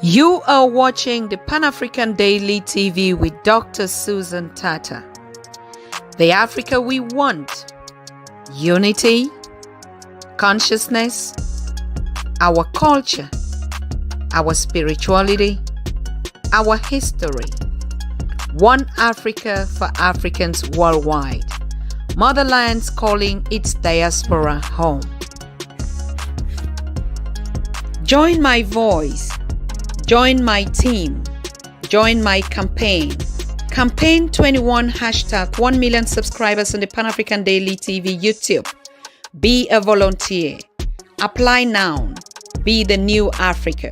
You are watching the Pan-African Daily TV with Dr. Susan Tata. The Africa we want: unity, consciousness, our culture, our spirituality, our history. One Africa for Africans worldwide. Motherland's calling its diaspora home. Join my voice. Join my team. Join my campaign. Campaign 21 hashtag 1 million subscribers on the Pan-African Daily TV YouTube. Be a volunteer. Apply now. Be the new Africa.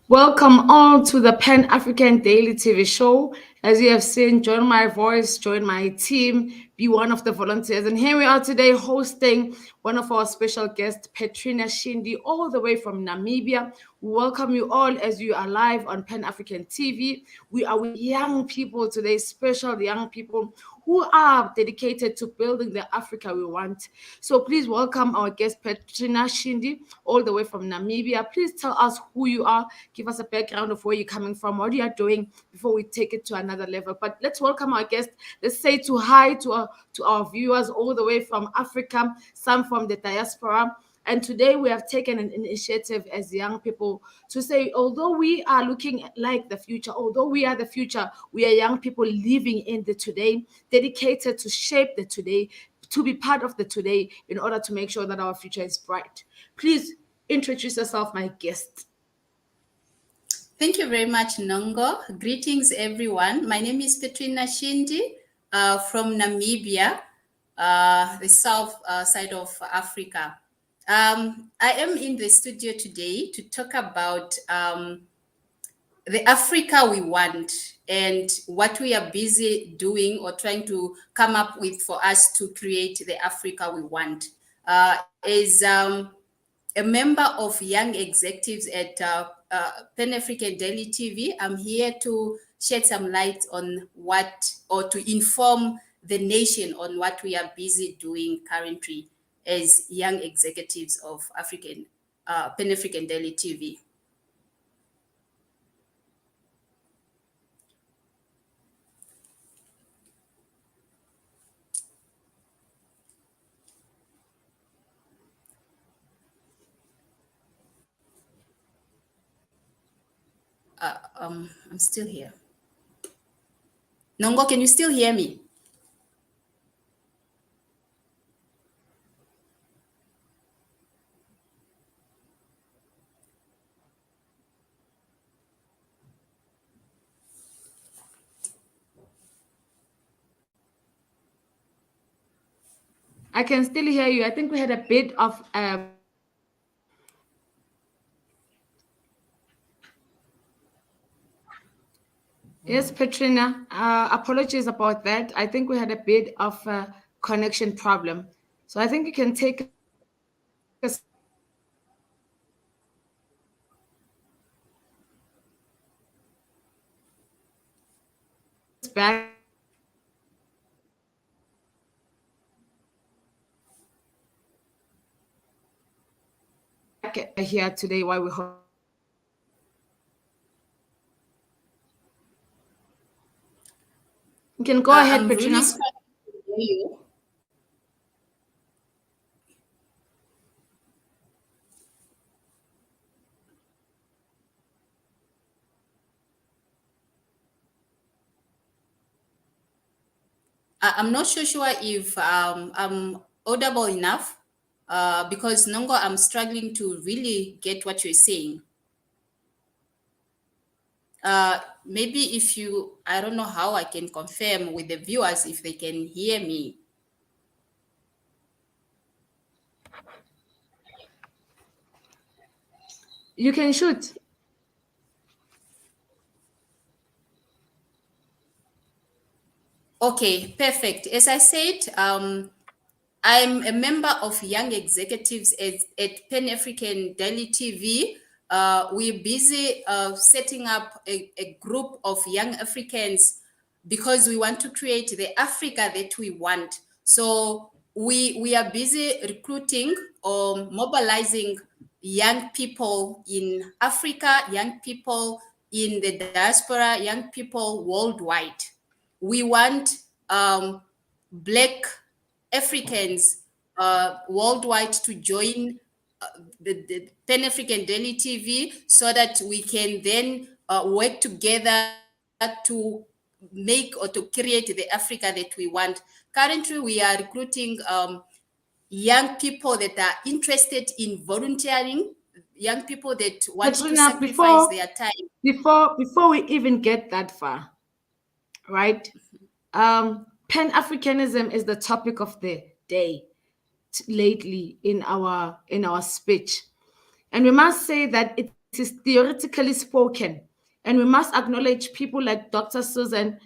Welcome all to the Pan-African Daily TV show. As you have seen, join my voice, join my team, be one of the volunteers. And here we are today hosting one of our special guests, Petrina Shiindi, all the way from Namibia. We welcome you all as you are live on Pan-African TV. We are with young people today, special young people who are dedicated to building the Africa we want. So please welcome our guest, Petrina Shiindi, all the way from Namibia. Please tell us who you are, give us a background of where you're coming from, what you are doing before we take it to another level. But let's welcome our guest. Let's say hi to our viewers all the way from Africa, some from the diaspora. And today we have taken an initiative as young people to say, although we are looking like the future, although we are the future, we are young people living in the today, dedicated to shape the today, to be part of the today in order to make sure that our future is bright. Please introduce yourself, my guest. Thank you very much, Nhongo. Greetings, everyone. My name is Petrina Shiindi from Namibia, the south side of Africa. I am in the studio today to talk about the Africa we want and what we are busy doing or trying to come up with for us to create the Africa we want. As a member of Young Executives at Pan-African Daily TV, I'm here to shed some light on to inform the nation on what we are busy doing currently as young executives of Pan-African Daily TV. I'm still here. Nhongo, can you still hear me? I can still hear you. I think we had a bit of Yes, Petrina, apologies about that. I think we had a bit of a connection problem. So I think you can take us back. Here today while we hope. You can go ahead, Petrina. Really I'm not sure if I'm audible enough because Nhongo, I'm struggling to really get what you're saying. Maybe if I don't know how I can confirm with the viewers if they can hear me. You can shoot. Okay, perfect. As I said, I'm a member of Young Executives at Pan-African Daily TV. We're busy setting up a group of young Africans because we want to create the Africa that we want. So we are busy recruiting or mobilizing young people in Africa, young people in the diaspora, young people worldwide. We want Black Africans worldwide to join the Pan-African Daily TV so that we can then work together to make or to create the Africa that we want. Currently, we are recruiting young people that are interested in volunteering, young people that want to Petrina, sacrifice their time. before we even get that far, right? Pan-Africanism is the topic of the day lately in our speech. And we must say that it is theoretically spoken. And we must acknowledge people like Dr. Susan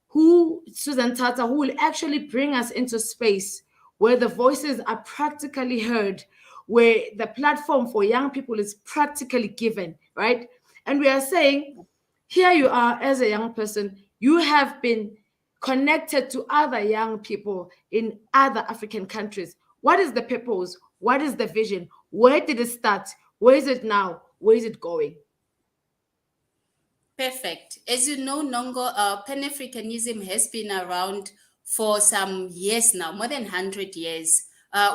Tata, who will actually bring us into space where the voices are practically heard, where the platform for young people is practically given, right? And we are saying, here you are as a young person, you have been connected to other young people in other African countries. What is the purpose? What is the vision? Where did it start? Where is it now? Where is it going? Perfect. As you know, Nhongo, Pan-Africanism has been around for some years now, more than 100 years.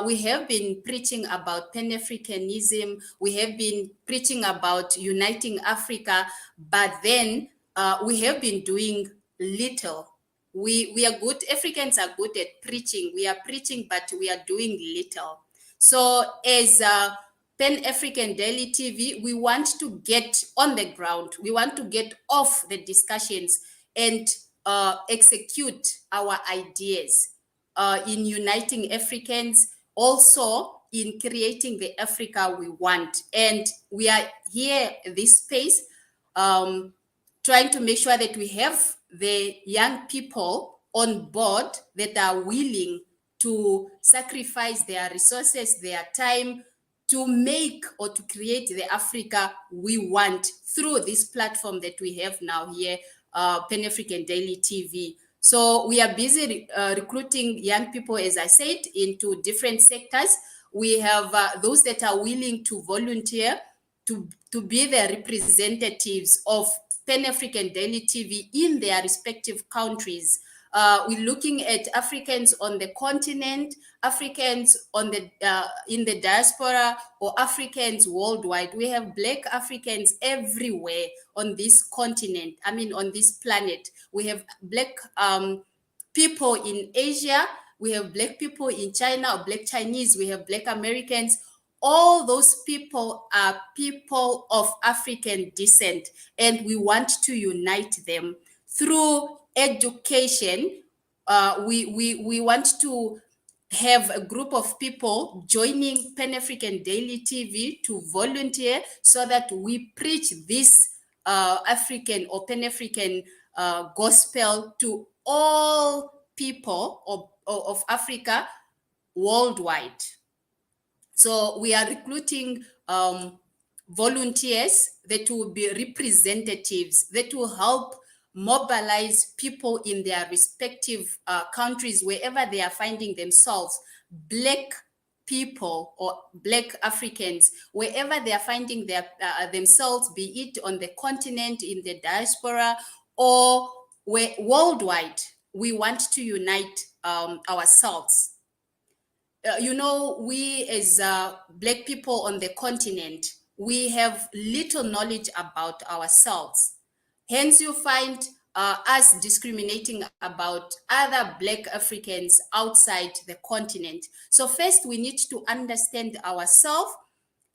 We have been preaching about Pan-Africanism. We have been preaching about uniting Africa, but then we have been doing little. We are good, Africans are good at preaching. We are preaching, but we are doing little. So as Pan-African Daily TV, we want to get on the ground. We want to get off the discussions and execute our ideas in uniting Africans, also in creating the Africa we want. And we are here in this space trying to make sure that we have the young people on board that are willing to sacrifice their resources, their time, to make or to create the Africa we want through this platform that we have now here, Pan-African Daily TV. So we are busy recruiting young people, as I said, into different sectors. We have those that are willing to volunteer to be the representatives of Pan-African Daily TV in their respective countries. We're looking at Africans on the continent, Africans on the in the diaspora, or Africans worldwide. We have Black Africans everywhere on this continent. I mean, on this planet. We have Black people in Asia. We have Black people in China, or Black Chinese. We have Black Americans. All those people are people of African descent, and we want to unite them through education. We want to have a group of people joining Pan-African Daily TV to volunteer so that we preach this African or Pan-African gospel to all people of Africa worldwide. So we are recruiting volunteers that will be representatives, that will help mobilize people in their respective countries, wherever they are finding themselves, Black people or Black Africans, wherever they are finding their themselves, be it on the continent, in the diaspora, or worldwide. We want to unite ourselves. You know, we as Black people on the continent, we have little knowledge about ourselves. Hence, you find us discriminating about other Black Africans outside the continent. So first, we need to understand ourselves,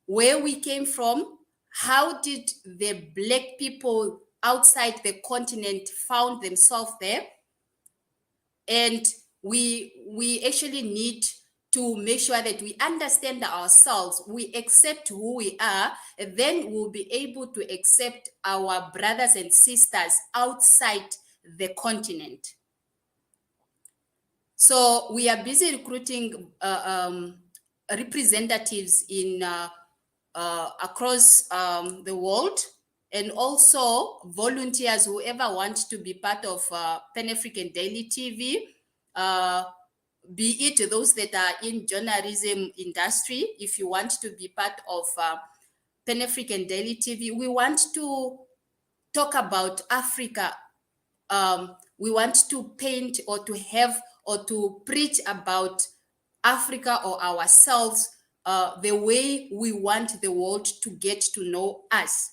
where we came from, how did the Black people outside the continent found themselves there, and we actually need to make sure that we understand ourselves, we accept who we are, and then we'll be able to accept our brothers and sisters outside the continent. So we are busy recruiting representatives in across the world, and also volunteers, whoever wants to be part of Pan-African Daily TV. be it those that are in journalism industry, if you want to be part of Pan-African Daily TV, we want to talk about Africa. We want to paint or to have or to preach about Africa or ourselves the way we want the world to get to know us.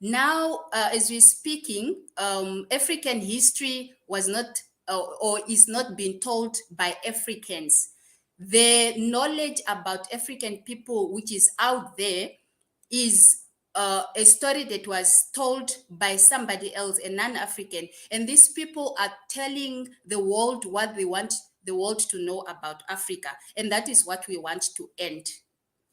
Now, as we're speaking, African history was not or is not being told by Africans. The knowledge about African people which is out there is a story that was told by somebody else, a non-African. And these people are telling the world what they want the world to know about Africa. And that is what we want to end.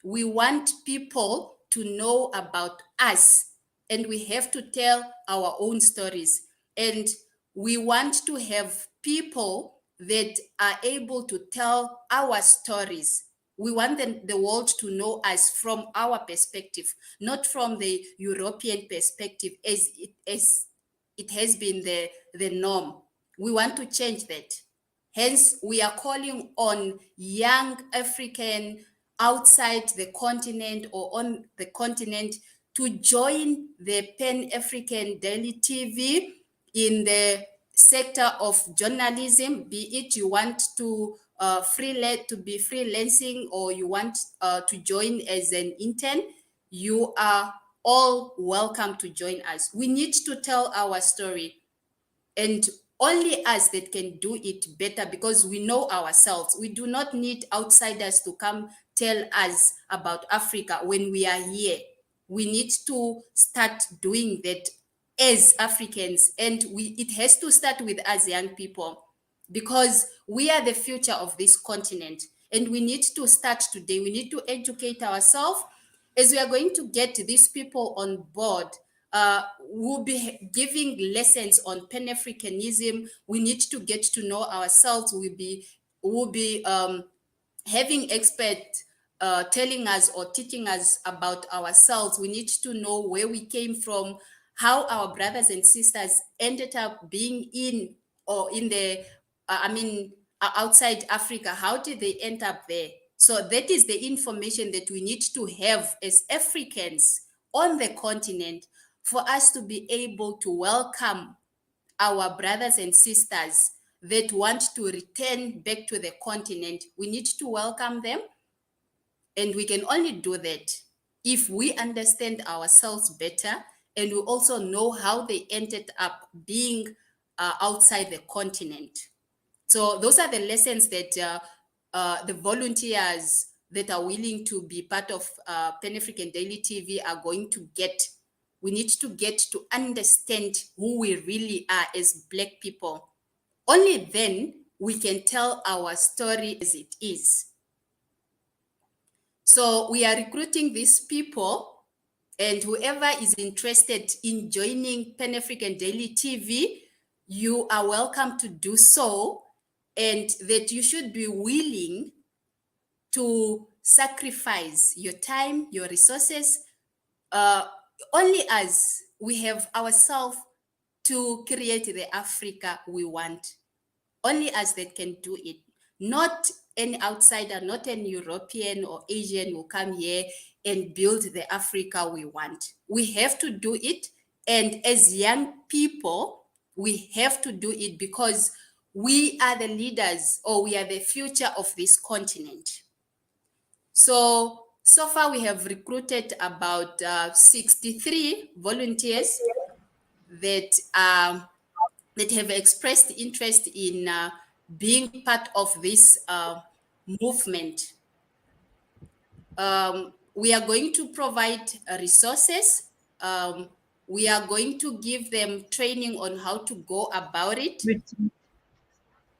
We want people to know about us, and we have to tell our own stories. And we want to have people that are able to tell our stories. We want the world to know us from our perspective, not from the European perspective as it has been the norm. We want to change that. Hence, we are calling on young African outside the continent or on the continent to join the Pan-African Daily TV in the sector of journalism, be it you want to be freelancing or you want to join as an intern. You are all welcome to join us. We need to tell our story, and only us that can do it better because we know ourselves. We do not need outsiders to come tell us about Africa when we are here. We need to start doing that as Africans, and it has to start with us young people, because we are the future of this continent, and we need to start today. We need to educate ourselves. As we are going to get these people on board, we'll be giving lessons on Pan-Africanism. We need to get to know ourselves. We'll be having experts telling us or teaching us about ourselves. We need to know where we came from, how our brothers and sisters ended up being in or in the, outside Africa. How did they end up there? So that is the information that we need to have as Africans on the continent for us to be able to welcome our brothers and sisters that want to return back to the continent. We need to welcome them, and we can only do that if we understand ourselves better, and we also know how they ended up being outside the continent. So those are the lessons that the volunteers that are willing to be part of Pan-African Daily TV are going to get. We need to get to understand who we really are as Black people. Only then we can tell our story as it is. So we are recruiting these people, and whoever is interested in joining Pan-African Daily TV, you are welcome to do so, and that you should be willing to sacrifice your time, your resources. Only as we have ourselves to create the Africa we want. Only us that can do it. Not any outsider, not any European or Asian will come here and build the Africa we want. We have to do it. And as young people, we have to do it because we are the leaders, or we are the future of this continent. So far we have recruited about 63 volunteers that have expressed interest in being part of this movement. We are going to provide resources. We are going to give them training on how to go about it.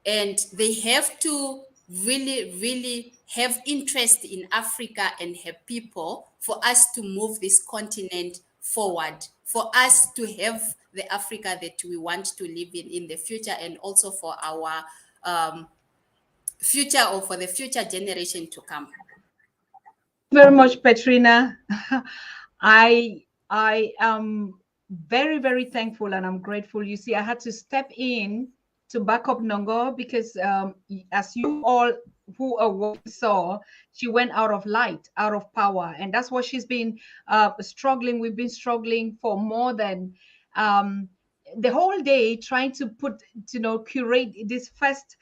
And they have to really, really have interest in Africa and her people for us to move this continent forward, for us to have the Africa that we want to live in the future, and also for our future, or for the future generation to come. Very much, Petrina. I am very, very thankful, and I'm grateful. You see, I had to step in to back up Nhongo because as you all who are watching saw, she went out of light, out of power, and that's what she's been struggling. We've been struggling for more than um, the whole day trying to put, curate this first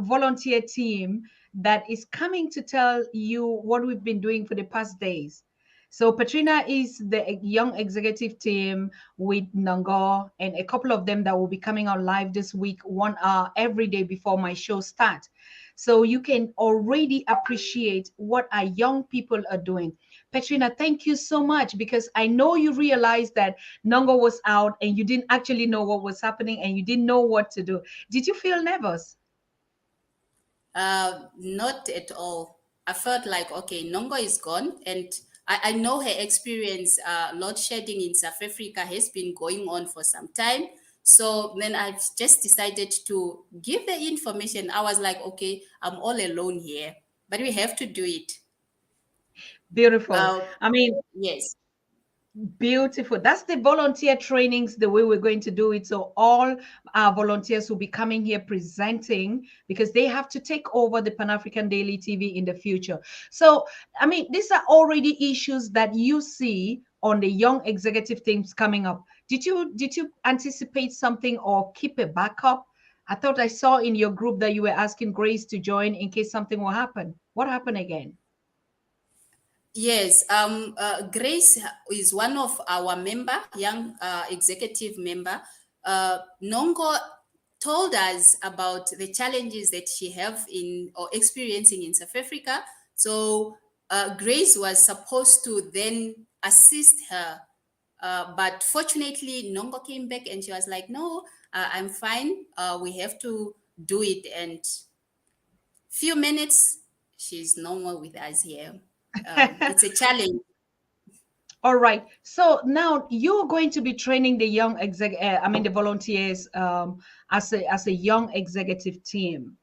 volunteer team that is coming to tell you what we've been doing for the past days. So Petrina is the young executive team with Nhongo and a couple of them that will be coming out live this week, 1 hour every day before my show starts. So you can already appreciate what our young people are doing. Petrina, thank you so much because I know you realized that Nhongo was out and you didn't actually know what was happening and you didn't know what to do. Did you feel nervous? Not at all. I felt like, okay, Nhongo is gone. And I know her experience, load shedding in South Africa has been going on for some time. So then I just decided to give the information. I was like, okay, I'm all alone here, but we have to do it. Beautiful. I mean, Yes. beautiful. That's the volunteer trainings, the way we're going to do it. So all our volunteers will be coming here presenting because they have to take over the Pan-African Daily TV in the future. So, I mean, these are already issues that you see on the young executive teams coming up. Did you anticipate something or keep a backup? I thought I saw in your group that you were asking Grace to join in case something will happen. What happened again? Yes, Grace is one of our member, young executive member. Nhongo told us about the challenges that she have in or experiencing in South Africa. So Grace was supposed to then assist her, but fortunately Nhongo came back and she was like, "No, I'm fine. We have to do it." And few minutes, she's no more with us here. It's a challenge. All right. So now you're going to be training the young the volunteers as a young executive team.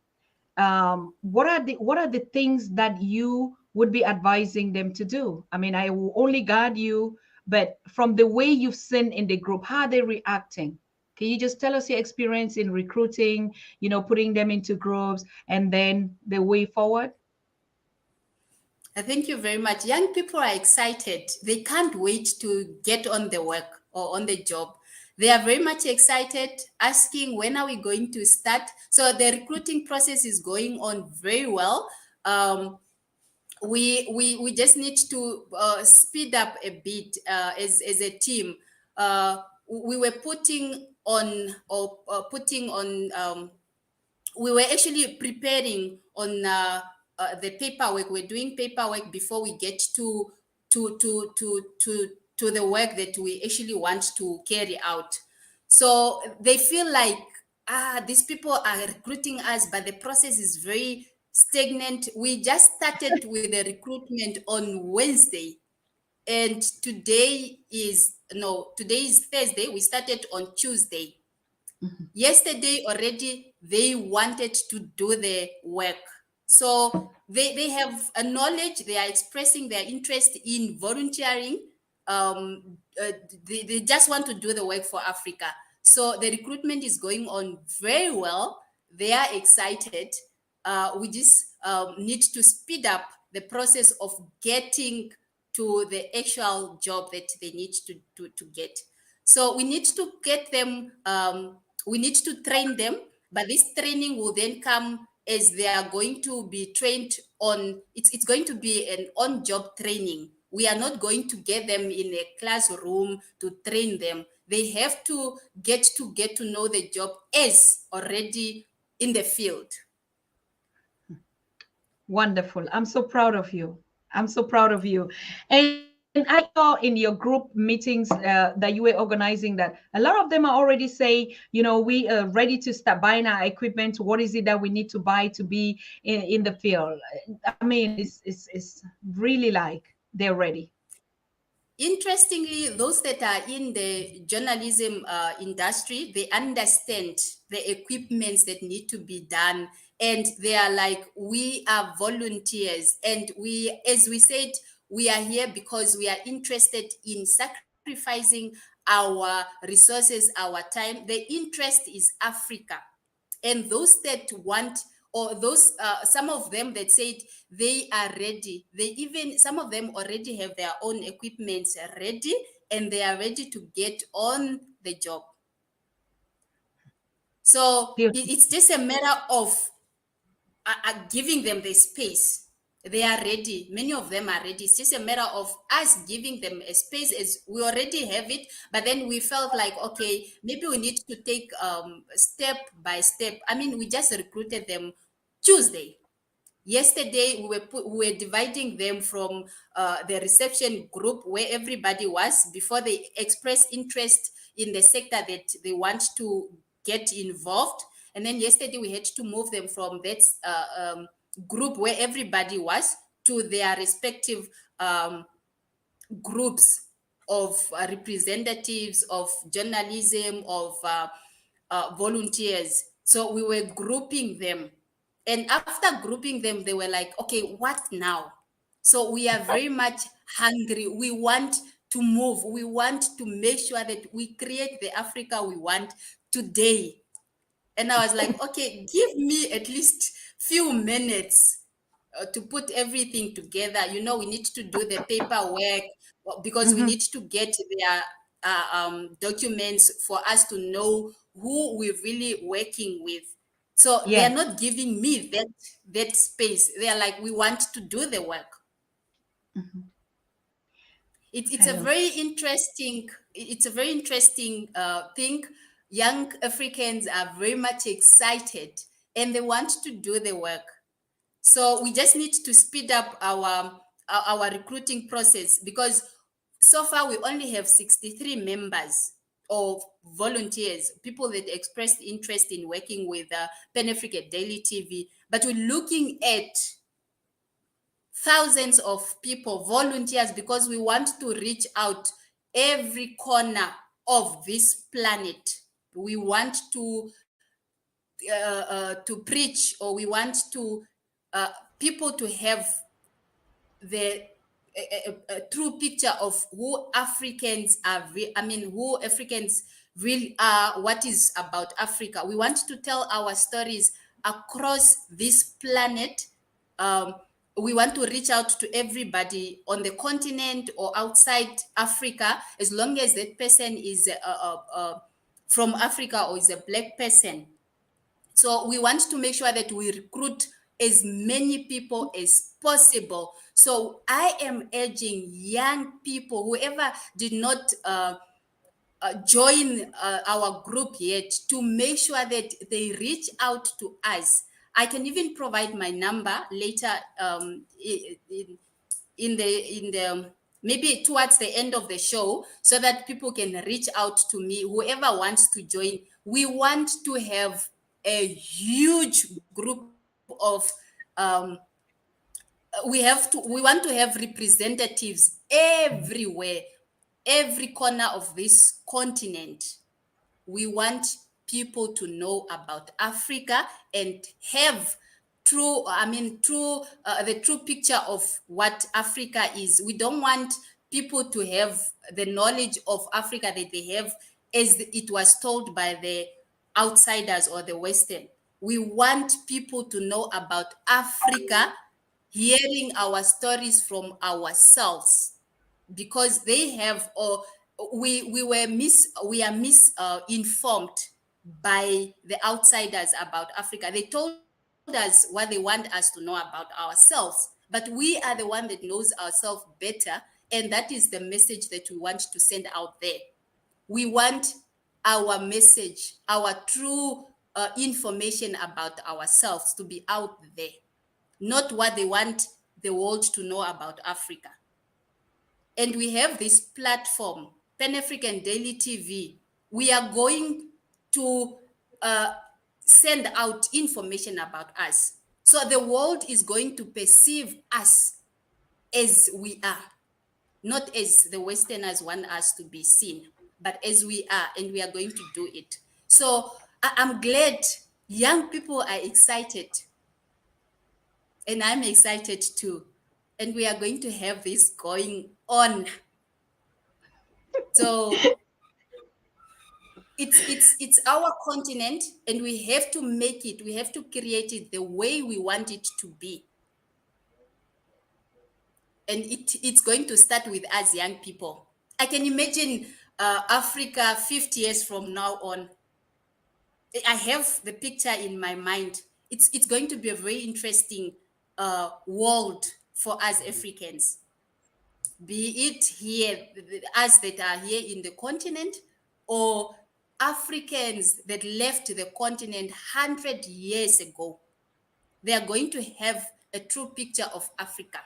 What are the things that you would be advising them to do? I mean, I will only guide you, but from the way you've seen in the group, how are they reacting? Can you just tell us your experience in recruiting, putting them into groups, and then the way forward? Thank you very much. Young people are excited. They can't wait to get on the work or on the job. They are very much excited, asking when are we going to start. So the recruiting process is going on very well. We just need to speed up a bit as a team. We were putting on we were actually preparing on the paperwork. We're doing paperwork before we get to to to to to the work that we actually want to carry out. So they feel like these people are recruiting us, but the process is very stagnant. We just started with the recruitment on Wednesday, and today is Thursday. We started on Tuesday. Yesterday already they wanted to do the work. So they have a knowledge, they are expressing their interest in volunteering. They just want to do the work for Africa. So the recruitment is going on very well. They are excited. We just need to speed up the process of getting to the actual job that they need to get. So we need to get them, we need to train them, but this training will then come as they are going to be trained on, it's going to be an on-job training. We are not going to get them in a classroom to train them. They have to get to know the job as already in the field. Wonderful. I'm so proud of you. I'm so proud of you. And I saw in your group meetings that you were organizing that a lot of them are already saying, we are ready to start buying our equipment. What is it that we need to buy to be in the field? I mean, it's really like they're ready. Interestingly, those that are in the journalism industry, they understand the equipments that need to be done. And they are like, we are volunteers. And we, as we said, we are here because we are interested in sacrificing our resources, our time. The interest is Africa. and those that want, or those some of them that said they are ready, some of them already have their own equipment ready, and they are ready to get on the job. So it's just a matter of giving them the space. They are ready. Many of them are ready. It's just a matter of us giving them a space, as we already have it. But then we felt like, okay, maybe we need to take step by step. I mean, we just recruited them Tuesday. Yesterday, we were dividing them from the reception group where everybody was before they express interest in the sector that they want to get involved. And then yesterday, we had to move them from that group where everybody was to their respective groups of representatives of journalism, of volunteers. So we were grouping them. And after grouping them, they were like, okay, what now? So we are very much hungry. We want to move. We want to make sure that we create the Africa we want today. And I was like, okay, give me at least few minutes to put everything together. You know, we need to do the paperwork because we need to get their documents for us to know who we're really working with. So they are not giving me that space. They are like, we want to do the work. It's a very interesting. It's a very interesting thing. Young Africans are very much excited and they want to do the work. So we just need to speed up our recruiting process, because so far we only have 63 members of volunteers, people that expressed interest in working with Pan-African Daily TV. But we're looking at thousands of people, volunteers, because we want to reach out every corner of this planet. We want to preach, or we want to people to have the a true picture of who Africans are. Who Africans really are. What is about Africa? We want to tell our stories across this planet. We want to reach out to everybody on the continent or outside Africa, as long as that person is from Africa or is a Black person. So we want to make sure that we recruit as many people as possible. So I am urging young people, whoever did not join our group yet, to make sure that they reach out to us. I can even provide my number later in the maybe towards the end of the show, so that people can reach out to me, whoever wants to join. We want to have a huge group of we want to have representatives everywhere, every corner of this continent. We want people to know about Africa and have the true picture of what Africa is. We don't want people to have the knowledge of Africa that they have as it was told by the outsiders or the Western. We want people to know about Africa, hearing our stories from ourselves, because they have, or we are misinformed by the outsiders about Africa. They told us what they want us to know about ourselves, but we are the one that knows ourselves better, and that is the message that we want to send out there. We want our message, our true information about ourselves to be out there, not what they want the world to know about Africa. And we have this platform, Pan-African Daily TV. We are going to send out information about us. So the world is going to perceive us as we are, not as the Westerners want us to be seen, but as we are, and we are going to do it. So I'm glad young people are excited, and I'm excited too. And we are going to have this going on. So it's our continent, and we have to make it, we have to create it the way we want it to be. And it's going to start with us young people. I can imagine Africa 50 years from now on. I have the picture in my mind. It's going to be a very interesting world for us Africans, be it here, us that are here in the continent, or Africans that left the continent 100 years ago. They are going to have a true picture of Africa,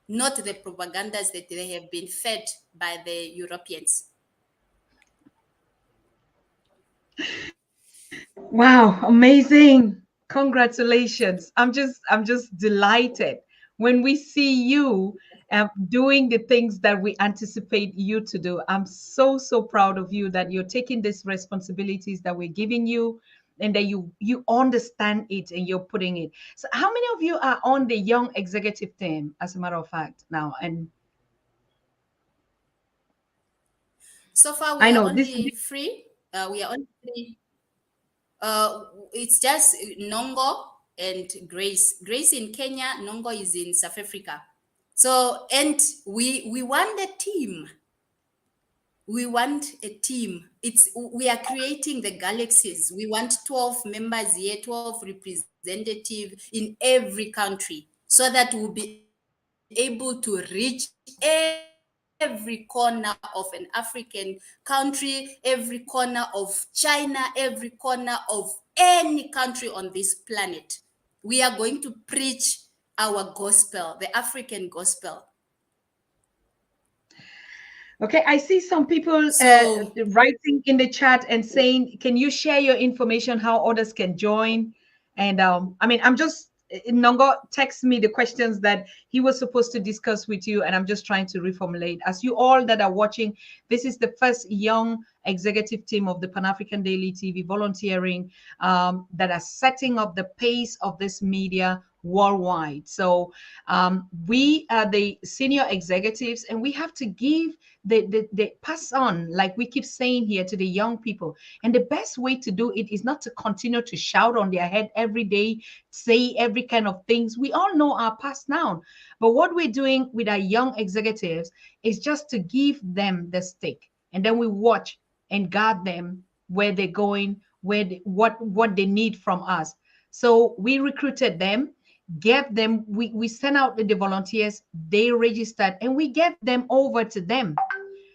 not the propagandas that they have been fed by the Europeans. Wow, amazing. Congratulations. I'm just delighted when we see you doing the things that we anticipate you to do. I'm so proud of you that you're taking these responsibilities that we're giving you and that you understand it and you're putting it. So how many of you are on the young executive team, as a matter of fact, now? And So far, we I are know this. only three. We are only three. It's just Nhongo and Grace. Grace in Kenya, Nhongo is in South Africa. So, and we want a team. We want a team. We are creating the galaxies. We want 12 members here, 12 representatives in every country, so that we'll be able to reach every corner of an African country, every corner of China, every corner of any country on this planet. We are going to preach our gospel, the African gospel. Okay, I see some people So, writing in the chat and saying, "Can you share your information how others can join?" And I mean, I'm just Nongo texts me the questions that he was supposed to discuss with you, and I'm just trying to reformulate. As you all that are watching, this is the first young executive team of the Pan-African Daily TV volunteering that are setting up the pace of this media worldwide. So we are the senior executives, and we have to give the pass on, like we keep saying here, to the young people. And the best way to do it is not to continue to shout on their head every day, say every kind of things. We all know our past now, but what we're doing with our young executives is just to give them the stick, and then we watch and guard them where they're going, what they need from us. So we recruited them, gave them, we sent out the volunteers, they registered, and we gave them over to them.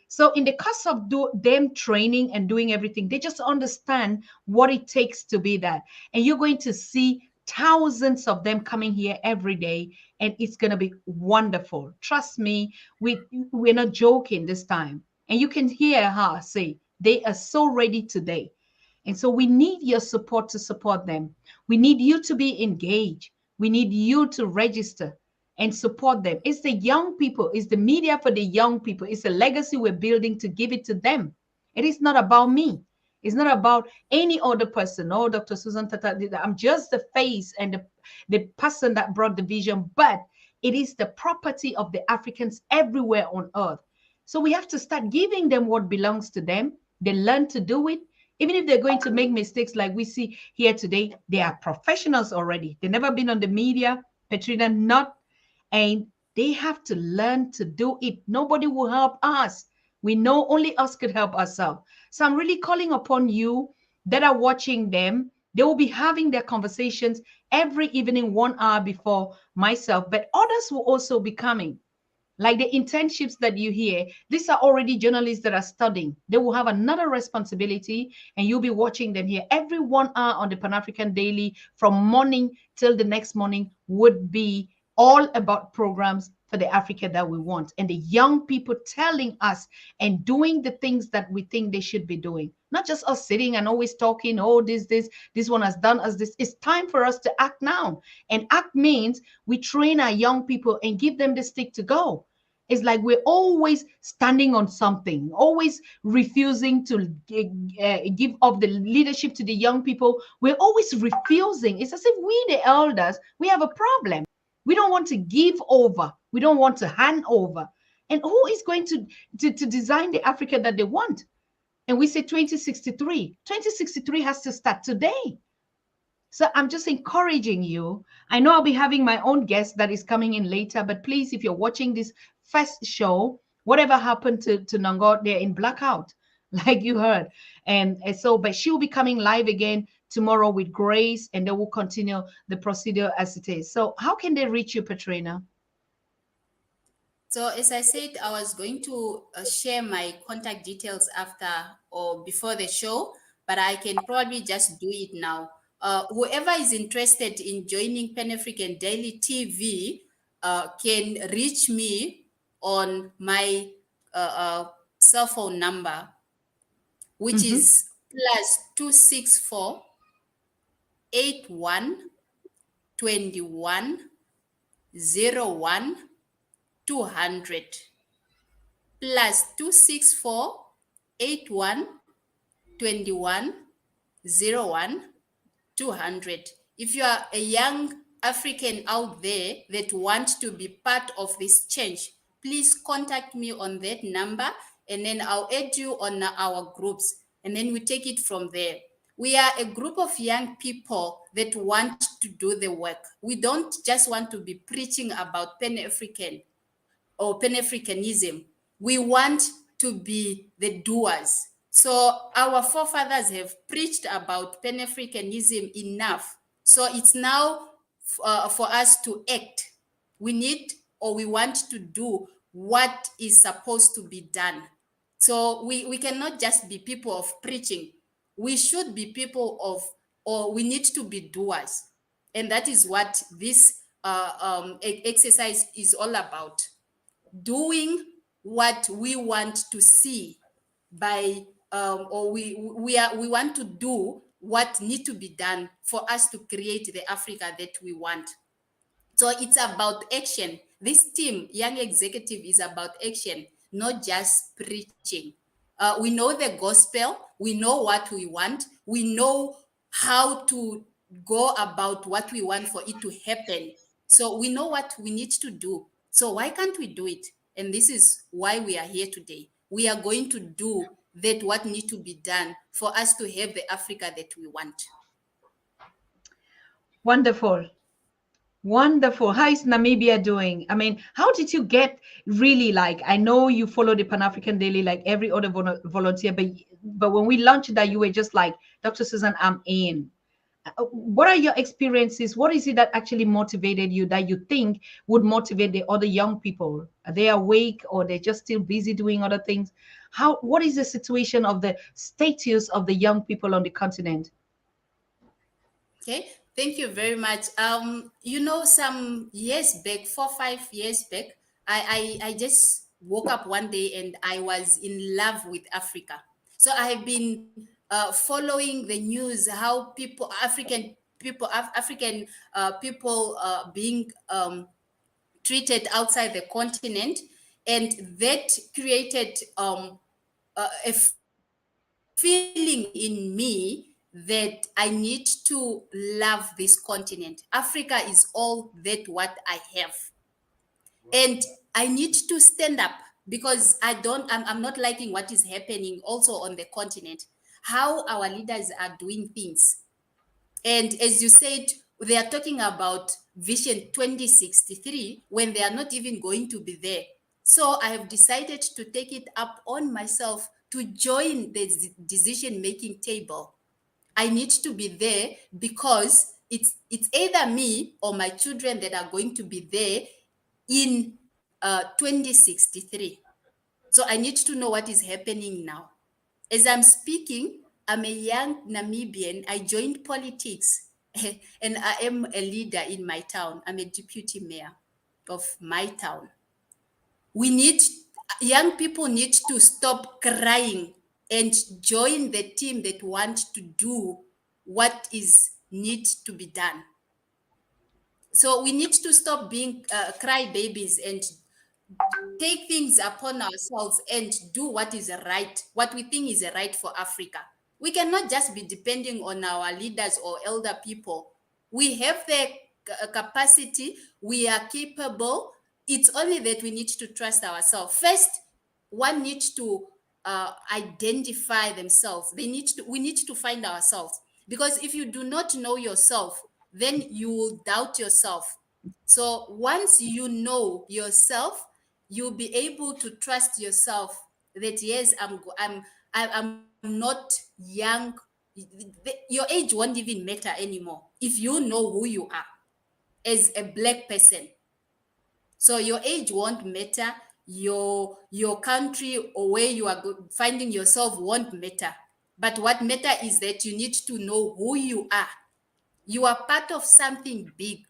So in the course of them training and doing everything, they just understand what it takes to be that. And you're going to see thousands of them coming here every day, and it's going to be wonderful. Trust me, we're not joking this time. And you can hear her say they are so ready today. And so we need your support to support them. We need you to be engaged. We need you to register and support them. It's the young people, it's the media for the young people. It's a legacy we're building to give it to them. It is not about me. It's not about any other person. Oh, Dr. Susan Tata, I'm just the face and the person that brought the vision, but it is the property of the Africans everywhere on earth. So we have to start giving them what belongs to them. They learn to do it. Even if they're going to make mistakes like we see here today, they are professionals already. They've never been on the media, Petrina not, and they have to learn to do it. Nobody will help us. We know only us could help ourselves. So I'm really calling upon you that are watching them. They will be having their conversations every evening, 1 hour before myself, but others will also be coming. Like the internships that you hear, these are already journalists that are studying. They will have another responsibility, and you'll be watching them here. Every 1 hour on the Pan-African Daily from morning till the next morning would be all about programs for the Africa that we want, and the young people telling us and doing the things that we think they should be doing. Not just us sitting and always talking, oh, this one has done us this. It's time for us to act now. And act means we train our young people and give them the stick to go. It's like we're always standing on something, always refusing to give up the leadership to the young people. We're always refusing. It's as if we, the elders, we have a problem. We don't want to give over. We don't want to hand over. And who is going to design the Africa that they want? And we say 2063. 2063 has to start today. So I'm just encouraging you. I know I'll be having my own guest that is coming in later, but please, if you're watching this first show, whatever happened to Nhongo, they're in blackout, like you heard. And so, but she'll be coming live again tomorrow with Grace, and then we'll continue the procedure as it is. So how can they reach you, Petrina? So as I said, I was going to share my contact details after or before the show, but I can probably just do it now. Whoever is interested in joining Pan-African Daily TV can reach me on my cell phone number, which is +264 81 21 01 200 +264 81 21 01 200. If you are a young African out there that want to be part of this change, please contact me on that number, and then I'll add you on our groups, and then we take it from there. We are a group of young people that want to do the work. We don't just want to be preaching about Pan-African or Pan-Africanism. We want to be the doers. So our forefathers have preached about Pan-Africanism enough. So it's now for us to act. We need or we want to do what is supposed to be done. So we cannot just be people of preaching. We should be people of, or we need to be doers. And that is what this exercise is all about. Doing what we want to see by or we want to do what need to be done for us to create the Africa that we want. So it's about action. This team, Young Executive, is about action, not just preaching. We know the gospel, we know what we want, we know how to go about what we want for it to happen. So we know what we need to do. So why can't we do it? And this is why we are here today. We are going to do that what needs to be done for us to have the Africa that we want. Wonderful. Wonderful. How is Namibia doing? I mean, how did you get really, like, I know you follow the Pan-African Daily like every other volunteer, but when we launched that, you were just like, Dr. Susan, I'm in. What are your experiences? What is it that actually motivated you that you think would motivate the other young people? Are they awake or they're just still busy doing other things? What is the situation of the status of the young people on the continent? Okay, thank you very much. You know, some years back, 4 or 5 years back, I just woke up one day and I was in love with Africa. So I have been following the news, how people, African people being treated outside the continent, and that created a feeling in me that I need to love this continent. Africa is all that what I have. And I need to stand up because I'm not liking what is happening also on the continent, how our leaders are doing things. And as you said, they are talking about Vision 2063 when they are not even going to be there. So I have decided to take it up on myself to join the decision-making table. I need to be there because it's either me or my children that are going to be there in 2063. So I need to know what is happening now. As I'm speaking, I'm a young Namibian. I joined politics and I am a leader in my town. I'm a deputy mayor of my town. Young people need to stop crying and join the team that want to do what is need to be done. So we need to stop being cry babies and take things upon ourselves and do what is right, what we think is right for Africa. We cannot just be depending on our leaders or elder people. We have the capacity, we are capable. It's only that we need to trust ourselves. First, one needs to identify themselves. We need to find ourselves, because if you do not know yourself, then you will doubt yourself. So once you know yourself, you'll be able to trust yourself that yes, I'm not young. Your age won't even matter anymore if you know who you are as a Black person. So your age won't matter. Your country or where you are finding yourself won't matter. But what matter is that you need to know who you are. You are part of something big.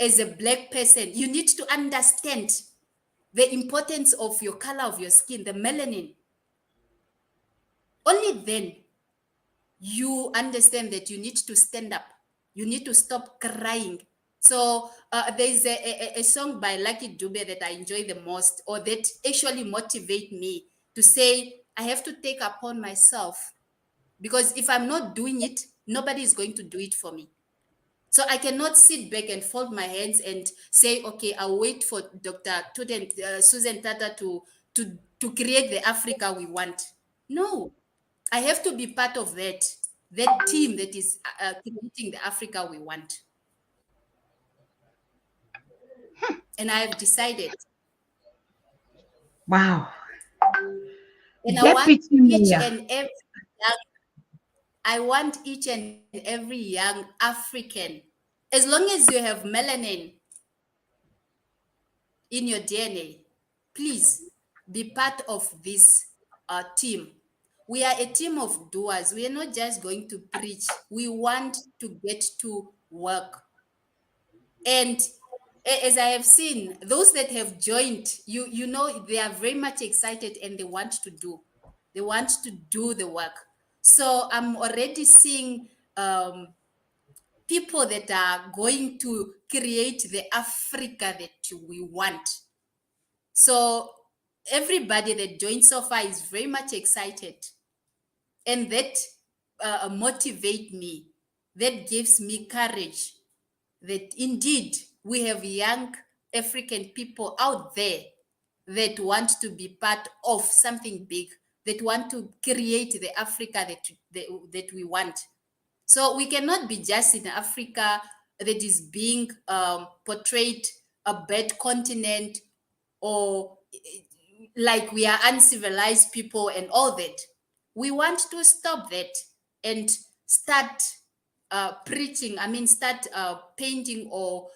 As a Black person, you need to understand the importance of your color of your skin, the melanin. Only then you understand that you need to stand up. You need to stop crying. So there's a song by Lucky Dube that I enjoy the most, or that actually motivate me to say, I have to take upon myself, because if I'm not doing it, nobody is going to do it for me. So I cannot sit back and fold my hands and say, okay, I'll wait for Dr. Susan Tata to create the Africa we want. No, I have to be part of that team that is creating the Africa we want. And I have decided. Wow. And Deputy Mayor. I want each and every young African, as long as you have melanin in your DNA, please be part of this team. We are a team of doers. We are not just going to preach. We want to get to work. And as I have seen, those that have joined, you know, they are very much excited and they want to do. They want to do the work. So I'm already seeing people that are going to create the Africa that we want. So everybody that joined so far is very much excited. And that motivates me. That gives me courage that indeed we have young African people out there that want to be part of something big, that want to create the Africa that we want. So we cannot be just in Africa that is being portrayed a bad continent, or like we are uncivilized people and all that. We want to stop that and start preaching, start painting or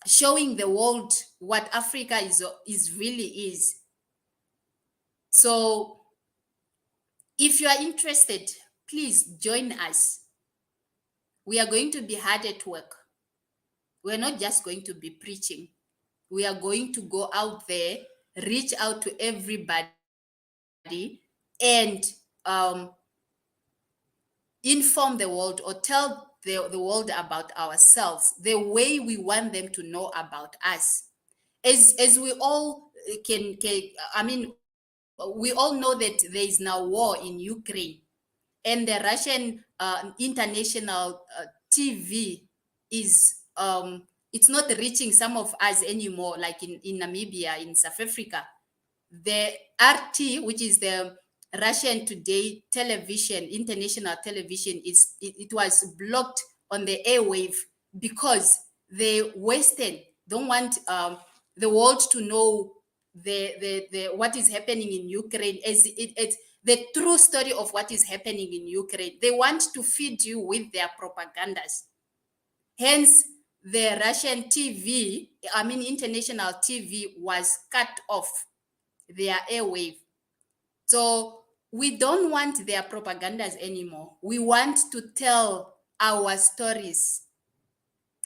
showing the world what Africa is really is. So if you are interested, please join us. We are going to be hard at work. We're not just going to be preaching. We are going to go out there, reach out to everybody, and inform the world or tell the world about ourselves the way we want them to know about us. As we all we all know that there is now war in Ukraine, and the Russian international TV is it's not reaching some of us anymore, like in Namibia, in South Africa. The RT, which is the Russian Today television, international television, it was blocked on the airwave because the Western don't want the world to know the what is happening in Ukraine as it's the true story of what is happening in Ukraine. They want to feed you with their propagandas. Hence, the Russian TV, international TV, was cut off their airwave. So we don't want their propagandas anymore. We want to tell our stories.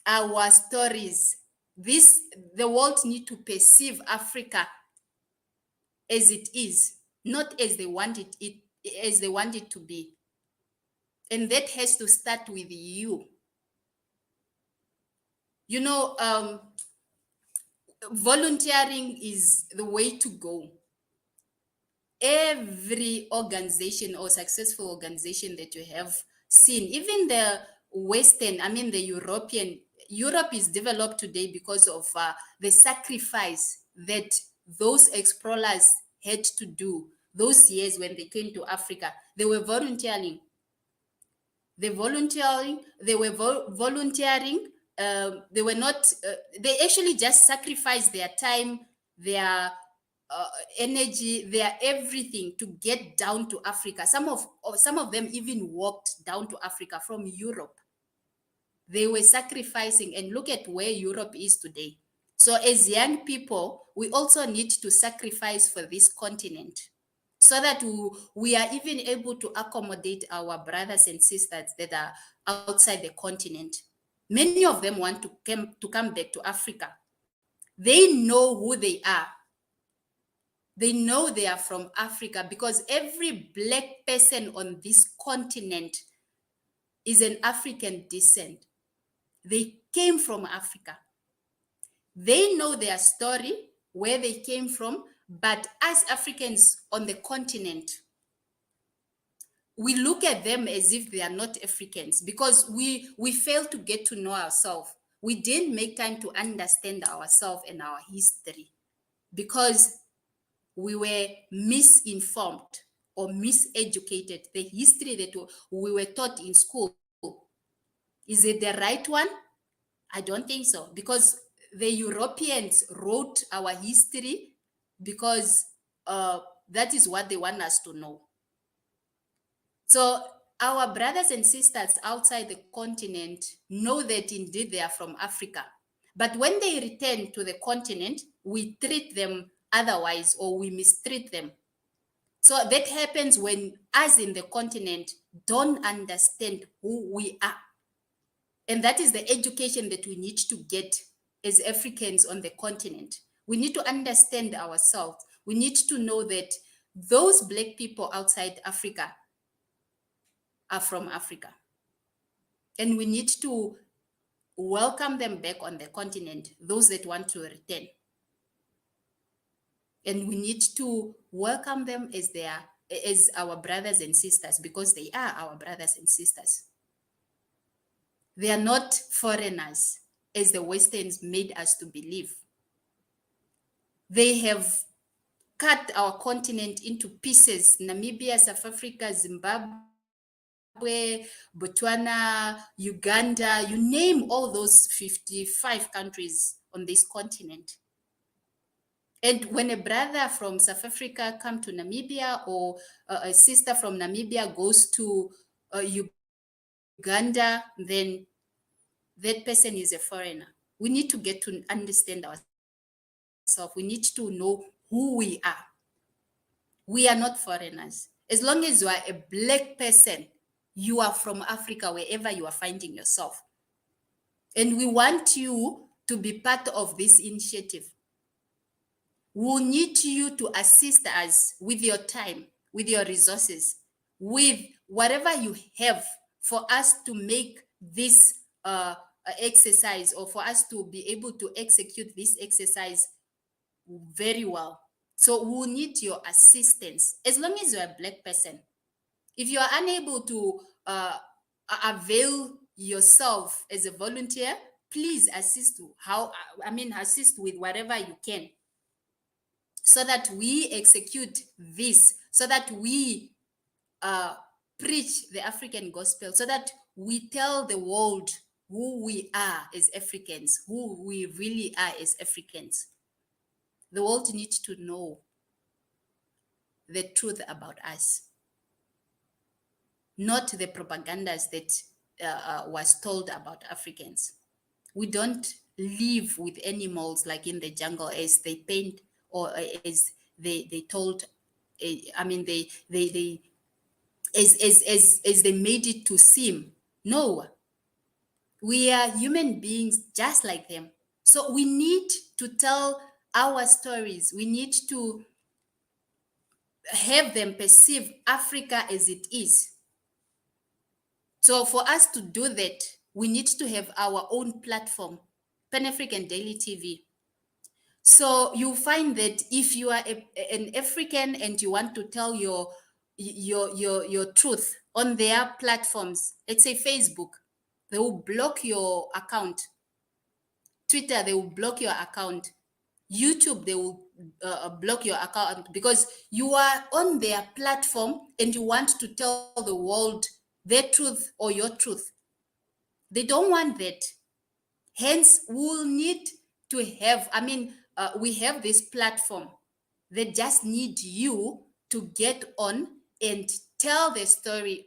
Our stories. The world need to perceive Africa as it is, not as they want it to be. And that has to start with you. You know, volunteering is the way to go. Every organization or successful organization that you have seen, even the Western, Europe is developed today because of the sacrifice that those explorers had to do those years when they came to Africa. They were volunteering. They were volunteering. They were not, they actually just sacrificed their time, their energy, their everything to get down to Africa. Some of them even walked down to Africa from Europe. They were sacrificing, and look at where Europe is today. So as young people, we also need to sacrifice for this continent so that we are even able to accommodate our brothers and sisters that are outside the continent. Many of them want to come back to Africa. They know who they are. They know they are from Africa because every Black person on this continent is an African descent. They came from Africa. They know their story, where they came from, but as Africans on the continent, we look at them as if they are not Africans because we fail to get to know ourselves. We didn't make time to understand ourselves and our history because we were misinformed or miseducated. The history that we were taught in school, is it the right one? I don't think so, because the Europeans wrote our history because that is what they want us to know. So our brothers and sisters outside the continent know that indeed they are from Africa. But when they return to the continent, we treat them otherwise or we mistreat them. So that happens when us in the continent don't understand who we are. And that is the education that we need to get as Africans on the continent. We need to understand ourselves. We need to know that those Black people outside Africa are from Africa. And we need to welcome them back on the continent, those that want to return. And we need to welcome them as our brothers and sisters, because they are our brothers and sisters. They are not foreigners, as the Westerns made us to believe. They have cut our continent into pieces: Namibia, South Africa, Zimbabwe, Botswana, Uganda, you name all those 55 countries on this continent. And when a brother from South Africa comes to Namibia, or a sister from Namibia goes to Uganda, then that person is a foreigner. We need to get to understand ourselves. We need to know who we are. We are not foreigners. As long as you are a Black person, you are from Africa, wherever you are finding yourself. And we want you to be part of this initiative. We need you to assist us with your time, with your resources, with whatever you have for us to make this exercise, or for us to be able to execute this exercise very well. So we need your assistance, as long as you're a Black person. If you are unable to avail yourself as a volunteer, please assist assist with whatever you can, so that we execute this, so that we preach the African gospel, so that we tell the world who we are as Africans, who we really are as Africans. The world needs to know the truth about us, not the propagandas that was told about Africans. We don't live with animals like in the jungle, as they paint, or as they told. As they made it to seem. No, we are human beings just like them. So we need to tell our stories. We need to have them perceive Africa as it is. So for us to do that, we need to have our own platform, Pan-African Daily TV. So you find that if you are an African and you want to tell your truth on their platforms, let's say Facebook, they will block your account. Twitter, they will block your account. YouTube, they will block your account because you are on their platform and you want to tell the world their truth or your truth. They don't want that. Hence, we'll need to have, we have this platform. They just need you to get on and tell the story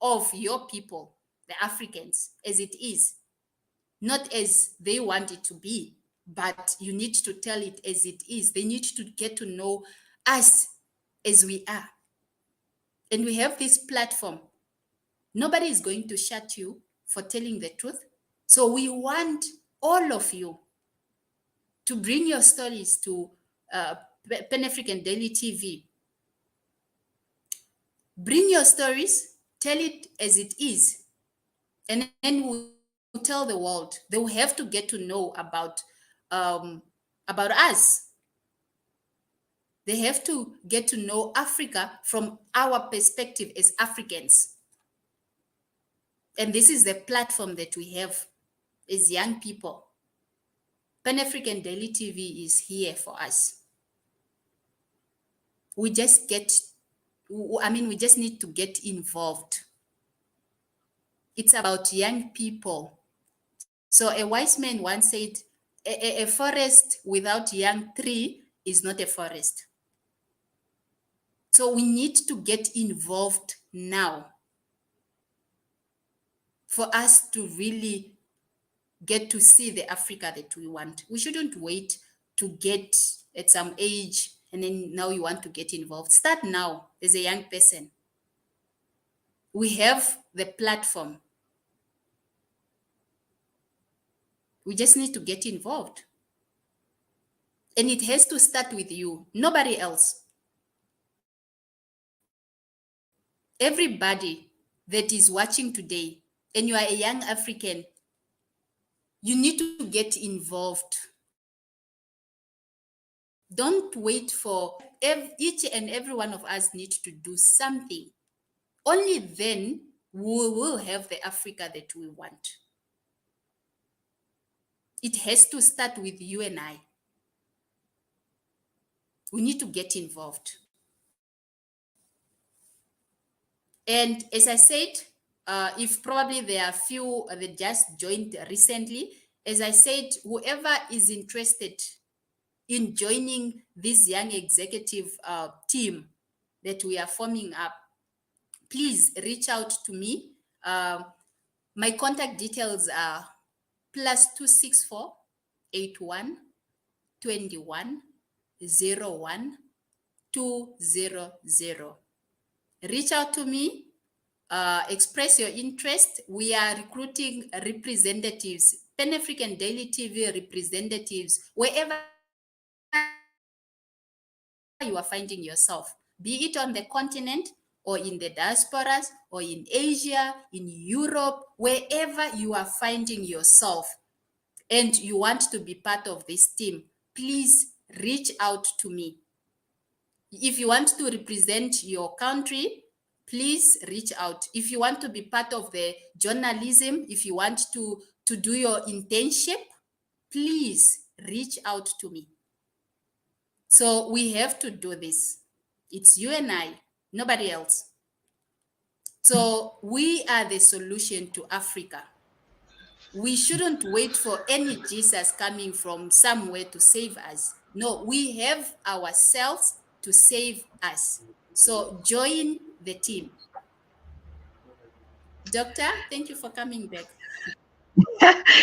of your people, the Africans, as it is, not as they want it to be, but you need to tell it as it is. They need to get to know us as we are. And we have this platform. Nobody is going to shut you for telling the truth. So we want all of you to bring your stories to Pan-African Daily TV. Bring your stories, tell it as it is, and then we'll tell the world. They will have to get to know about us. They have to get to know Africa from our perspective as Africans. And this is the platform that we have as young people. Pan-African Daily TV is here for us. We just need to get involved. It's about young people. So a wise man once said, a forest without young tree is not a forest. So we need to get involved now for us to really get to see the Africa that we want. We shouldn't wait to get at some age and then now you want to get involved. Start now as a young person. We have the platform. We just need to get involved. And it has to start with you, nobody else. Everybody that is watching today, and you are a young African, you need to get involved. Don't wait for each and every one of us need to do something. Only then we will have the Africa that we want. It has to start with you and I. We need to get involved. And as I said, if probably there are few that just joined recently, as I said, whoever is interested in joining this young executive team that we are forming up, please reach out to me. My contact details are +264 81 21 01 200. Reach out to me, express your interest. We are recruiting representatives, Pan-African Daily TV representatives, wherever you are finding yourself, be it on the continent or in the diasporas or in Asia, in Europe, wherever you are finding yourself and you want to be part of this team, please reach out to me. If you want to represent your country, please reach out. If you want to be part of the journalism, if you want to do your internship, please reach out to me. So we have to do this. It's you and I, nobody else. So we are the solution to Africa. We shouldn't wait for any Jesus coming from somewhere to save us. No, we have ourselves to save us. So join the team. Doctor, thank you for coming back.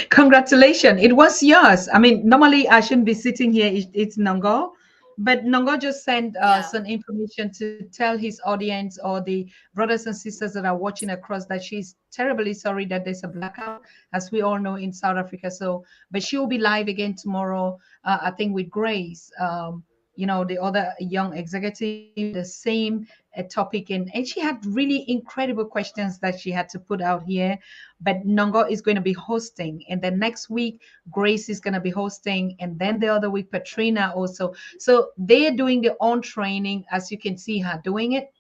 Congratulations. It was yours. I mean, normally I shouldn't be sitting here. It's Nhongo. But Nhongo just sent some information to tell his audience or the brothers and sisters that are watching across that she's terribly sorry that there's a blackout, as we all know, in South Africa. So, but she will be live again tomorrow, I think, with Grace. The other young executive, the same topic, and she had really incredible questions that she had to put out here. But Nhongo is going to be hosting, and then next week Grace is going to be hosting, and then the other week Petrina also. So they're doing their own training, as you can see her doing it.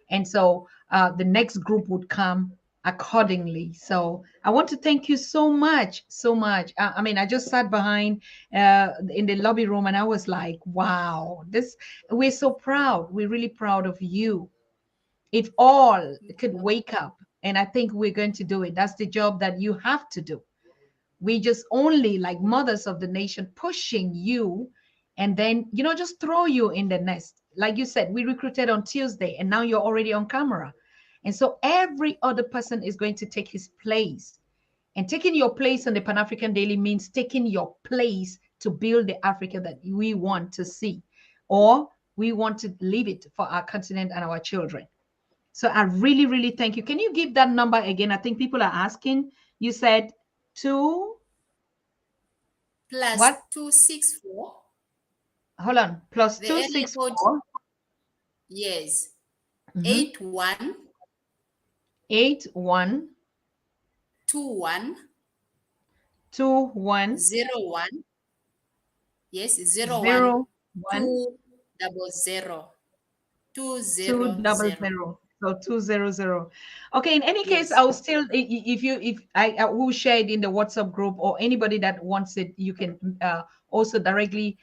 And so the next group would come accordingly. So I want to thank you so much, so much. I mean, I just sat behind in the lobby room and I was like, wow, we're so proud. We're really proud of you. If all could wake up, and I think we're going to do it, that's the job that you have to do. We just only like mothers of the nation pushing you, and then just throw you in the nest. Like you said, we recruited on Tuesday and now you're already on camera, and so every other person is going to take his place. And taking your place on the Pan-African Daily means taking your place to build the Africa that we want to see, or we want to leave it for our continent and our children. So I really, really thank you. Can you give that number again? I think people are asking. You said two. Plus What? 264. Hold on. Plus The two area six code, four. yes, Mhm. 81 81 21 21 01. Yes, 01 01 200 200. 200. So 200. Okay. In any case, Yes. I will still, if I will share it in the WhatsApp group, or anybody that wants it, you can also directly,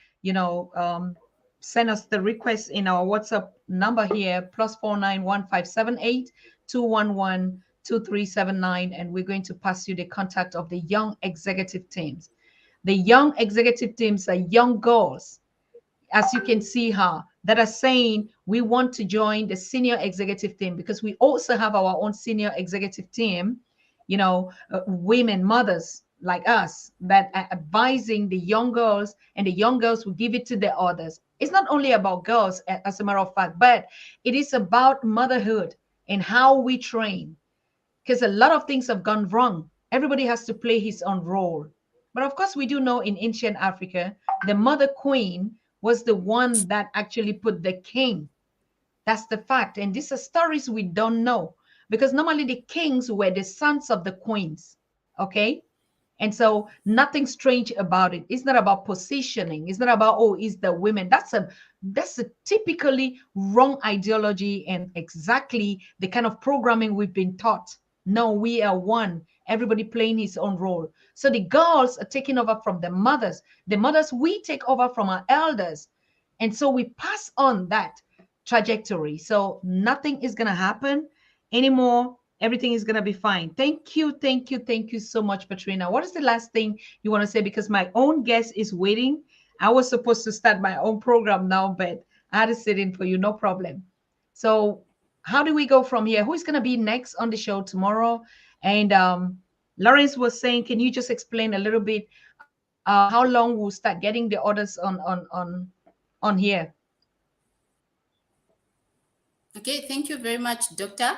send us the request in our WhatsApp number here, +491578 211 2379, and we're going to pass you the contact of the young executive teams. The young executive teams are young girls, as you can see her, that are saying we want to join the senior executive team, because we also have our own senior executive team, women, mothers like us, that are advising the young girls, and the young girls will give it to the others. It's not only about girls, as a matter of fact, but it is about motherhood and how we train, because a lot of things have gone wrong. Everybody has to play his own role. But of course, we do know in ancient Africa, the mother queen was the one that actually put the king. That's the fact. And these are stories we don't know, because normally the kings were the sons of the queens. Okay. And so nothing strange about it. It's not about positioning. It's not about, oh, it's the women. That's a typically wrong ideology, and exactly the kind of programming we've been taught. No, we are one. Everybody playing his own role. So the girls are taking over from the mothers. The mothers, we take over from our elders. And so we pass on that trajectory. So nothing is going to happen anymore. Everything is going to be fine. Thank you. Thank you. Thank you so much, Petrina. What is the last thing you want to say? Because my own guest is waiting. I was supposed to start my own program now, but I had to sit in for you. No problem. So how do we go from here? Who is going to be next on the show tomorrow? And Lawrence was saying, can you just explain a little bit how long we'll start getting the orders on here? Okay, thank you very much, Doctor.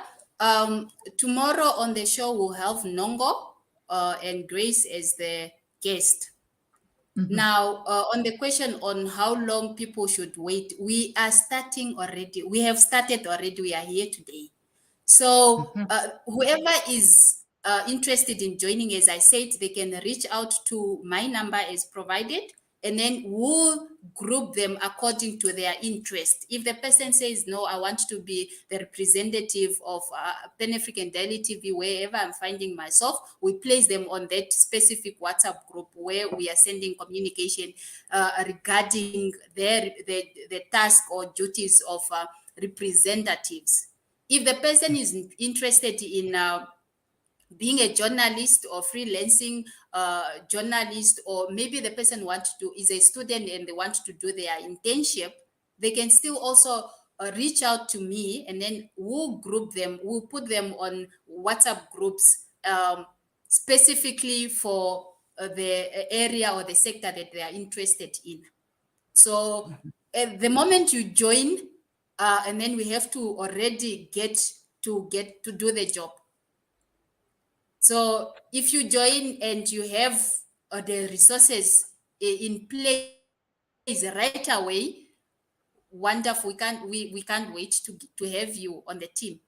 Tomorrow on the show, we'll have Nhongo and Grace as the guest. Mm-hmm. Now, on the question on how long people should wait, we are starting already. We have started already. We are here today. So whoever is interested in joining, as I said, they can reach out to my number as provided, and then we'll group them according to their interest. If the person says, no, I want to be the representative of Pan-African Daily TV, wherever I'm finding myself, we place them on that specific WhatsApp group where we are sending communication regarding the task or duties of representatives. If the person is interested in being a journalist or freelancing journalist, or maybe the person is a student and they want to do their internship, they can still also reach out to me, and then we'll group them. We'll put them on WhatsApp groups specifically for the area or the sector that they are interested in. So at the moment you join, and then we have to already get to do the job. So if you join and you have the resources in place right away, wonderful. We can't wait to have you on the team.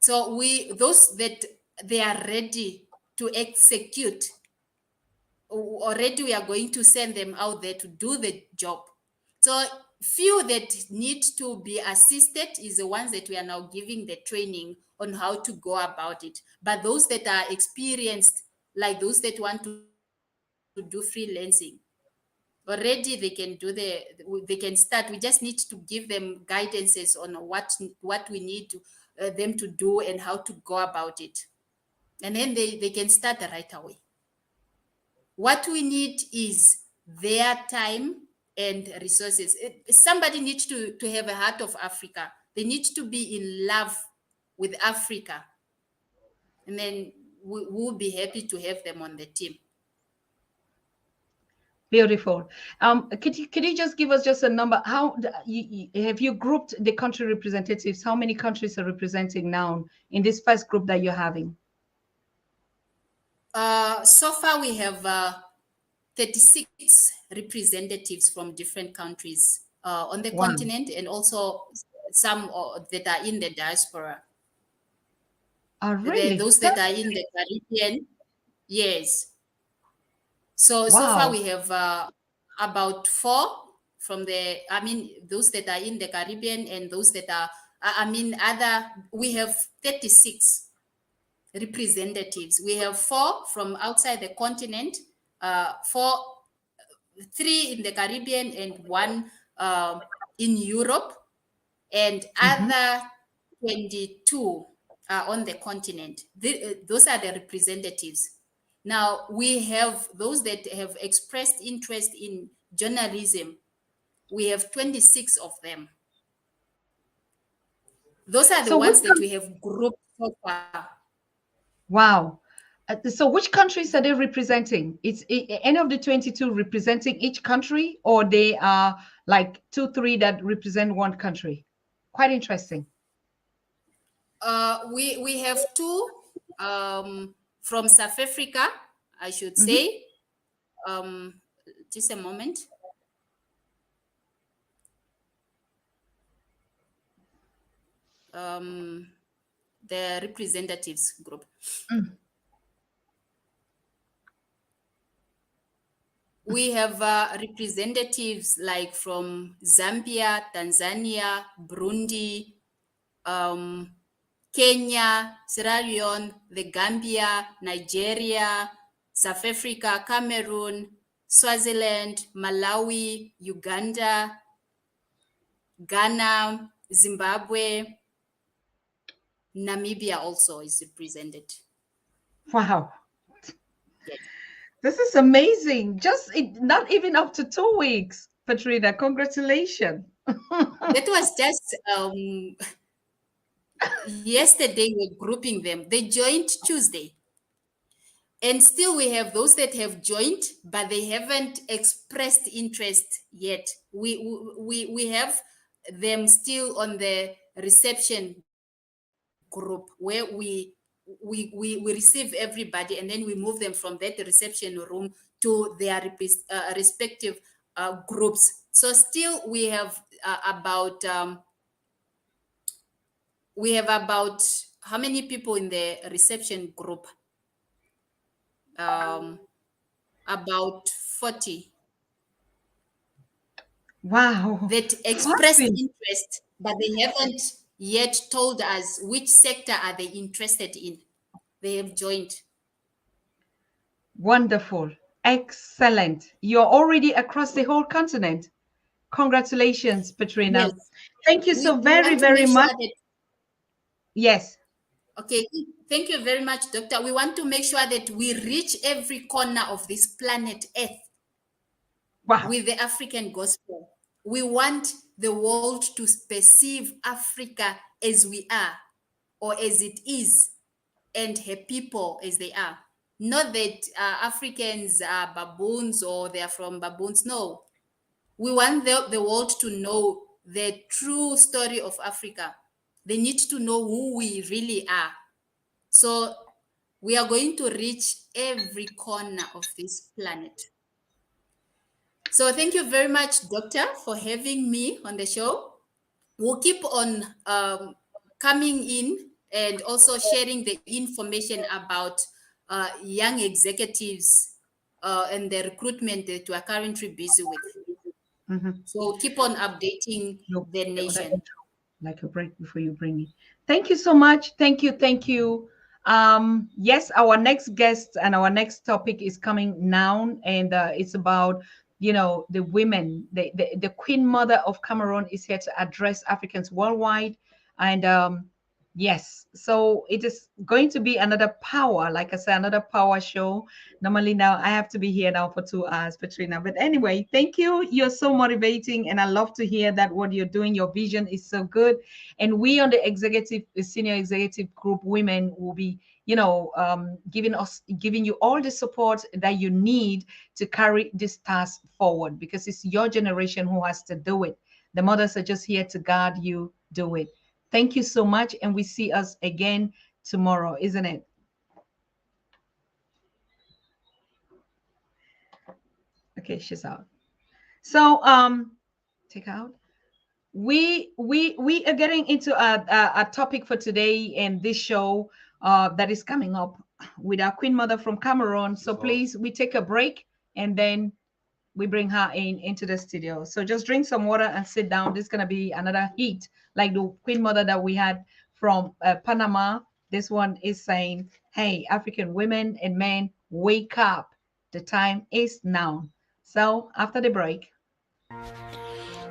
So those that they are ready to execute, already we are going to send them out there to do the job. So few that need to be assisted is the ones that we are now giving the training on how to go about it. But those that are experienced, like those that want to do freelancing, already they can start. We just need to give them guidances on what we need them to do and how to go about it. And then they can start right away. What we need is their time and resources. Somebody needs to have a heart of Africa. They need to be in love with Africa. And then we'll be happy to have them on the team. Beautiful. Could you just give us just a number? How have you grouped the country representatives? How many countries are representing now in this first group that you're having? So far, we have 36 representatives from different countries on the continent, and also some that are in the diaspora. Really? Those that are in the Caribbean, yes. So far we have about 4 from those that are in the Caribbean, and those that are, we have 36 representatives. We have 4 from outside the continent, 3 in the Caribbean and 1 in Europe, and other 22 are on the continent. Those are the representatives. Now, we have those that have expressed interest in journalism. We have 26 of them. Those are the ones that we have grouped so far. Wow. So which countries are they representing? Is any of the 22 representing each country, or they are like 2-3 that represent one country? Quite interesting. We have 2 from South Africa, I should say. Just a moment. The representatives group. We have representatives like from Zambia, Tanzania, Burundi, Kenya, Sierra Leone, the Gambia, Nigeria, South Africa, Cameroon, Swaziland, Malawi, Uganda, Ghana, Zimbabwe, Namibia also is represented. Wow. Yes. This is amazing. Not even up to 2 weeks, Petrina. Congratulations. That was just yesterday we're grouping them. They joined Tuesday. And still we have those that have joined, but they haven't expressed interest yet. We have them still on the reception group where we receive everybody, and then we move them from that reception room to their respective groups. So still we have about how many people in the reception group? About 40. Wow. That expressed interest, but they haven't yet told us which sector are they interested in. They have joined. Wonderful. Excellent. You're already across the whole continent. Congratulations, Petrina. Yes. Thank you so very, very much. Yes. Okay. Thank you very much, Doctor. We want to make sure that we reach every corner of this planet Earth. Wow. With the African gospel. We want the world to perceive Africa as we are, or as it is, and her people as they are. Not that Africans are baboons or they are from baboons. No. We want the world to know the true story of Africa. They need to know who we really are. So we are going to reach every corner of this planet. So thank you very much, Doctor, for having me on the show. We'll keep on coming in and also sharing the information about young executives and the recruitment that we are currently busy with. So keep on updating the nation. like a break before you bring it. Thank you so much. Thank you. Thank you. Yes, our next guest and our next topic is coming now, and it's about, you know, the women. The Queen Mother of Cameroon is here to address Africans worldwide, and yes, so it is going to be another power, like I said, another power show. Normally now I have to be here now for 2 hours, Petrina. But anyway, thank you. You're so motivating, and I love to hear that what you're doing, your vision is so good. And we on the executive, senior executive group, women will be, you know, giving you all the support that you need to carry this task forward, because it's your generation who has to do it. The mothers are just here to guide you, do it. Thank you so much, and we see us again tomorrow, isn't it? Okay, she's out. So take out. We are getting into a topic for today and this show that is coming up with our Queen Mother from Cameroon. So please, we take a break and then we bring her into the studio. So just drink some water and sit down. This is gonna be another heat, like the Queen Mother that we had from Panama. This one is saying, hey, African women and men, wake up. The time is now. So after the break.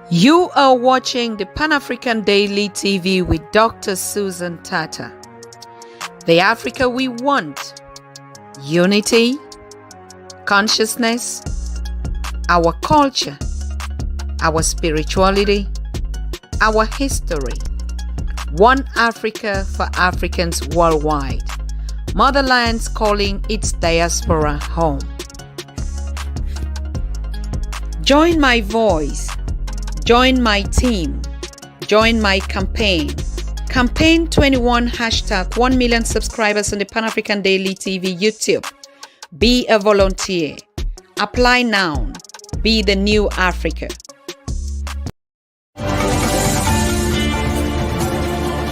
You are watching the Pan-African Daily TV with Dr. Susan Tata. The Africa we want. Unity, consciousness, our culture, our spirituality, our history. One Africa for Africans worldwide. Motherland's calling its diaspora home. Join my voice. Join my team. Join my campaign. Campaign 21 hashtag 1 million subscribers on the Pan-African Daily TV YouTube. Be a volunteer. Apply now. Be the new Africa.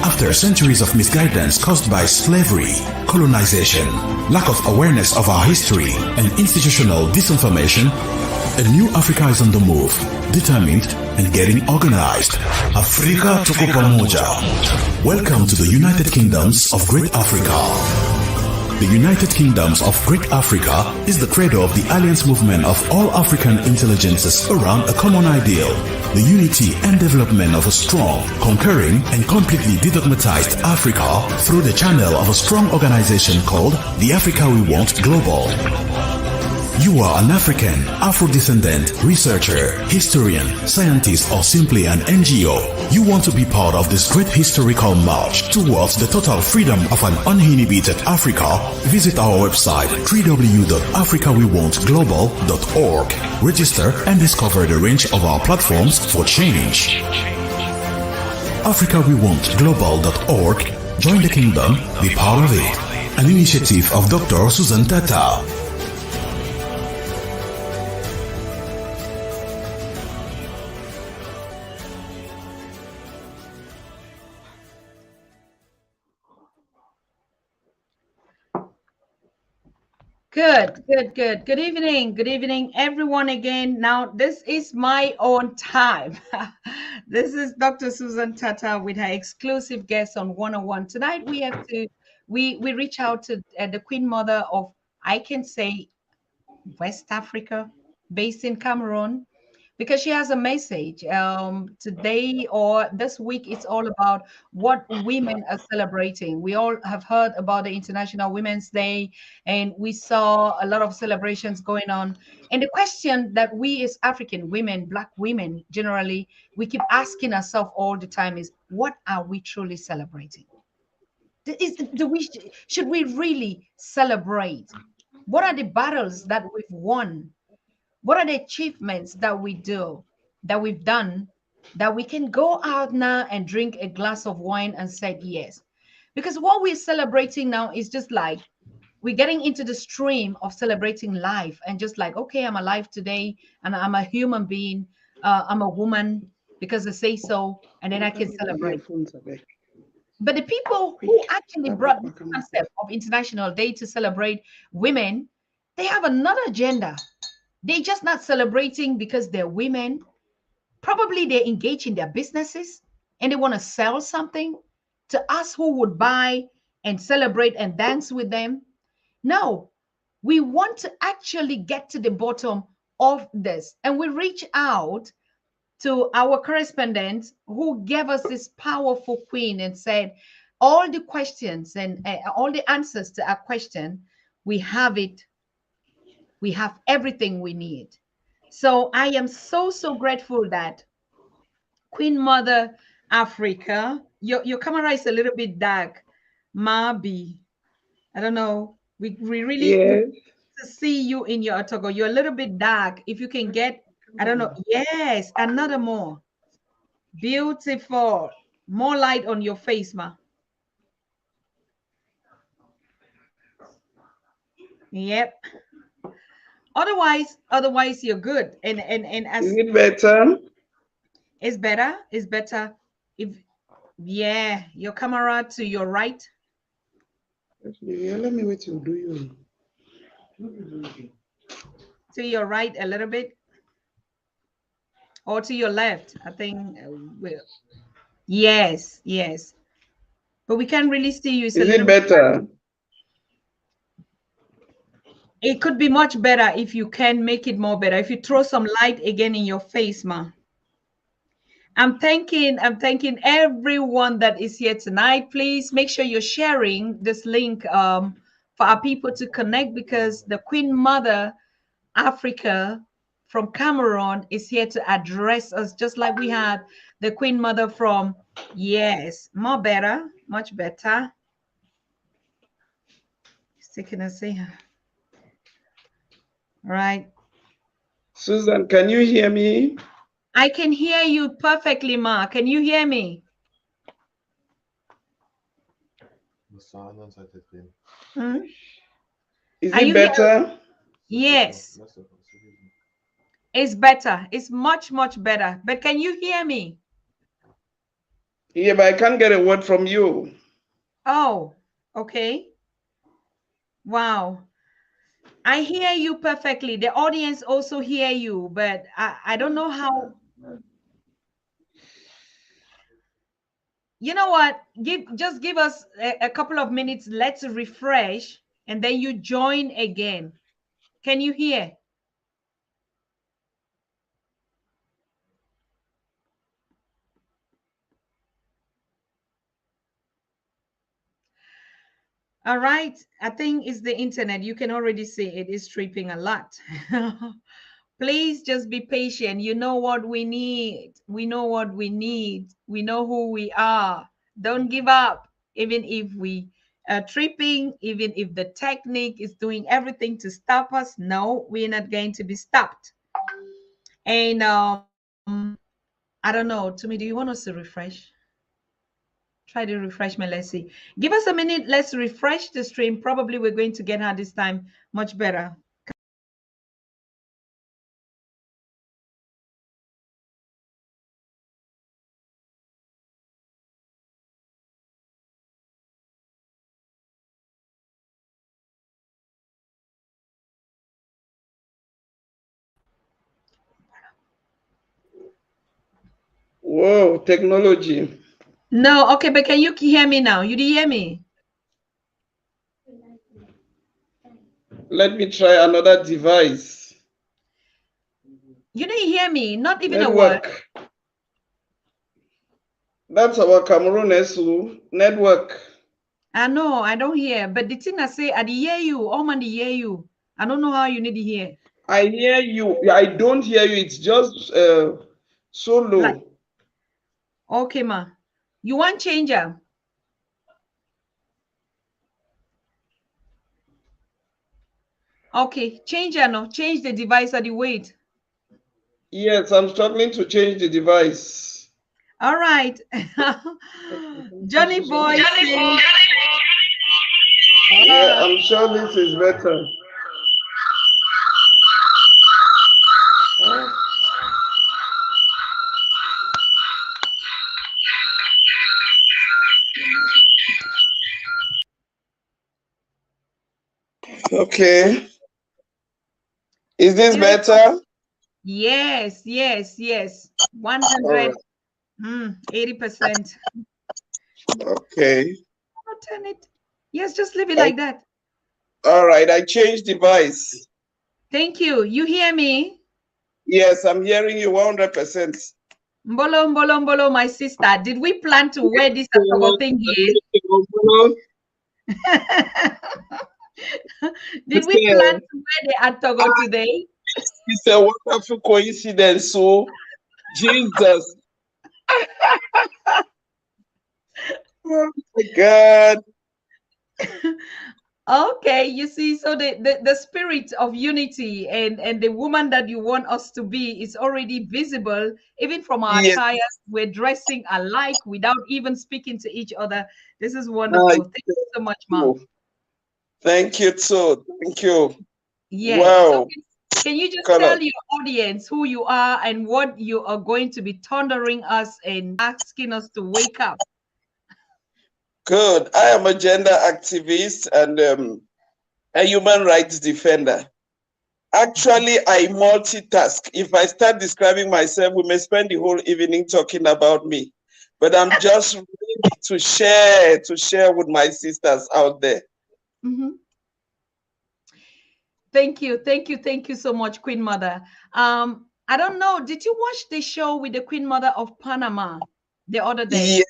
After centuries of misguidance caused by slavery, colonization, lack of awareness of our history, and institutional disinformation, a new Africa is on the move, determined and getting organized. Afrika tuko pamoja. Welcome to the United Kingdoms of Great Africa. The United Kingdoms of Great Africa is the credo of the alliance movement of all African intelligences around a common ideal, the unity and development of a strong, conquering and completely dedogmatized Africa through the channel of a strong organization called the Africa We Want Global. You are an African, Afro-descendant, researcher, historian, scientist, or simply an NGO. You want to be part of this great historical march towards the total freedom of an uninhibited Africa? Visit our website www.africawewantglobal.org. Register and discover the range of our platforms for change. AfricaWeWantGlobal.org. Join the kingdom, be part of it. An initiative of Dr. Susan Tata. Good evening, everyone again. Now, this is my own time. This is Dr. Susan Tata with her exclusive guest on 101. Tonight, we reach out to the Queen Mother of, I can say, West Africa, based in Cameroon, because she has a message. Today or this week, it's all about what women are celebrating. We all have heard about the International Women's Day, and we saw a lot of celebrations going on. And the question that we as African women, Black women generally, we keep asking ourselves all the time is, what are we truly celebrating? Should we really celebrate? What are the battles that we've won? What are the achievements that we've done, that we can go out now and drink a glass of wine and say yes? Because what we're celebrating now is just like, we're getting into the stream of celebrating life and just like, okay, I'm alive today and I'm a human being. I'm a woman because I say so, and then I can celebrate. But the people who actually brought the concept of International Day to celebrate women, they have another agenda. They're just not celebrating because they're women. Probably they're engaged in their businesses. and they want to sell something to us who would buy and celebrate and dance with them. No, we want to actually get to the bottom of this. And we reach out to our correspondent who gave us this powerful queen and said, all the questions and all the answers to our question, we have it. We have everything we need. So I am so, so grateful that Queen Mother Africa, your camera is a little bit dark. Mabi, I don't know. We really Yes. to see you in your Otogo. You're a little bit dark. If you can get, I don't know. Yes, another more. Beautiful. More light on your face, ma. Yep. Otherwise you're good. And as Is it better? it's better. It's better. If yeah, your camera to your right. Yeah, let me wait till do you. To your right a little bit. Or to your left. I think yes, yes. But we can't really see you. It's Is a little it better? It could be much better if you can make it more better. If you throw some light again in your face, ma. I'm thanking everyone that is here tonight. Please make sure you're sharing this link for our people to connect, because the Queen Mother Africa from Cameroon is here to address us, just like we had the Queen Mother from, yes, more better, much better. He's taking a see. Right. Susan, can you hear me? I can hear you perfectly, Ma. Can you hear me? Hmm? Is Are it you better? here? Yes. It's better. It's much, much better. But can you hear me? Yeah, but I can't get a word from you. Oh, okay. Wow. I hear you perfectly. The audience also hear you, but I don't know how. You know what? Just give us a couple of minutes. Let's refresh, and then you join again. Can you hear? All right. I think it's the internet. You can already see it is tripping a lot. Please just be patient. You know what we need. We know what we need. We know who we are. Don't give up, even if we are tripping, even if the technique is doing everything to stop us. No, we're not going to be stopped. And I don't know. To me, do you want us to refresh? Try to refresh me. Let's see. Give us a minute. Let's refresh the stream. Probably we're going to get her this time much better. Whoa, technology. No, okay, but can you hear me now? You hear me? Let me try another device. You didn't hear me, not even a Network. word. That's our Cameroon SU network. I know, I don't hear, but the thing I say, I hear you, all man hear you. I don't know how you need to hear. I hear you. I don't hear you. It's just so low. Like, okay, ma. You want changer? Okay, changer, no. Change the device or the weight. Yes, I'm struggling to change the device. All right. Johnny boy. Yeah, I'm sure this is better. Okay. Is this better? Yes, yes, yes. 100. All right. 80%. Okay. I'll turn it. Yes, just leave it like that. All right, I changed device. Thank you. You hear me? Yes, I'm hearing you 100%. Mbolo, mbolo, mbolo, my sister. Did we plan to wear this thing here? Did we plan to wear the Atogo today? It's a wonderful coincidence. So, Jesus. Oh my God. Okay, you see, so the spirit of unity and the woman that you want us to be is already visible, even from our attires. We're dressing alike without even speaking to each other. This is wonderful. Thank you so much, Mom. Thank you too. Thank you. Yes. Wow. So can you just tell your audience who you are and what you are going to be thundering us and asking us to wake up? Good. I am a gender activist and a human rights defender. Actually, I multitask. If I start describing myself, we may spend the whole evening talking about me. But I'm just ready to share with my sisters out there. Mm-hmm. Thank you so much, Queen Mother. I don't know, did you watch the show with the Queen Mother of Panama the other day?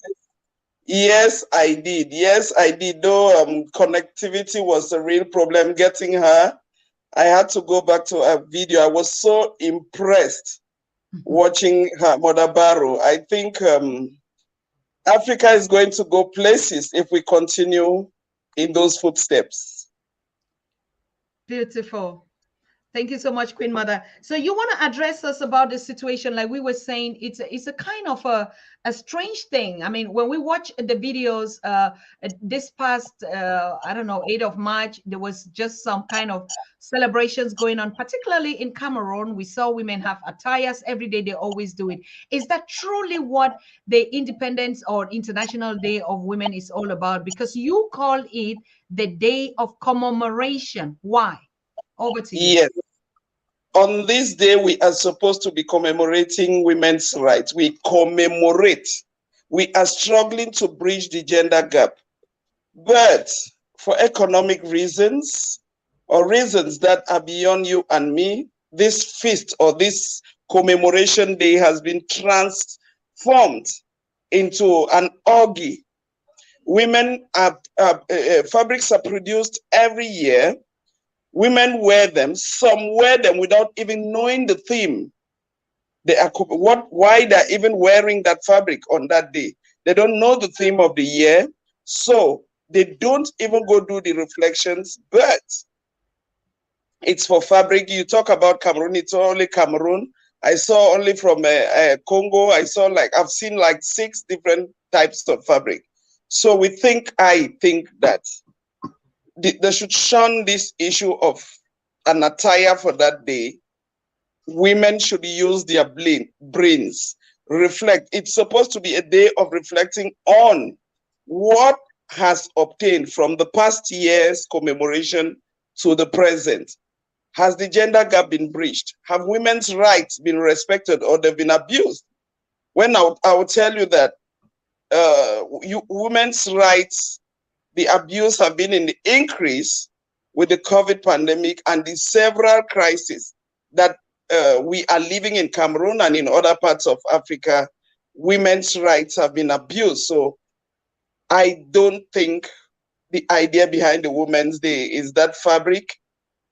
Yes, I did. Yes, I did. Though connectivity was a real problem getting her. I had to go back to a video. I was so impressed watching her, Mother Barrow. I think Africa is going to go places if we continue in those footsteps. Beautiful. Thank you so much, Queen Mother. So you want to address us about the situation, like we were saying, it's a kind of a strange thing. I mean, when we watch the videos, this past, I don't know, 8th of March, there was just some kind of celebrations going on, particularly in Cameroon. We saw women have attires every day. They always do it. Is that truly what the Independence or International Day of Women is all about? Because you call it the Day of Commemoration. Why? Over to you. Yes. On this day, we are supposed to be commemorating women's rights. We commemorate. We are struggling to bridge the gender gap. But for economic reasons or reasons that are beyond you and me, this feast or this commemoration day has been transformed into an orgy. Fabrics are produced every year. Women wear them. Some wear them without even knowing the theme. Why they're even wearing that fabric on that day. They don't know the theme of the year, so they don't even go do the reflections. But it's for fabric. You talk about Cameroon. It's only Cameroon. I saw only from Congo. I've seen like 6 different types of fabric. So I think that they should shun this issue of an attire for that day. Women should use their brains, reflect. It's supposed to be a day of reflecting on what has obtained from the past year's commemoration to the present. Has the gender gap been breached? Have women's rights been respected or they've been abused? When I will tell you that women's rights, the abuse have been in the increase with the COVID pandemic and the several crises that we are living in Cameroon and in other parts of Africa. Women's rights have been abused. So I don't think the idea behind the Women's Day is that fabric.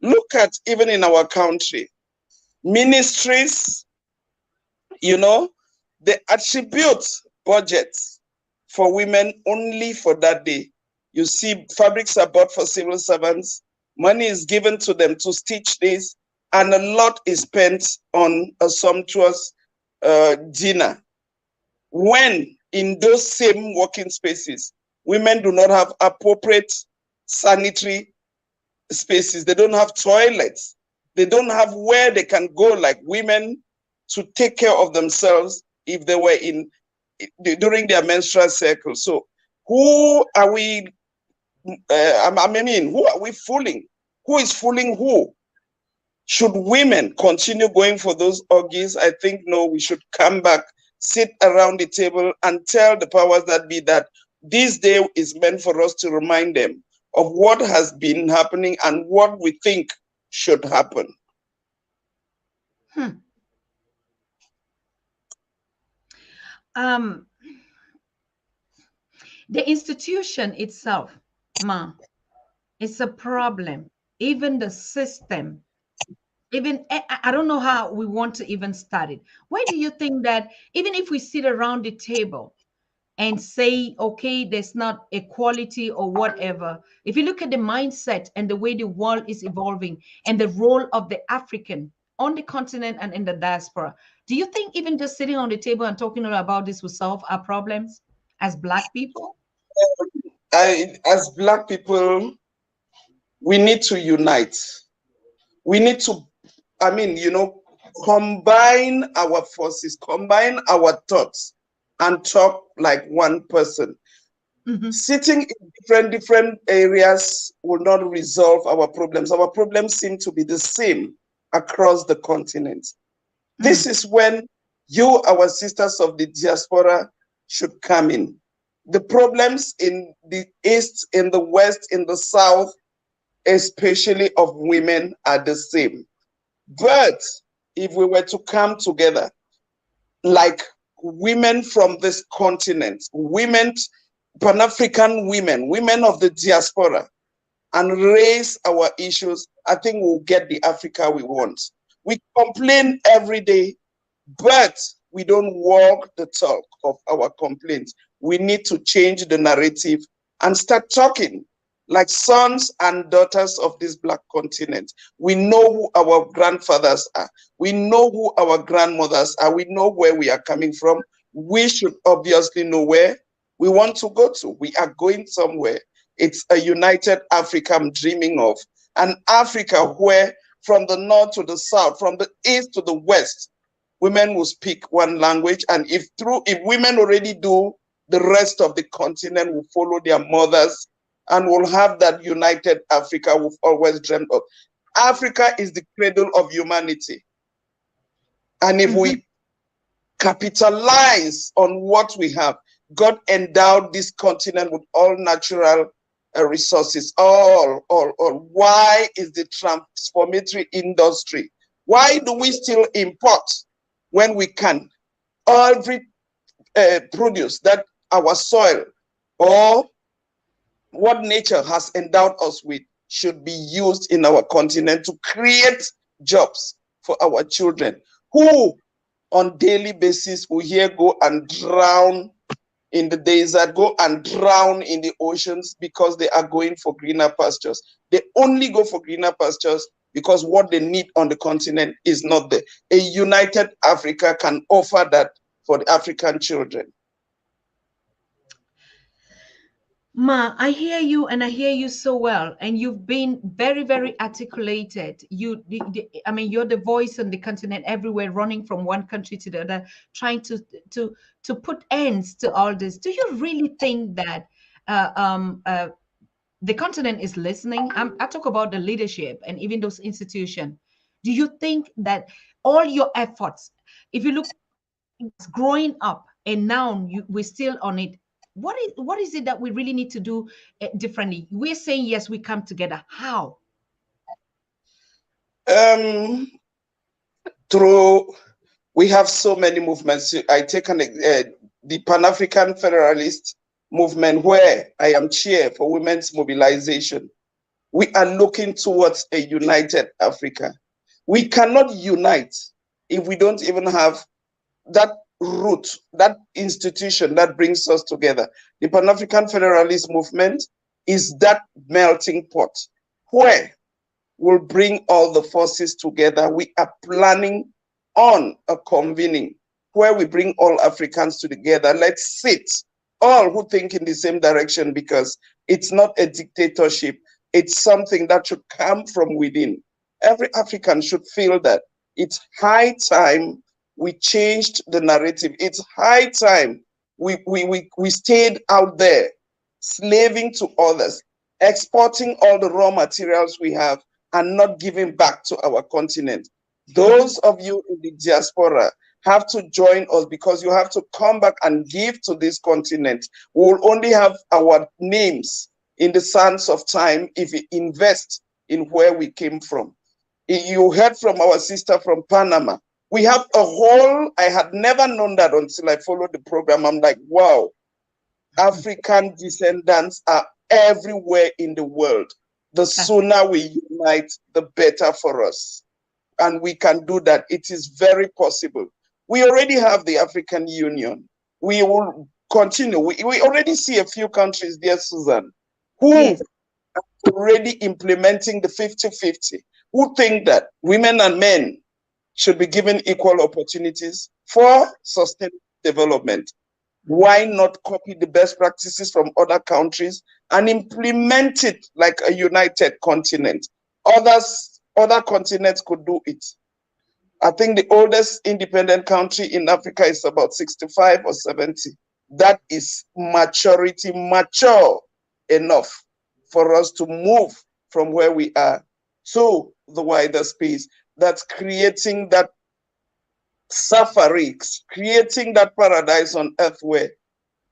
Look at even in our country, ministries, they attribute budgets for women only for that day. You see, fabrics are bought for civil servants. Money is given to them to stitch this, and a lot is spent on a sumptuous dinner. When in those same working spaces, women do not have appropriate sanitary spaces. They don't have toilets. They don't have where they can go like women to take care of themselves if they were during their menstrual cycle. So who are we? Who are we fooling? Who is fooling who? Should women continue going for those orgies? I think no, we should come back sit around the table and tell the powers that be that this day is meant for us to remind them of what has been happening and what we think should happen. The institution itself, Ma, it's a problem. Even the system, even I don't know how we want to even start it. Why do you think that even if we sit around the table and say, okay, there's not equality or whatever, if you look at the mindset and the way the world is evolving and the role of the African on the continent and in the diaspora, do you think even just sitting on the table and talking about this will solve our problems as Black people? As Black people, we need to unite. We need to, combine our forces, combine our thoughts, and talk like one person. Sitting in different areas will not resolve our problems. Our problems seem to be the same across the continent. This is when you, our sisters of the diaspora, should come in. The problems in the East, in the West, in the South, especially of women, are the same. But if we were to come together like women from this continent, women, Pan-African women, women of the diaspora, and raise our issues, I think we'll get the Africa we want. We complain every day, but we don't walk the talk of our complaints. We need to change the narrative and start talking like sons and daughters of this Black continent. We know who our grandfathers are. We know who our grandmothers are. We know where we are coming from. We should obviously know where we want to go to. We are going somewhere. It's a united Africa I'm dreaming of. An Africa where from the north to the south, from the east to the west, women will speak one language. And if women already do, the rest of the continent will follow their mothers and will have that united Africa we've always dreamed of. Africa is the cradle of humanity. And if we capitalize on what we have, God endowed this continent with all natural resources, all. Why is the transformatory industry? Why do we still import when we can? Every produce that our soil or what nature has endowed us with should be used in our continent to create jobs for our children, who on daily basis will here go and drown in the desert, go and drown in the oceans because they are going for greener pastures. They only go for greener pastures because what they need on the continent is not there. A united Africa can offer that for the African children. Ma, I hear you, and I hear you so well, and you've been very, very articulated. You're the voice on the continent everywhere, running from one country to the other, trying to put ends to all this. Do you really think that the continent is listening? I talk about the leadership and even those institutions. Do you think that all your efforts, if you look growing up and now we're still on it, what is it that we really need to do differently? We're saying, yes, we come together. How? We have so many movements. I take the Pan-African Federalist movement, where I am chair for women's mobilization. We are looking towards a united Africa. We cannot unite if we don't even have that root, that institution that brings us together. The Pan-African Federalist movement is that melting pot where we'll bring all the forces together. We are planning on a convening where we bring all Africans together. Let's sit, all who think in the same direction, because it's not a dictatorship. It's something that should come from within. Every African should feel that it's high time we changed the narrative. It's high time we stayed out there, slaving to others, exporting all the raw materials we have and not giving back to our continent. Those of you in the diaspora have to join us, because you have to come back and give to this continent. We will only have our names in the sands of time if we invest in where we came from. You heard from our sister from Panama. We have a whole, I had never known that until I followed the program. I'm like, wow, African descendants are everywhere in the world. The sooner we unite, the better for us. And we can do that. It is very possible. We already have the African Union. We will continue. We already see a few countries there, Susan, who Yes. are already implementing the 50-50, who think that women and men should be given equal opportunities for sustainable development. Why not copy the best practices from other countries and implement it like a united continent? Other continents could do it. I think the oldest independent country in Africa is about 65 or 70. That is mature enough for us to move from where we are to the wider space. That's creating that safari, creating that paradise on earth where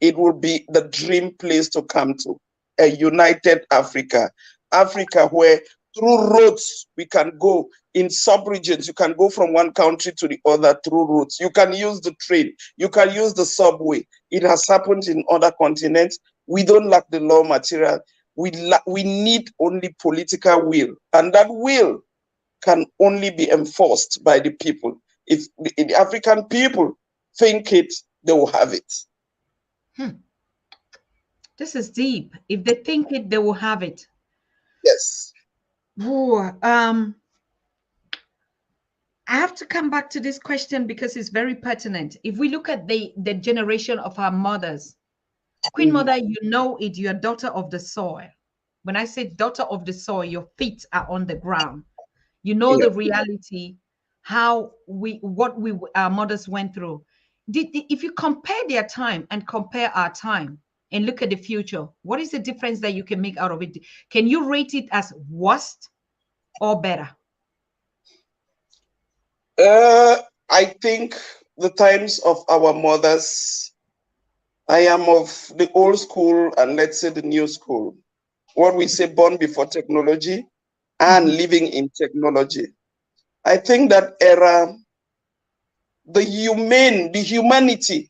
it will be the dream place to come to. A united Africa. Africa where through roads we can go, in sub-regions you can go from one country to the other through roads. You can use the train, you can use the subway. It has happened in other continents. We don't lack the raw material. We need only political will, and that will can only be enforced by the people. If the African people think it, they will have it. This is deep. If they think it, they will have it. Yes. Ooh, I have to come back to this question because it's very pertinent. If we look at the generation of our mothers, Queen Mother, you know it, you're daughter of the soil. When I say daughter of the soil, your feet are on the ground. You know the reality, what our mothers went through. If you compare their time and compare our time and look at the future, what is the difference that you can make out of it? Can you rate it as worst or better? I think the times of our mothers, I am of the old school and let's say the new school. What we say, born before technology and living in technology. I think that era, the humanity,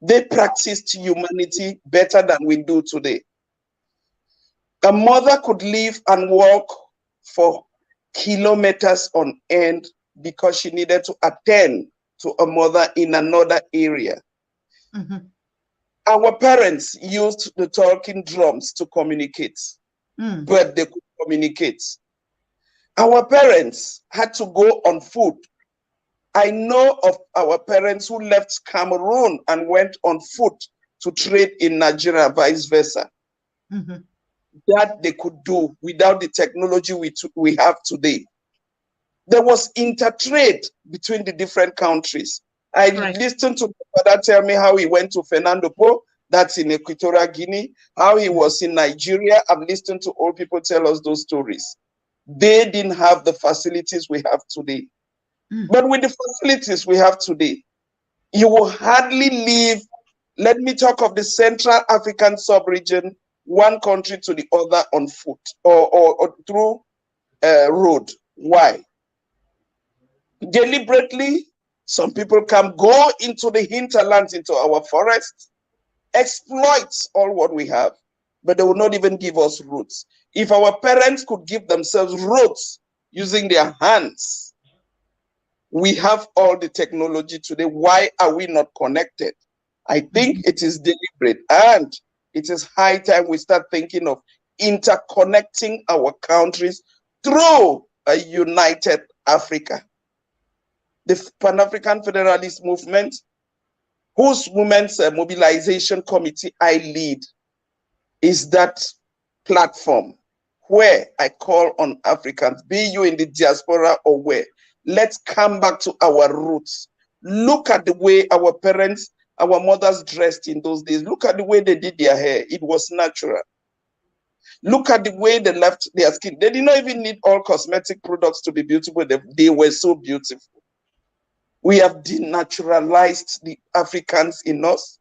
they practiced humanity better than we do today. A mother could live and walk for kilometers on end because she needed to attend to a mother in another area. Our parents used the talking drums to communicate, but they could communicate. Our parents had to go on foot. I know of our parents who left Cameroon and went on foot to trade in Nigeria, vice versa. That they could do without the technology we have today. There was intertrade between the different countries. I listened to my father tell me how he went to Fernando Po, that's in Equatorial Guinea, how he was in Nigeria. I've listened to old people tell us those stories. They didn't have the facilities we have today. But with the facilities we have today, you will hardly live. Let me talk of the Central African sub-region, one country to the other on foot or through road. Why? Deliberately, some people can go into the hinterlands, into our forests, exploit all what we have, but they will not even give us roads. If our parents could give themselves roads using their hands, we have all the technology today. Why are we not connected? I think it is deliberate, and it is high time we start thinking of interconnecting our countries through a united Africa. The Pan-African Federalist movement, whose Women's Mobilization Committee I lead, is that platform where I call on Africans, be you in the diaspora or where, let's come back to our roots. Look at the way our parents, our mothers dressed in those days. Look at the way they did their hair. It was natural. Look at the way they left their skin. They did not even need all cosmetic products to be beautiful. They were so beautiful. We have denaturalized the Africans in us,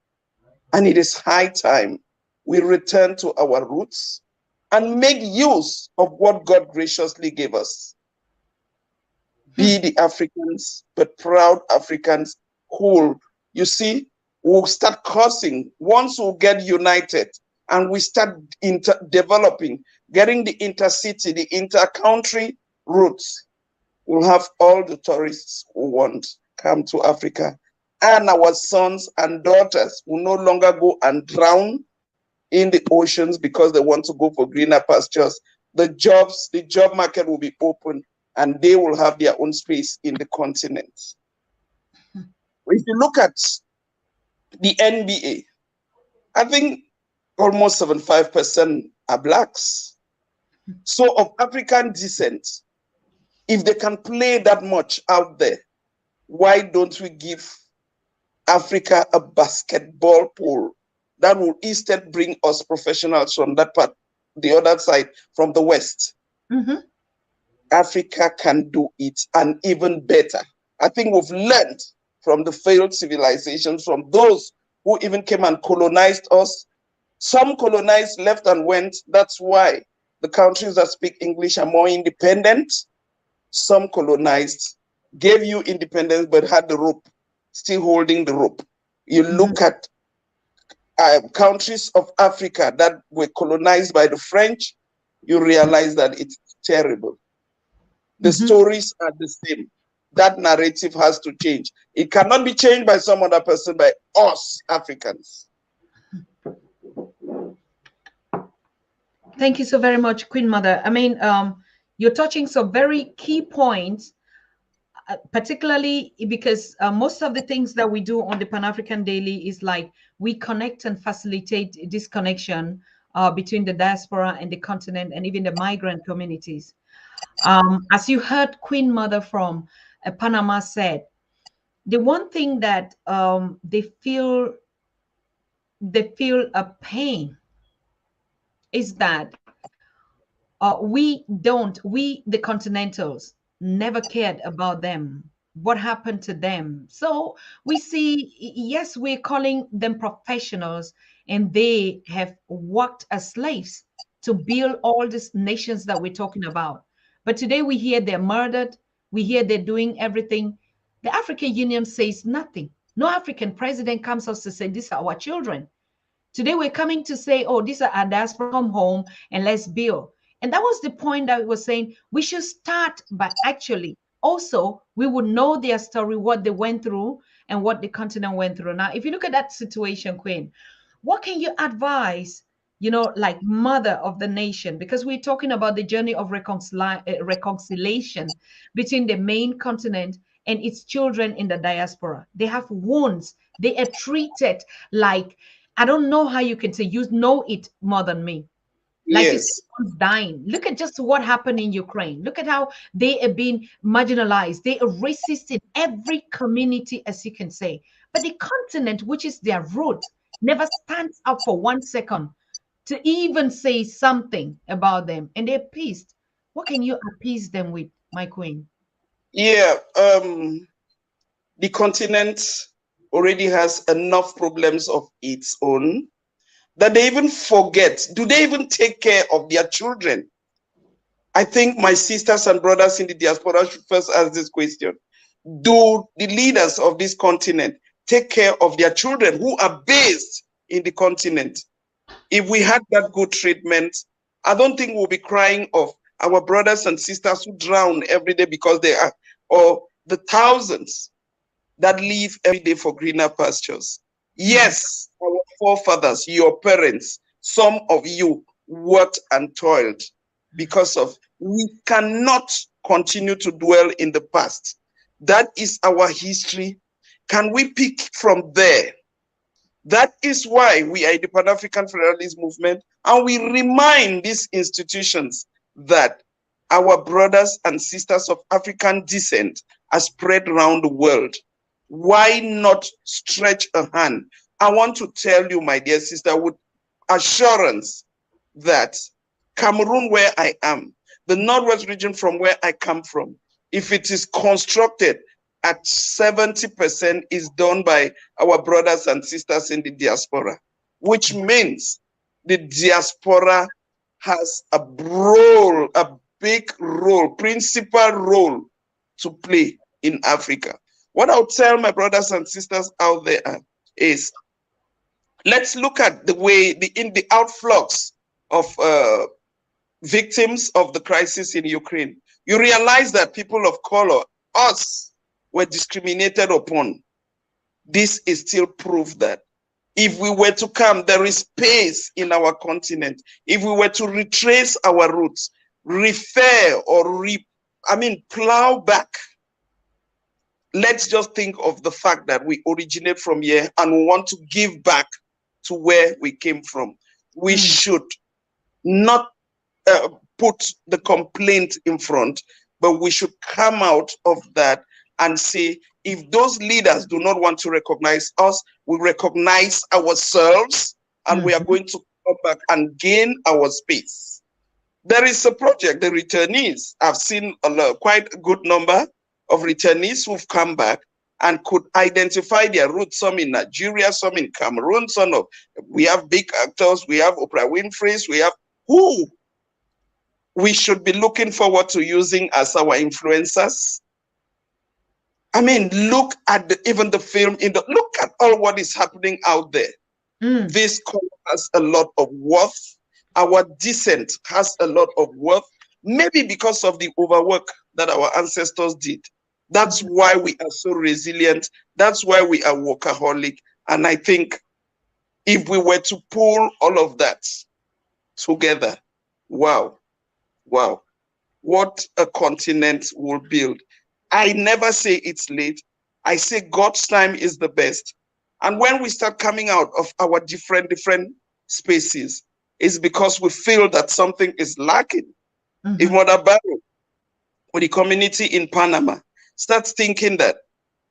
and it is high time we return to our roots and make use of what God graciously gave us. Be the Africans, but proud Africans who, you see, will start causing once we get united and we start developing, getting the intercity, the inter-country routes. We'll have all the tourists who want come to Africa, and our sons and daughters will no longer go and drown in the oceans because they want to go for greener pastures. The job market will be open, and they will have their own space in the continent. If you look at the NBA, I think almost 75% are blacks. So of African descent, if they can play that much out there, why don't we give Africa a basketball pool that will instead bring us professionals from that part, the other side, from the West? Africa can do it, and even better. I think we've learned from the failed civilizations, from those who even came and colonized us. Some colonized, left and went. That's why the countries that speak English are more independent. Some colonized, gave you independence, but had the rope, still holding the rope. You look at countries of Africa that were colonized by the French, you realize that it's terrible. The stories are the same. That narrative has to change. It cannot be changed by some other person, by us Africans. Thank you so very much, Queen Mother. I mean, you're touching some very key points, particularly because most of the things that we do on the Pan-African Daily is like we connect and facilitate this connection between the diaspora and the continent and even the migrant communities. As you heard Queen Mother from Panama said, the one thing that they feel a pain is that we, the continentals, never cared about them. What happened to them? So we see, yes, we're calling them professionals, and they have worked as slaves to build all these nations that we're talking about. But today we hear they're murdered. We hear they're doing everything. The African Union says nothing. No African president comes out to say, these are our children. Today we're coming to say, oh, these are our diaspora, come home and let's build. And that was the point that I was saying. We should start by actually also, we would know their story, what they went through and what the continent went through. Now, if you look at that situation, Queen, what can you advise, you know, like mother of the nation? Because we're talking about the journey of reconciliation between the main continent and its children in the diaspora. They have wounds. They are treated like, I don't know how you can say, you know it more than me. Like Yes. you said, everyone's dying. Look at just what happened in Ukraine. Look at how they are being marginalized. They are racist in every community, as you can say. But the continent, which is their root, never stands up for 1 second to even say something about them. And they're pissed. What can you appease them with, my queen? Yeah, the continent already has enough problems of its own that they even forget. Do they even take care of their children? I think my sisters and brothers in the diaspora should first ask this question. Do the leaders of this continent take care of their children who are based in the continent? If we had that good treatment, I don't think we'll be crying of our brothers and sisters who drown every day because they are, or the thousands that leave every day for greener pastures. Yes, our forefathers, your parents, some of you worked and toiled because of, we cannot continue to dwell in the past. That is our history. Can we pick from there? That is why we are the Pan-African Federalist movement, and we remind these institutions that our brothers and sisters of African descent are spread around the world. Why not stretch a hand? I want to tell you, my dear sister, with assurance that Cameroon, where I am, the Northwest region from where I come from, if it is constructed at 70% is done by our brothers and sisters in the diaspora, which means the diaspora has a role, a big role, principal role to play in Africa. What I'll tell my brothers and sisters out there is, let's look at the way in the outflux of victims of the crisis in Ukraine. You realize that people of color, us, were discriminated upon. This is still proof that if we were to come, there is space in our continent. If we were to retrace our roots, refer or plow back. Let's just think of the fact that we originate from here and we want to give back to where we came from. We should not put the complaint in front, but we should come out of that and say, if those leaders do not want to recognize us, we recognize ourselves, and we are going to come back and gain our space. There is a project, the returnees. I've seen quite a good number of returnees who've come back and could identify their roots, some in Nigeria, some in Cameroon, we have big actors, we have Oprah Winfrey's, we have who we should be looking forward to using as our influencers. I mean, look at even the film, look at all what is happening out there. This color has a lot of worth. Our descent has a lot of worth, maybe because of the overwork that our ancestors did. That's why we are so resilient. That's why we are workaholic. And I think if we were to pull all of that together, wow, what a continent we'll build. I never say it's late. I say God's time is the best. And when we start coming out of our different spaces, it's because we feel that something is lacking. If Mother Barrow or the community in Panama starts thinking that,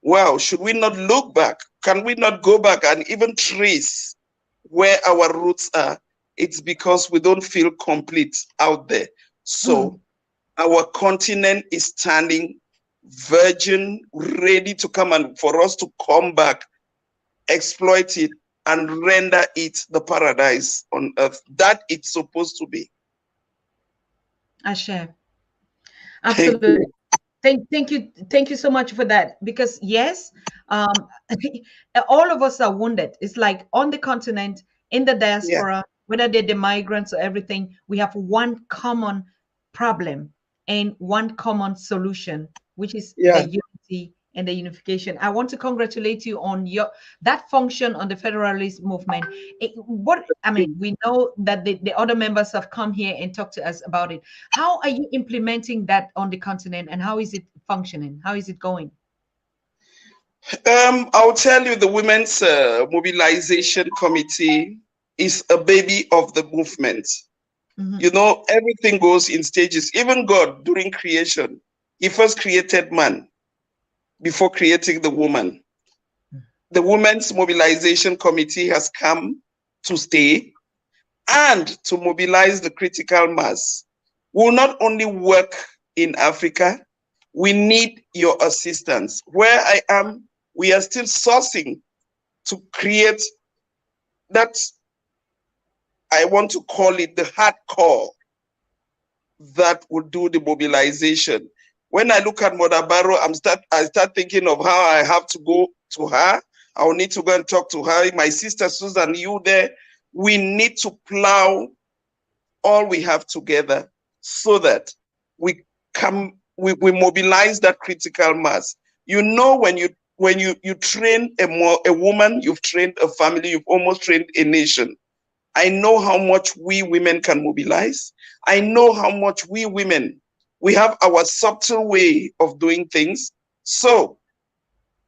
wow, should we not look back? Can we not go back and even trace where our roots are? It's because we don't feel complete out there. So our continent is standing virgin, ready to come, and for us to come back, exploit it, and render it the paradise on earth that it's supposed to be. Ashe. Absolutely. Thank you so much for that, because yes, all of us are wounded. It's like on the continent, in the diaspora, whether they're the migrants or everything, we have one common problem and one common solution, which is the unity and the unification. I want to congratulate you on that function on the Federalist movement. We know that the other members have come here and talked to us about it. How are you implementing that on the continent, and how is it functioning? How is it going? I'll tell you, the Women's Mobilization Committee is a baby of the movement. You know, everything goes in stages. Even God, during creation, He first created man before creating the woman. The Women's Mobilization Committee has come to stay and to mobilize the critical mass. We'll not only work in Africa, we need your assistance. Where I am, we are still sourcing to create that, I want to call it the hardcore, that will do the mobilization. When I look at Mother Barrow, I start thinking of how I have to go to her. I will need to go and talk to her. My sister Susan, you there. We need to plow all we have together so that we mobilize that critical mass. You know, when you train a woman, you've trained a family, you've almost trained a nation. I know how much we women can mobilize. I know how much we women, we have our subtle way of doing things. So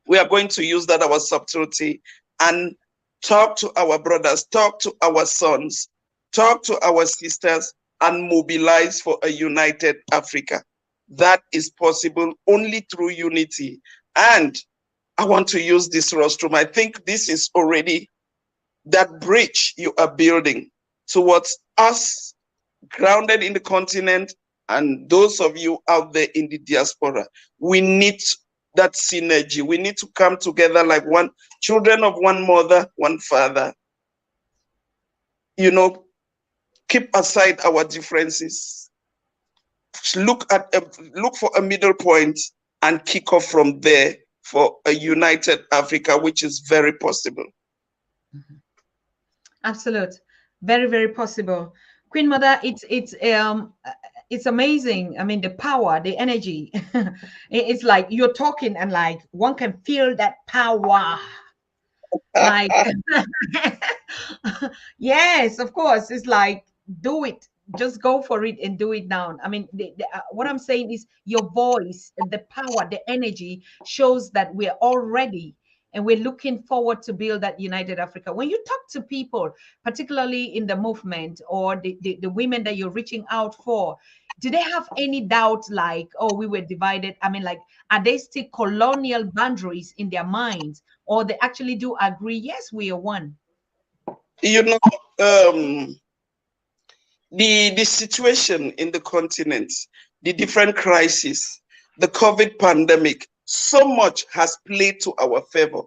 we are going to use that, our subtlety, and talk to our brothers, talk to our sons, talk to our sisters, and mobilize for a united Africa. That is possible only through unity. And I want to use this rostrum. I think this is already that bridge you are building towards us grounded in the continent and those of you out there in the diaspora. We need that synergy. We need to come together like one, children of one mother, one father. You know, keep aside our differences. Look for a middle point and kick off from there for a united Africa, which is very possible. Absolute, very, very possible. Queen Mother, it's amazing. I mean, the power, the energy. It's like you're talking and like one can feel that power. Like, yes, of course. It's like, do it. Just go for it and do it now. I mean, what I'm saying is your voice, the power, the energy shows that we're all ready and we're looking forward to build that united Africa. When you talk to people, particularly in the movement or the women that you're reaching out for, do they have any doubt like, oh, we were divided? I mean, like, are they still colonial boundaries in their minds, or they actually do agree, yes, we are one? You know, the situation in the continent, the different crises, the COVID pandemic, so much has played to our favor.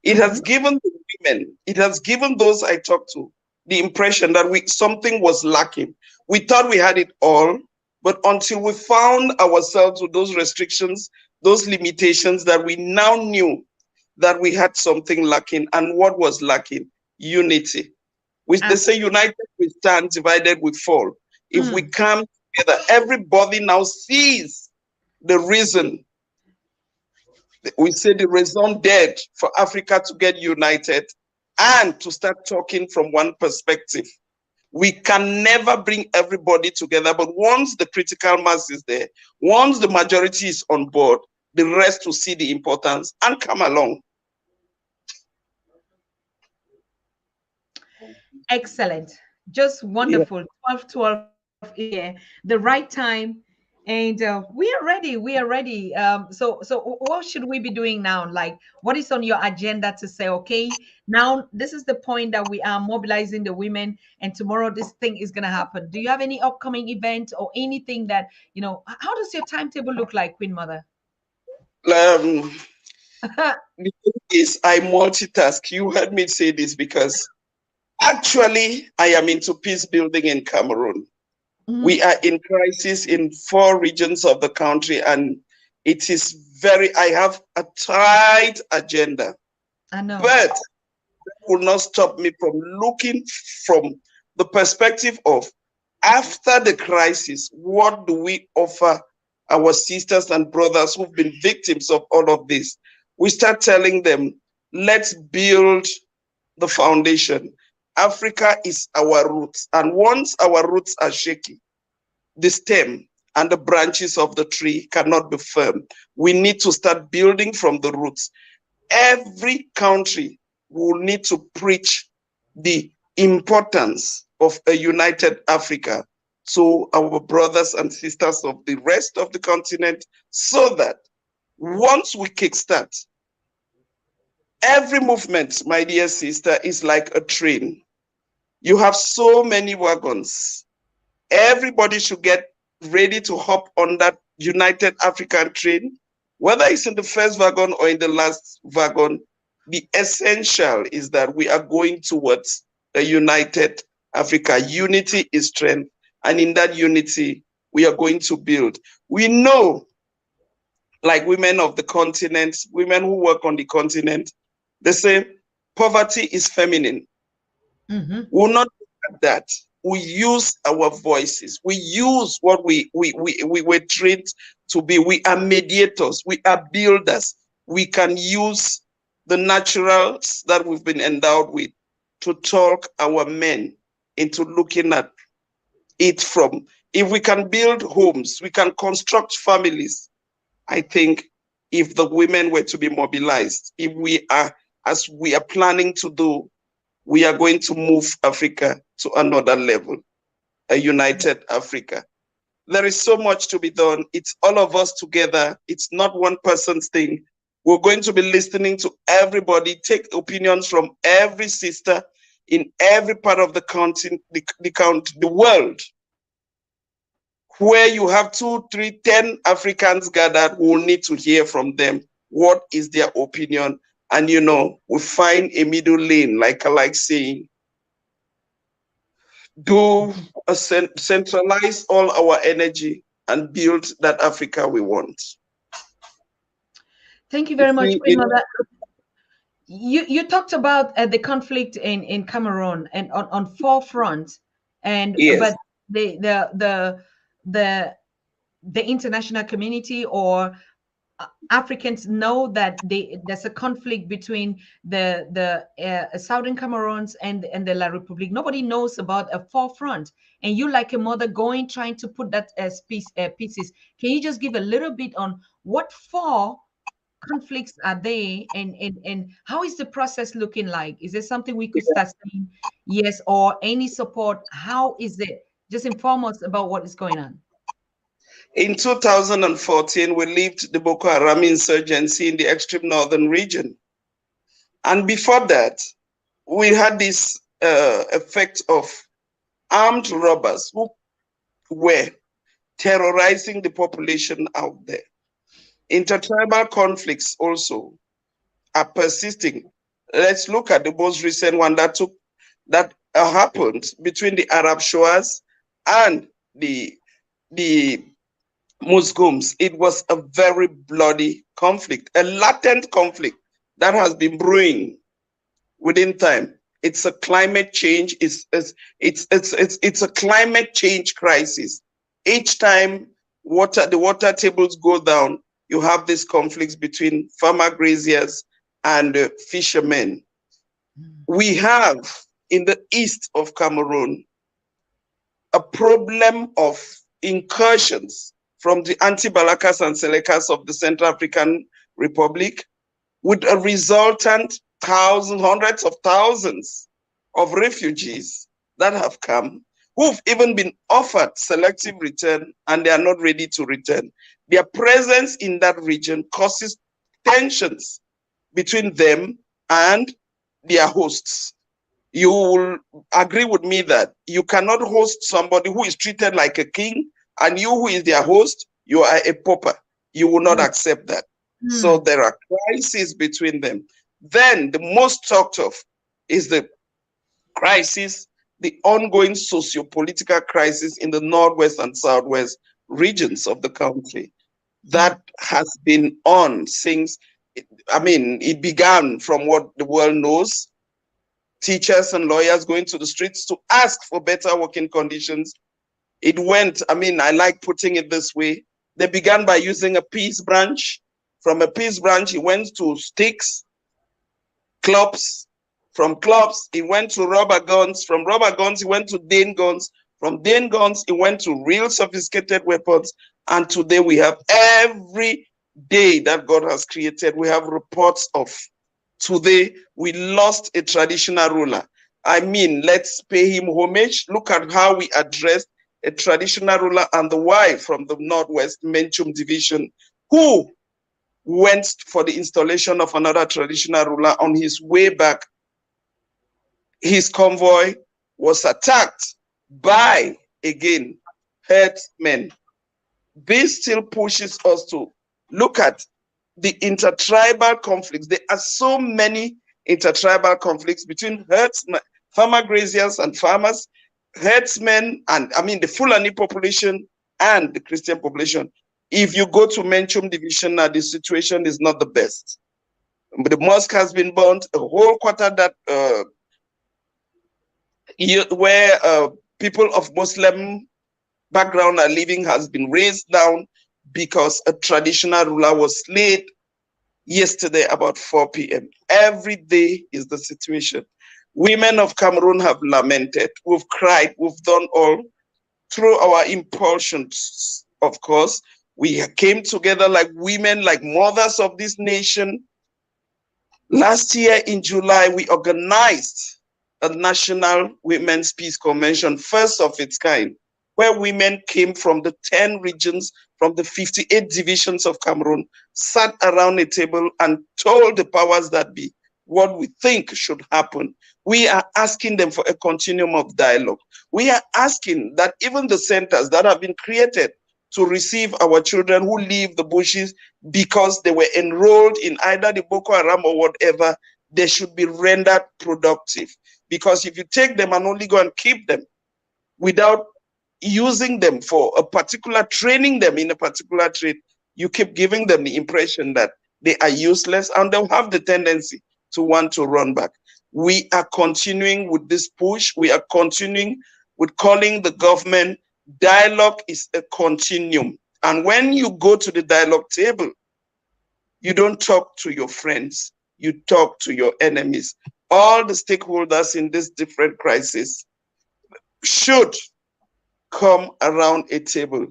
It has given the women, it has given those I talked to the impression that something was lacking. We thought we had it all, but until we found ourselves with those restrictions, those limitations, that we now knew that we had something lacking. And what was lacking? Unity. They say united we stand, divided we fall. If we come together, everybody now sees the reason. We say the raison d'etre for Africa to get united and to start talking from one perspective. We can never bring everybody together, but once the critical mass is there, once the majority is on board, the rest will see the importance and come along. Excellent. Just wonderful. Yeah. 12 yeah, the right time. And we are ready. We are ready. So what should we be doing now? Like, what is on your agenda to say, okay, now this is the point that we are mobilizing the women, and tomorrow this thing is going to happen? Do you have any upcoming event or anything that, you know, how does your timetable look like, Queen Mother? The thing is, I multitask. You heard me say this because actually I am into peace building in Cameroon. We are in crisis in 4 regions of the country, and it is I have a tight agenda. I know. But that will not stop me from looking from the perspective of, after the crisis, what do we offer our sisters and brothers who've been victims of all of this? We start telling them, let's build the foundation. Africa is our roots. And once our roots are shaky, the stem and the branches of the tree cannot be firm. We need to start building from the roots. Every country will need to preach the importance of a united Africa to our brothers and sisters of the rest of the continent, so that once we kickstart, every movement, my dear sister, is like a train. You have so many wagons. Everybody should get ready to hop on that united African train, whether it's in the first wagon or in the last wagon. The essential is that we are going towards a united Africa. Unity is strength, and in that unity, we are going to build. We know, like women of the continent, women who work on the continent, they say poverty is feminine. We'll not look at that. We use our voices. We use what we were trained to be. We are mediators. We are builders. We can use the naturals that we've been endowed with to talk our men into looking at it from, if we can build homes, we can construct families. I think if the women were to be mobilized, if we are, as we are planning to do, we are going to move Africa to another level, a united Africa. There is so much to be done. It's all of us together. It's not one person's thing. We're going to be listening to everybody, take opinions from every sister in every part of the continent, the world, where you have 2, 3, 10 Africans gathered who will need to hear from them. What is their opinion? And, you know, we find a middle lane, like I like saying, do centralize all our energy and build that Africa we want. Thank you very much, Queen Mother. You talked about the conflict in Cameroon and on 4 fronts, and yes. But the international community or Africans know that there's a conflict between the Southern Cameroons and the La Republique. Nobody knows about a 4 front, and you, like a mother, trying to put that as pieces. Can you just give a little bit on what 4 conflicts are there, and how is the process looking like? Is there something we could start saying yes, or any support? How is it? Just inform us about what is going on. In 2014, we lived the Boko Haram insurgency in the extreme northern region. And before that, we had this effect of armed robbers who were terrorizing the population out there. Intertribal conflicts also are persisting. Let's look at the most recent one that happened between the Arab Showers and the Muslims. It was a very bloody conflict, a latent conflict that has been brewing within time. It's a climate change. It's a climate change crisis. Each time the water tables go down, you have these conflicts between farmer graziers and fishermen. We have in the east of Cameroon a problem of incursions from the anti-Balakas and Selekas of the Central African Republic, with a resultant hundreds of thousands of refugees that have come, who've even been offered selective return, and they are not ready to return. Their presence in that region causes tensions between them and their hosts. You will agree with me that you cannot host somebody who is treated like a king, and you, who is their host, you are a pauper. You will not accept that. So there are crises between them. Then the most talked of is the crisis, the ongoing socio-political crisis in the northwest and southwest regions of the country. That has been on since, it began from what the world knows. Teachers and lawyers going to the streets to ask for better working conditions. It went, I like putting it this way. They began by using a peace branch. From a peace branch, it went to sticks, clubs. From clubs, it went to rubber guns. From rubber guns, it went to Dane guns. From Dane guns, it went to real sophisticated weapons. And today we have, every day that God has created, we have reports of, today we lost a traditional ruler. Let's pay him homage. Look at how we addressed a traditional ruler and the wife from the Northwest Menchum division, who went for the installation of another traditional ruler. On his way back, his convoy was attacked by, again, herdsmen. This still pushes us to look at the intertribal conflicts. There are so many intertribal conflicts between herdsmen, farmer graziers and farmers, herdsmen, and the Fulani population and the Christian population. If you go to Menchum division now, the situation is not the best. The mosque has been burnt, a whole quarter that where people of Muslim background are living has been razed down because a traditional ruler was slain yesterday about 4 p.m. Every day is the situation. Women of Cameroon have lamented, we've cried, we've done all through our impulsions. Of course, we came together like women, like mothers of this nation. Last year in July, we organized a National Women's Peace Convention, first of its kind, where women came from the 10 regions, from the 58 divisions of Cameroon, sat around a table and told the powers that be, what we think should happen. We are asking them for a continuum of dialogue. We are asking that even the centers that have been created to receive our children who leave the bushes because they were enrolled in either the Boko Haram or whatever, they should be rendered productive. Because if you take them and only go and keep them without using them for a particular, training them in a particular trade, you keep giving them the impression that they are useless and they'll have the tendency to want to run back. We are continuing with this push. We are continuing with calling the government. Dialogue is a continuum. And when you go to the dialogue table, you don't talk to your friends, you talk to your enemies. All the stakeholders in this different crisis should come around a table.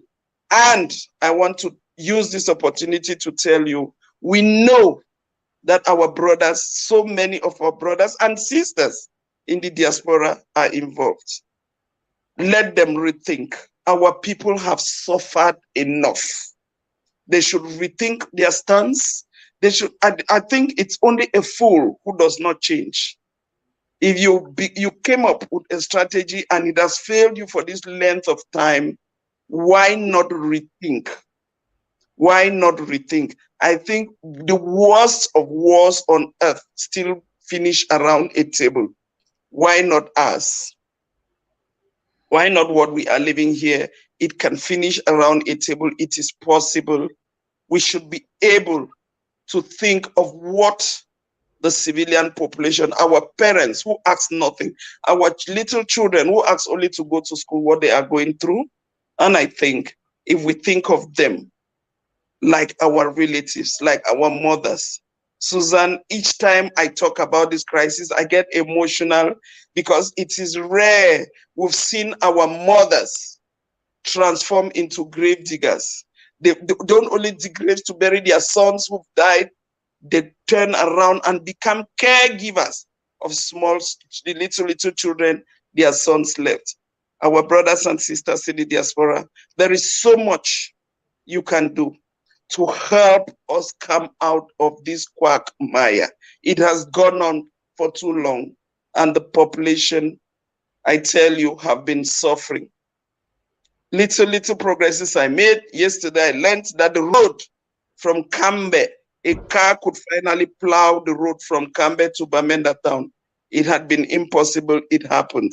And I want to use this opportunity to tell you, we know that our brothers, so many of our brothers and sisters in the diaspora are involved. Let them rethink. Our people have suffered enough. They should rethink their stance. They should. I think it's only a fool who does not change. If you came up with a strategy and it has failed you for this length of time, why not rethink? Why not rethink? I think the worst of wars on earth still finish around a table. Why not us? Why not what we are living here? It can finish around a table. It is possible. We should be able to think of what the civilian population, our parents who ask nothing, our little children who ask only to go to school, what they are going through. And I think if we think of them like our relatives, like our mothers. Susan, each time I talk about this crisis, I get emotional because it is rare. We've seen our mothers transform into grave diggers. They don't only dig graves to bury their sons who've died, they turn around and become caregivers of the little children their sons left. Our brothers and sisters in the diaspora, there is so much you can do to help us come out of this quagmire. It has gone on for too long, and the population, I tell you, have been suffering. Little progresses I made. Yesterday, I learned that the road from Kambe, a car could finally plow the road from Kambe to Bamenda town. It had been impossible. It happened.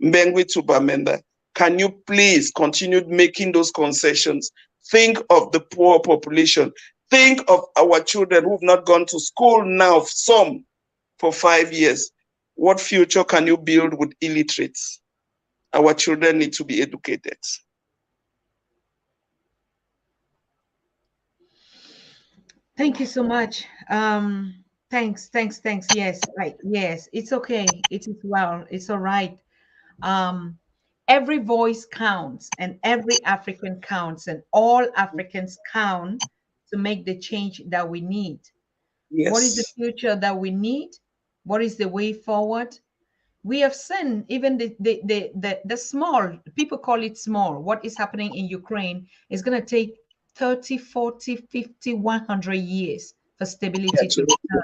Mbengwe to Bamenda. Can you please continue making those concessions? Think of the poor population. Think of our children who've not gone to school now, some for 5 years. What future can you build with illiterates? Our children need to be educated. Thank you so much. Thanks. Yes, right. Yes, it's okay. It is well. It's all right. Every voice counts, and every African counts, and all Africans count to make the change that we need. Yes. What is the future that we need? What is the way forward? We have seen even the small, people call it small. What is happening in Ukraine is going to take 30, 40, 50, 100 years for stability to return.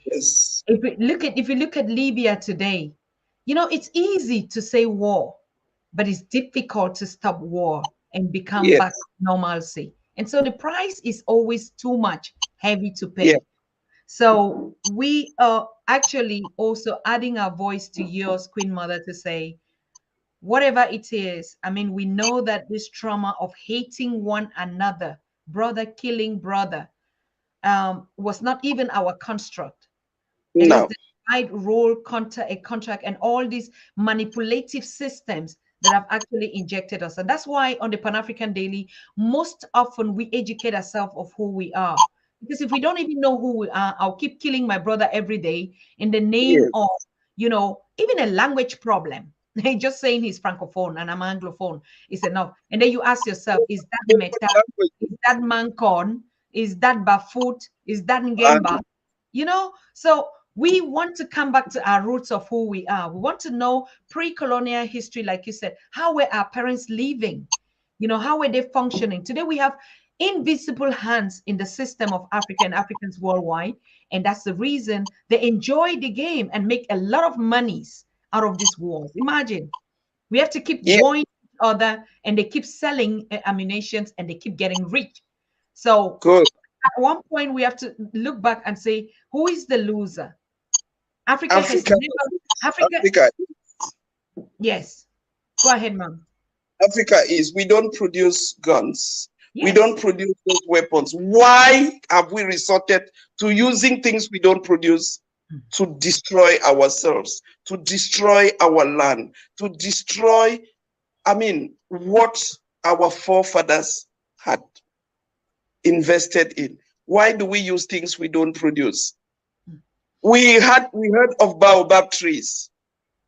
Yes. If you look at Libya today, you know, it's easy to say war, but it's difficult to stop war and become back to normalcy. And so the price is always too much, heavy to pay. Yeah. So we are actually also adding our voice to yours, Queen Mother, to say, whatever it is, I mean, we know that this trauma of hating one another, brother killing brother, was not even our construct. It is the right role contract and all these manipulative systems that have actually injected us. And that's why on the Pan-African Daily, most often we educate ourselves of who we are. Because if we don't even know who we are, I'll keep killing my brother every day in the name of, you know, even a language problem. Just saying he's Francophone and I'm Anglophone is enough. And then you ask yourself, is that Meta? Is that Mancon? Is that Bafut? Is that Ngemba? You know, so we want to come back to our roots of who we are. We want to know pre-colonial history, like you said. How were our parents living? You know, how were they functioning? Today we have invisible hands in the system of Africa and Africans worldwide, and that's the reason they enjoy the game and make a lot of monies out of these wars. Imagine, we have to keep Yeah, warring each other, and they keep selling ammunitions, and they keep getting rich. So good. at one point, we have to look back and say, who is the loser? Africa has Africa, never, Africa, Africa, yes. Go ahead, ma'am. Africa is, we don't produce guns. We Yes. don't produce those weapons. Why have we resorted to using things we don't produce to destroy ourselves, to destroy our land, to destroy, I mean, what our forefathers had invested in? Why do we use things we don't produce? We heard of baobab trees.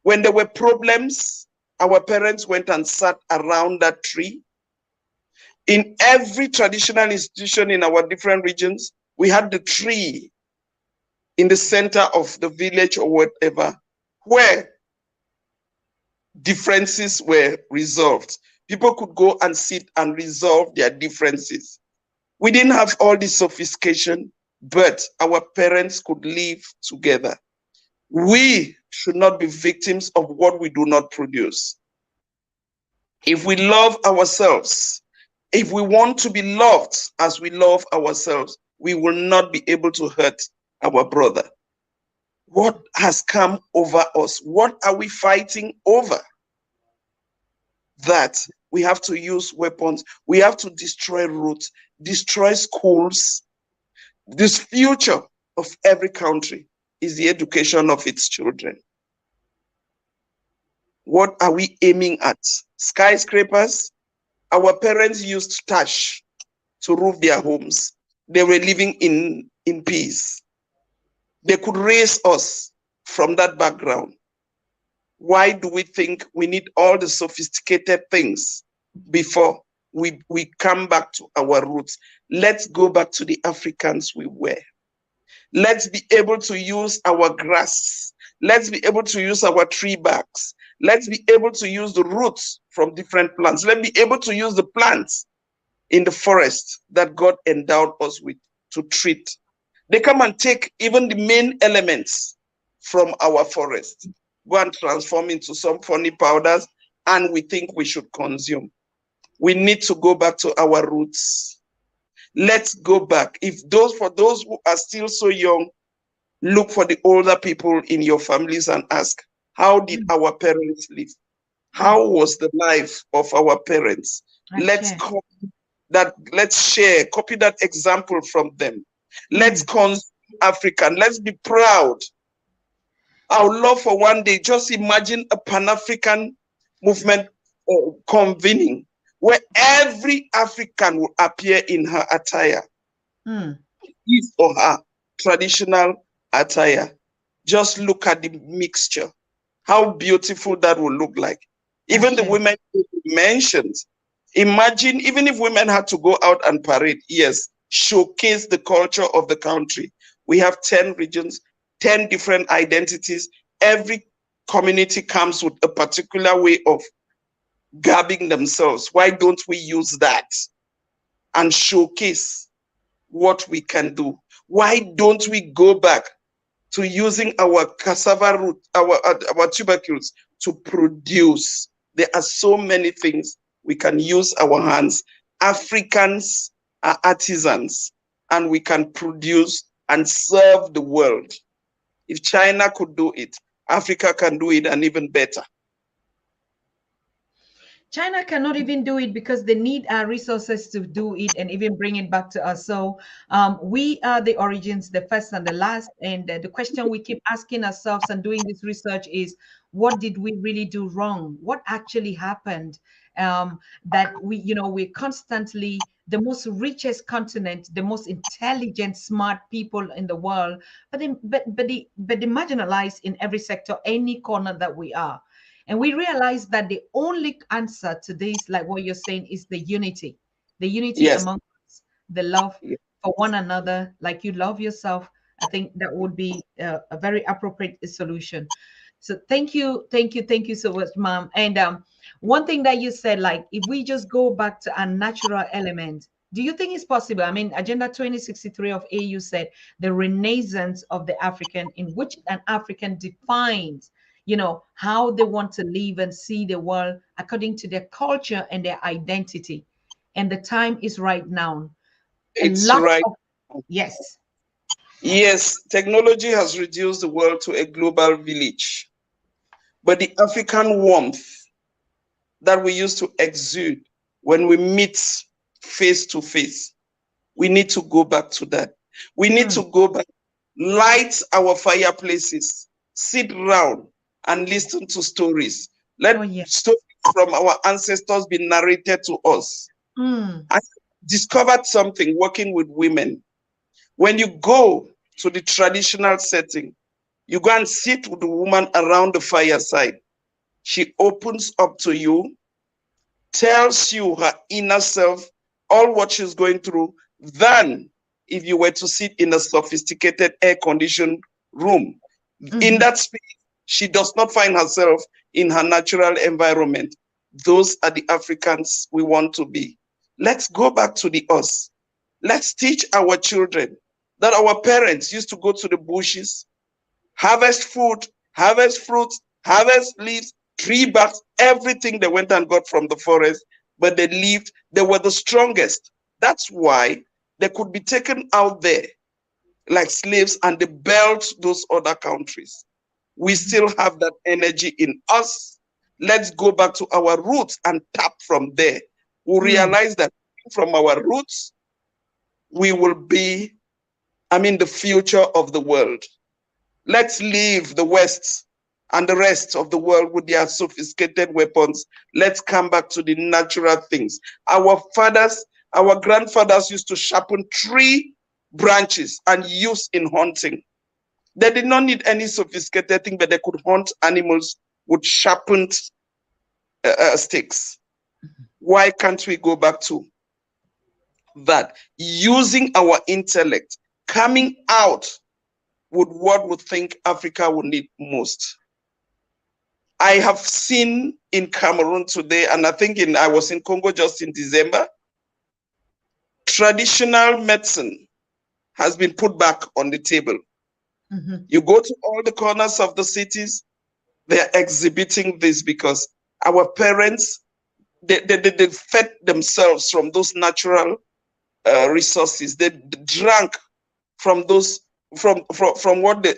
When there were problems, our parents went and sat around that tree. In every traditional institution in our different regions, we had the tree in the center of the village or whatever, where differences were resolved. People could go and sit and resolve their differences. We didn't have all this sophistication, but our parents could live together. We should not be victims of what we do not produce. If we love ourselves, if we want to be loved as we love ourselves, we will not be able to hurt our brother. What has come over us? What are we fighting over? That we have to use weapons. We have to destroy roads, destroy schools. This future of every country is the education of its children. What are we aiming at? Skyscrapers? Our parents used thatch to roof their homes. They were living in peace. They could raise us from that background. Why do we think we need all the sophisticated things before we come back to our roots? Let's go back to the Africans we were. Let's be able to use our grass. Let's be able to use our tree barks. Let's be able to use the roots from different plants. Let's be able to use the plants in the forest that God endowed us with to treat. They come and take even the main elements from our forest, go and transform into some funny powders, and we think we should consume. We need to go back to our roots. Let's go back. For those who are still so young, look for the older people in your families and ask, how did our parents live? How was the life of our parents? Let's share, copy that example from them. Let's consume African. Let's be proud. I would love for one day, just imagine a Pan-African movement convening where every African will appear in her attire, his or her traditional attire. Just look at the mixture, how beautiful that will look like. Even the women you mentioned, imagine, even if women had to go out and parade, yes, showcase the culture of the country. We have 10 regions, 10 different identities. Every community comes with a particular way of garbing themselves. Why don't we use that and showcase what we can do? Why don't we go back to using our cassava root, our tubercules to produce? There are so many things we can use our hands. Africans are artisans, and we can produce and serve the world. If China could do it, Africa can do it, and even better. China cannot even do it because they need our resources to do it and even bring it back to us. So we are the origins, the first and the last. And the question we keep asking ourselves and doing this research is, what did we really do wrong? What actually happened? That we're constantly the most richest continent, the most intelligent, smart people in the world, but the marginalized in every sector, any corner that we are. And we realize that the only answer to this, like what you're saying, is the unity among us, the love for one another, like you love yourself. I think that would be a very appropriate solution. So thank you so much, ma'am. And one thing that you said, like if we just go back to a natural element, do you think it's possible? I mean, Agenda 2063 of AU said the renaissance of the African, in which an African defines, you know, how they want to live and see the world according to their culture and their identity. And the time is right now. It's right. Yes. Yes, technology has reduced the world to a global village. But the African warmth that we used to exude when we meet face to face, we need to go back to that. We need to go back, light our fireplaces, sit around and listen to stories. Let stories from our ancestors be narrated to us. I discovered something working with women. When you go to the traditional setting, you go and sit with the woman around the fireside. She opens up to you, tells you her inner self, all what she's going through, than if you were to sit in a sophisticated air-conditioned room. In that space, she does not find herself in her natural environment. Those are the Africans we want to be. Let's go back to the us. Let's teach our children that our parents used to go to the bushes, harvest food, harvest fruits, harvest leaves, tree barks, everything they went and got from the forest, but they lived, they were the strongest. That's why they could be taken out there like slaves and they built those other countries. We still have that energy in us. Let's go back to our roots and tap from there. We'll realize that from our roots, we will be, the future of the world. Let's leave the West and the rest of the world with their sophisticated weapons. Let's come back to the natural things. Our fathers, our grandfathers used to sharpen tree branches and use in hunting. They did not need any sophisticated thing, but they could hunt animals with sharpened sticks. Why can't we go back to that? Using our intellect, coming out with what we think Africa will need most. I have seen in Cameroon today, and I think I was in Congo just in December, traditional medicine has been put back on the table. You go to all the corners of the cities, they're exhibiting this because our parents, they fed themselves from those natural resources. They drank from those, from what they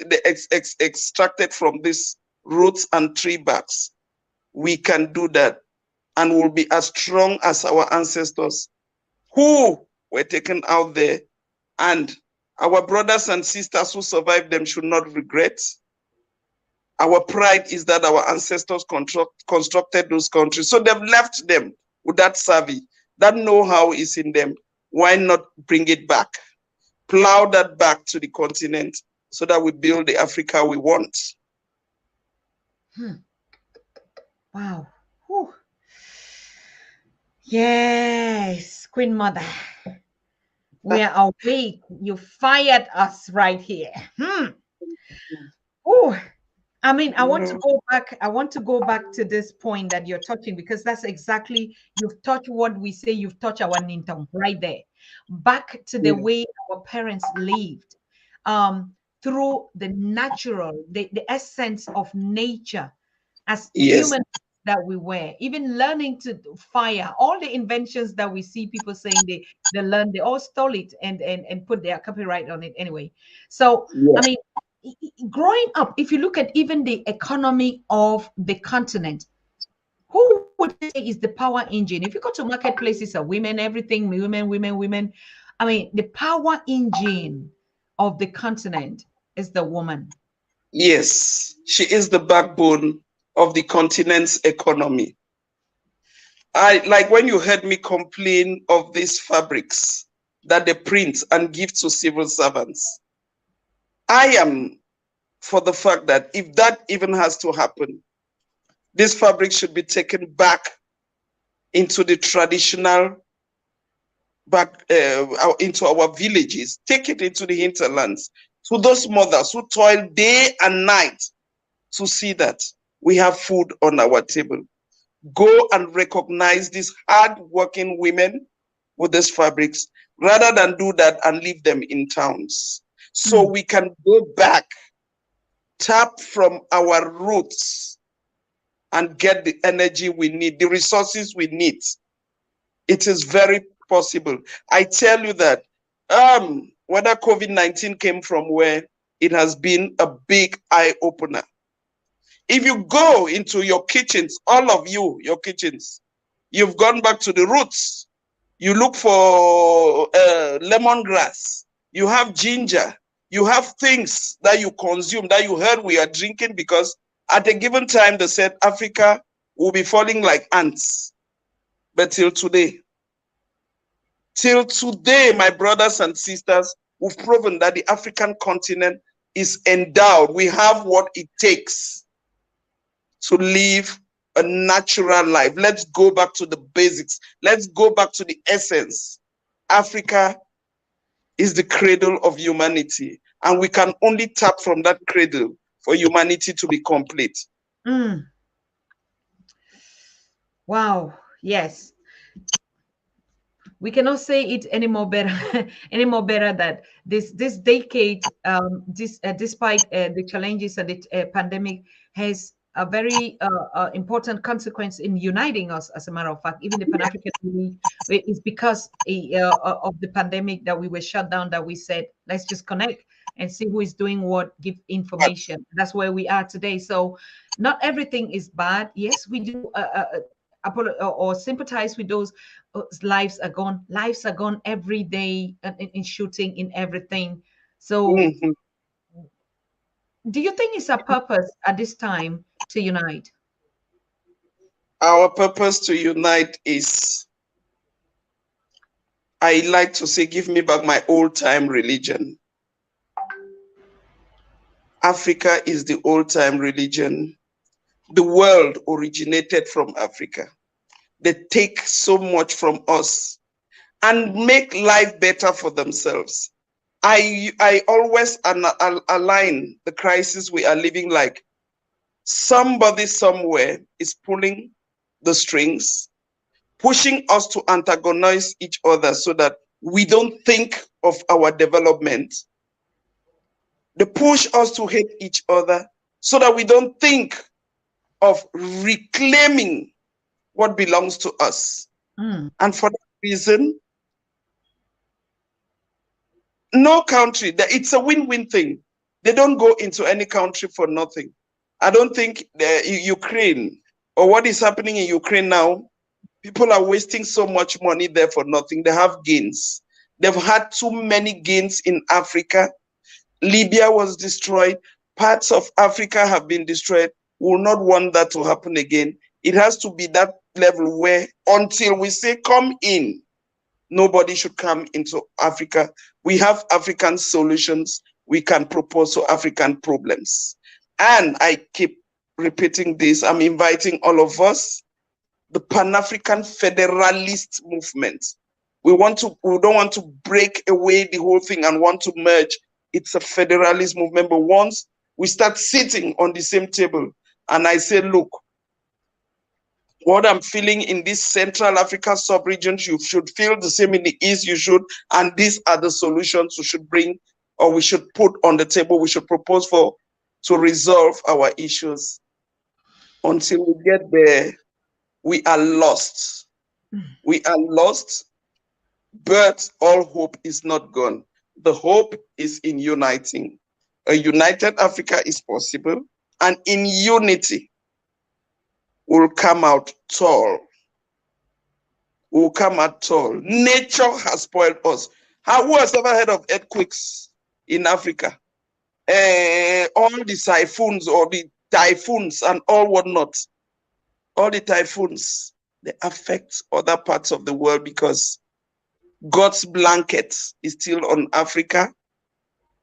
extracted from these roots and tree barks. We can do that and we'll be as strong as our ancestors who were taken out there, and our brothers and sisters who survived them should not regret. Our pride is that our ancestors constructed those countries. So they've left them with that savvy. That know-how is in them. Why not bring it back? Plow that back to the continent so that we build the Africa we want. Wow. Whew. Yes, Queen Mother. We are awake. You fired us right here. Oh, I want to go back. I want to go back to this point that you're touching, because that's exactly, you've touched what we say, you've touched our Nintong right there. Back to the way our parents lived, through the natural, the essence of nature, as humans that we were, even learning to fire, all the inventions that we see people saying they learned, they all stole it and put their copyright on it anyway. So, growing up, if you look at even the economy of the continent, who would say is the power engine? If you go to marketplaces of women, everything, women. The power engine of the continent is the woman. Yes, she is the backbone of the continent's economy. Like when you heard me complain of these fabrics that they print and give to civil servants, I am for the fact that if that even has to happen, this fabric should be taken back into the traditional, into our villages, take it into the hinterlands, to those mothers who toil day and night to see that we have food on our table. go and recognize these hard-working women with these fabrics, rather than do that and leave them in towns. So we can go back, tap from our roots, and get the energy we need, the resources we need. It is very possible. I tell you that whether COVID-19 came from where, it has been a big eye-opener. If you go into your kitchens, all of you, your kitchens, you've gone back to the roots. You look for lemongrass, you have ginger, you have things that you consume, that you heard we are drinking, because at a given time they said Africa will be falling like ants. But till today, my brothers and sisters, we've proven that the African continent is endowed. We have what it takes to live a natural life. Let's go back to the basics. Let's go back to the essence. Africa is the cradle of humanity, and we can only tap from that cradle for humanity to be complete. Wow. Yes. We cannot say it any more better that this decade, despite the challenges and the pandemic, has a very important consequence in uniting us. As a matter of fact, even the Pan-African Union is because of the pandemic that we were shut down, that we said, let's just connect and see who is doing what, give information. That's where we are today. So not everything is bad. Yes, we do or sympathize with those lives are gone every day in shooting, in everything. So do you think it's a purpose at this time to unite? Our purpose to unite is, I like to say, give me back my old-time religion. Africa is the old-time religion. The world originated from Africa. They take so much from us and make life better for themselves. I always align the crisis we are living like somebody somewhere is pulling the strings, pushing us to antagonize each other so that we don't think of our development. They push us to hate each other so that we don't think of reclaiming what belongs to us. And for that reason, no country, it's a win-win thing. They don't go into any country for nothing. I don't think Ukraine, or what is happening in Ukraine now, people are wasting so much money there for nothing. They have gains. They've had too many gains in Africa. Libya was destroyed. Parts of Africa have been destroyed. We will not want that to happen again. It has to be that level where, until we say come in, nobody should come into Africa. We have African solutions we can propose to African problems. And I keep repeating this, I'm inviting all of us, the Pan-African Federalist movement. We don't want to break away the whole thing and want to merge. It's a federalist movement, but once we start sitting on the same table and I say, look, what I'm feeling in this Central Africa sub-region, you should feel the same in the East, you should, and these are the solutions we should bring, or we should put on the table, we should propose for, to resolve our issues. Until we get there, we are lost. We are lost, but all hope is not gone. The hope is in uniting. A united Africa is possible, and in unity, will come out tall. Will come out tall. Nature has spoiled us. Who has ever heard of earthquakes in Africa? All the typhoons or the typhoons and all whatnot. All the typhoons, they affect other parts of the world because God's blanket is still on Africa.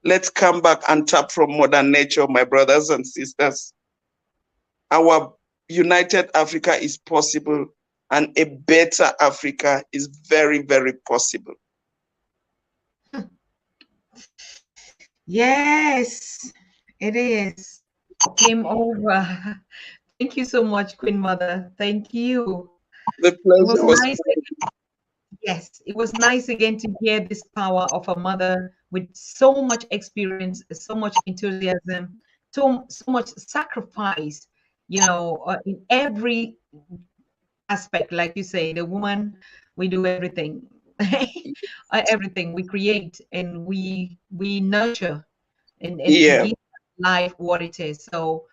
Let's come back and tap from Mother Nature, my brothers and sisters. Our united Africa is possible, and a better Africa is very, very possible. Yes, it is. Came over Thank you so much, Queen Mother. Thank you. The It was pleasure was nice. Yes, it was nice again to hear this power of a mother with so much experience, so much enthusiasm, so much sacrifice, in every aspect. Like you say, the woman, we do everything. Everything we create and we nurture and give life what it is. So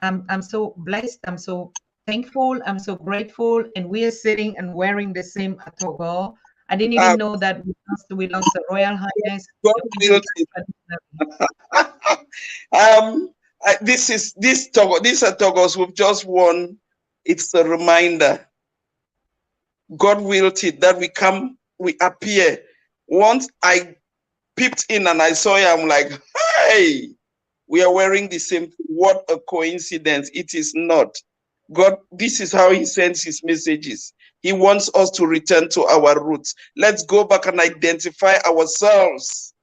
I'm so blessed. I'm so thankful. I'm so grateful. And we are sitting and wearing the same atogo. I didn't even know that we lost the Royal Highness. These are togos we've just won. It's a reminder. God willed it that we appear. Once I peeped in and I saw you, I'm like, hey, we are wearing the same. What a coincidence. It is not. God, this is how he sends his messages. He wants us to return to our roots. Let's go back and identify ourselves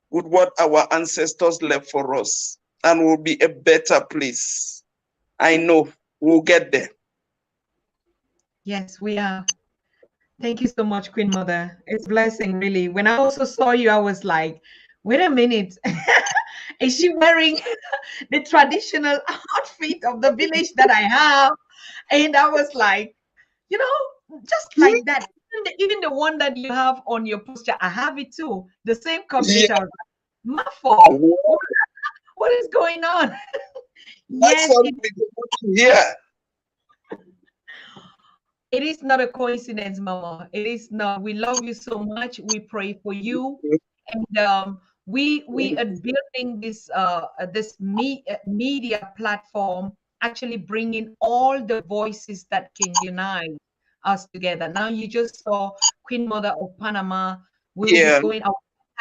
with what our ancestors left for us, and we'll be a better place. I know we'll get there. Yes, we are. Thank you so much, Queen Mother. It's a blessing, really. When I also saw you, I was like, wait a minute. Is she wearing the traditional outfit of the village that I have? And I was like, just like that. Even the one that you have on your poster, I have it too. The same combination. Yeah. Mafo, what is going on? Yes, yeah. It is not a coincidence, Mama. It is not. We love you so much. We pray for you, and we are building this media platform, actually bringing all the voices that can unite us together. Now you just saw Queen Mother of Panama. We'll be going out.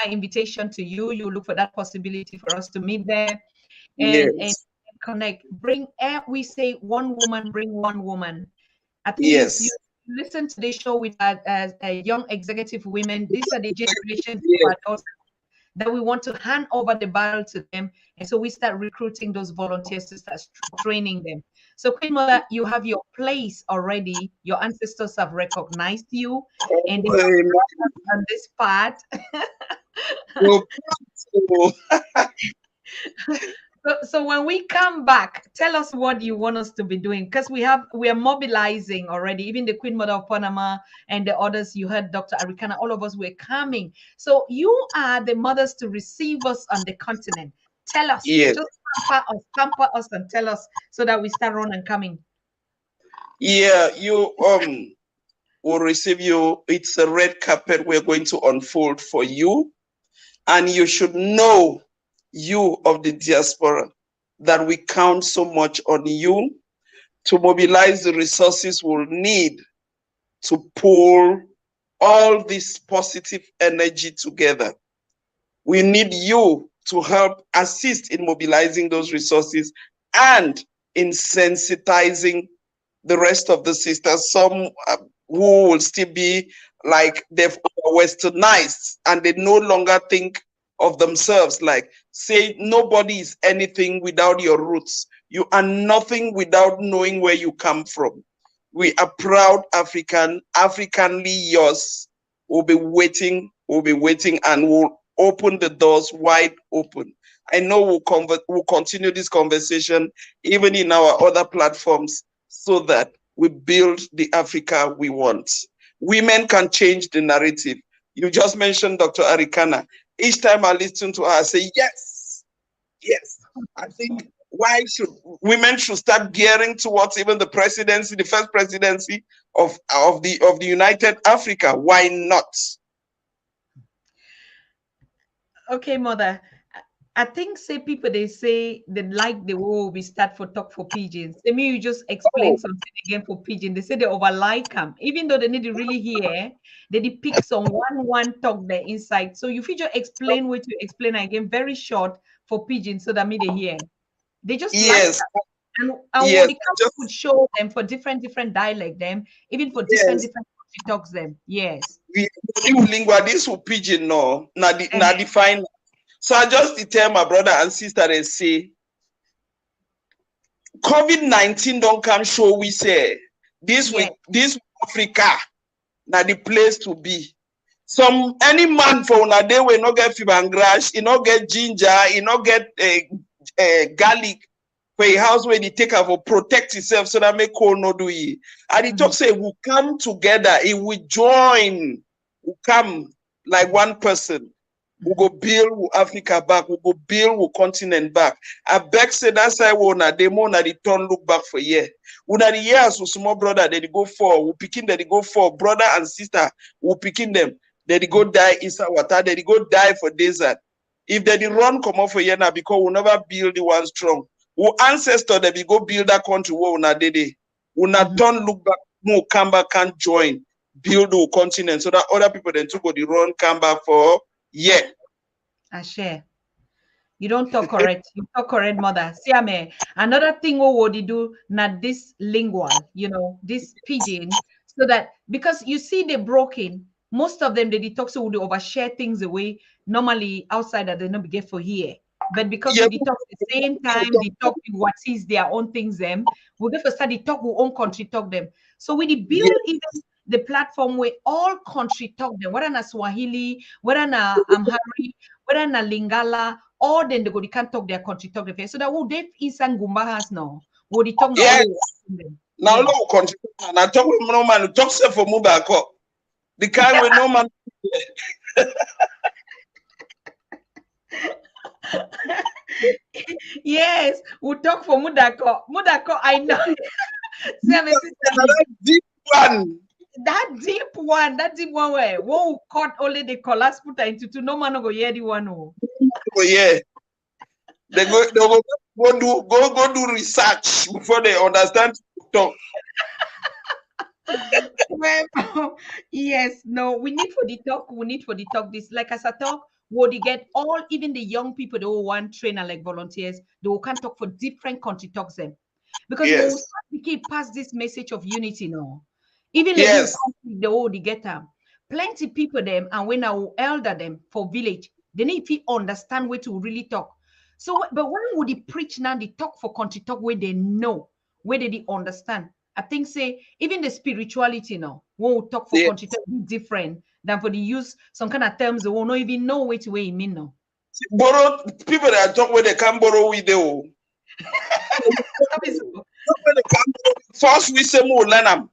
Invitation to you. You look for that possibility for us to meet there and connect. We say one woman, bring one woman. I think if you listen to this show with young executive women, these are the generations that we want to hand over the battle to them. And so we start recruiting those volunteers to start training them. So Queen Mother, you have your place already. Your ancestors have recognized you and they have on this part. So when we come back, tell us what you want us to be doing, because we are mobilizing already. Even the Queen Mother of Panama and the others, you heard Dr. Arikana, all of us were coming. So you are the mothers to receive us on the continent. Tell us, just pamper us and tell us so that we start running and coming. Yeah, you will receive you. It's a red carpet we're going to unfold for you. And you should know, you of the diaspora, that we count so much on you to mobilize the resources we'll need to pull all this positive energy together. We need you to help assist in mobilizing those resources and in sensitizing the rest of the sisters, some who will still be like they've westernized and they no longer think of themselves like, say, nobody is anything without your roots. You are nothing without knowing where you come from. We are proud African, Africanly yours. We'll be waiting, and we'll open the doors wide open. I know we'll continue this conversation even in our other platforms so that we build the Africa we want. Women can change the narrative. You just mentioned Dr. Arikana. Each time I listen to her, I say, yes. I think women should start gearing towards even the presidency, the first presidency of the United Africa. Why not? Okay, Mother. I think people they say they like the way we start for talk for pigeons. They mean you just explain something again for pigeon. They say they overlike them, even though they need to really hear. They depict some one talk there inside. So you feature explain what you explain again, very short for pigeon, so that me they hear. They just like that. And what the council would show them for different dialect them, even for different talks them. Yes. Multilingual, this will pigeon no, not define. So I just tell my brother and sister and say, COVID-19 don't come show we say this Yeah. this Africa now the place to be. Any man for una day will not get fever and grass, he not get ginger, he not get garlic for a house where he take her for protect himself so that make cold no do it. And he talk say we come together, he will join, we come like one person. We go build Africa back, we go build the continent back. I beg say that's why we na demo na the turn look back for year. Una the years with small brother they go for, we picking they go for brother and sister, we picking them. They go die inside water, they go die for desert. If they run come off for year now because we never build the one strong. We ancestor they go build that country where una did. Una turn look back, no come back can't join, build the continent so that other people then took the run come back for yeah. I share. You don't talk correct. You talk correct, mother. See, I mean, another thing what would you do? Not this lingual, this pidgin, so that because you see the broken, most of them they talk so would overshare things away normally outside that they not get for here. But because we talk at the same time, they talk with what is their own things them. We get first start they talk with own country talk them. So we build even the platform where all country talk them, whether na Swahili, whether na Amharic, whether na Lingala, all then they go they can't talk their country talk the face. So that who they is and Gumba has now. What they talk now. Yes. Now no country and I talk with no man talk say for move back up. The kind with no man. Yes, we'll talk for Mudako. Mudako, I know. That deep one. That deep one where won't cut only the collars put into two. No man go hear the one. Oh yeah. They go do research before they understand talk. Well, yes, no, we need for the talk. This, like as I talk, would they get all, even the young people they will want trainer like volunteers, they will can talk for different country talks them. Because we keep past this message of unity now. Even the old get them. Plenty people them and when I elder them for village, they need to understand where to really talk. So, but when would they preach now? They talk for country talk where they know, where they understand. I think say even the spirituality now, when we talk for country talk be different than for the use some kind of terms they will not even know which way it mean now. Borrow people that talk where they can borrow with them. First we say more learn them.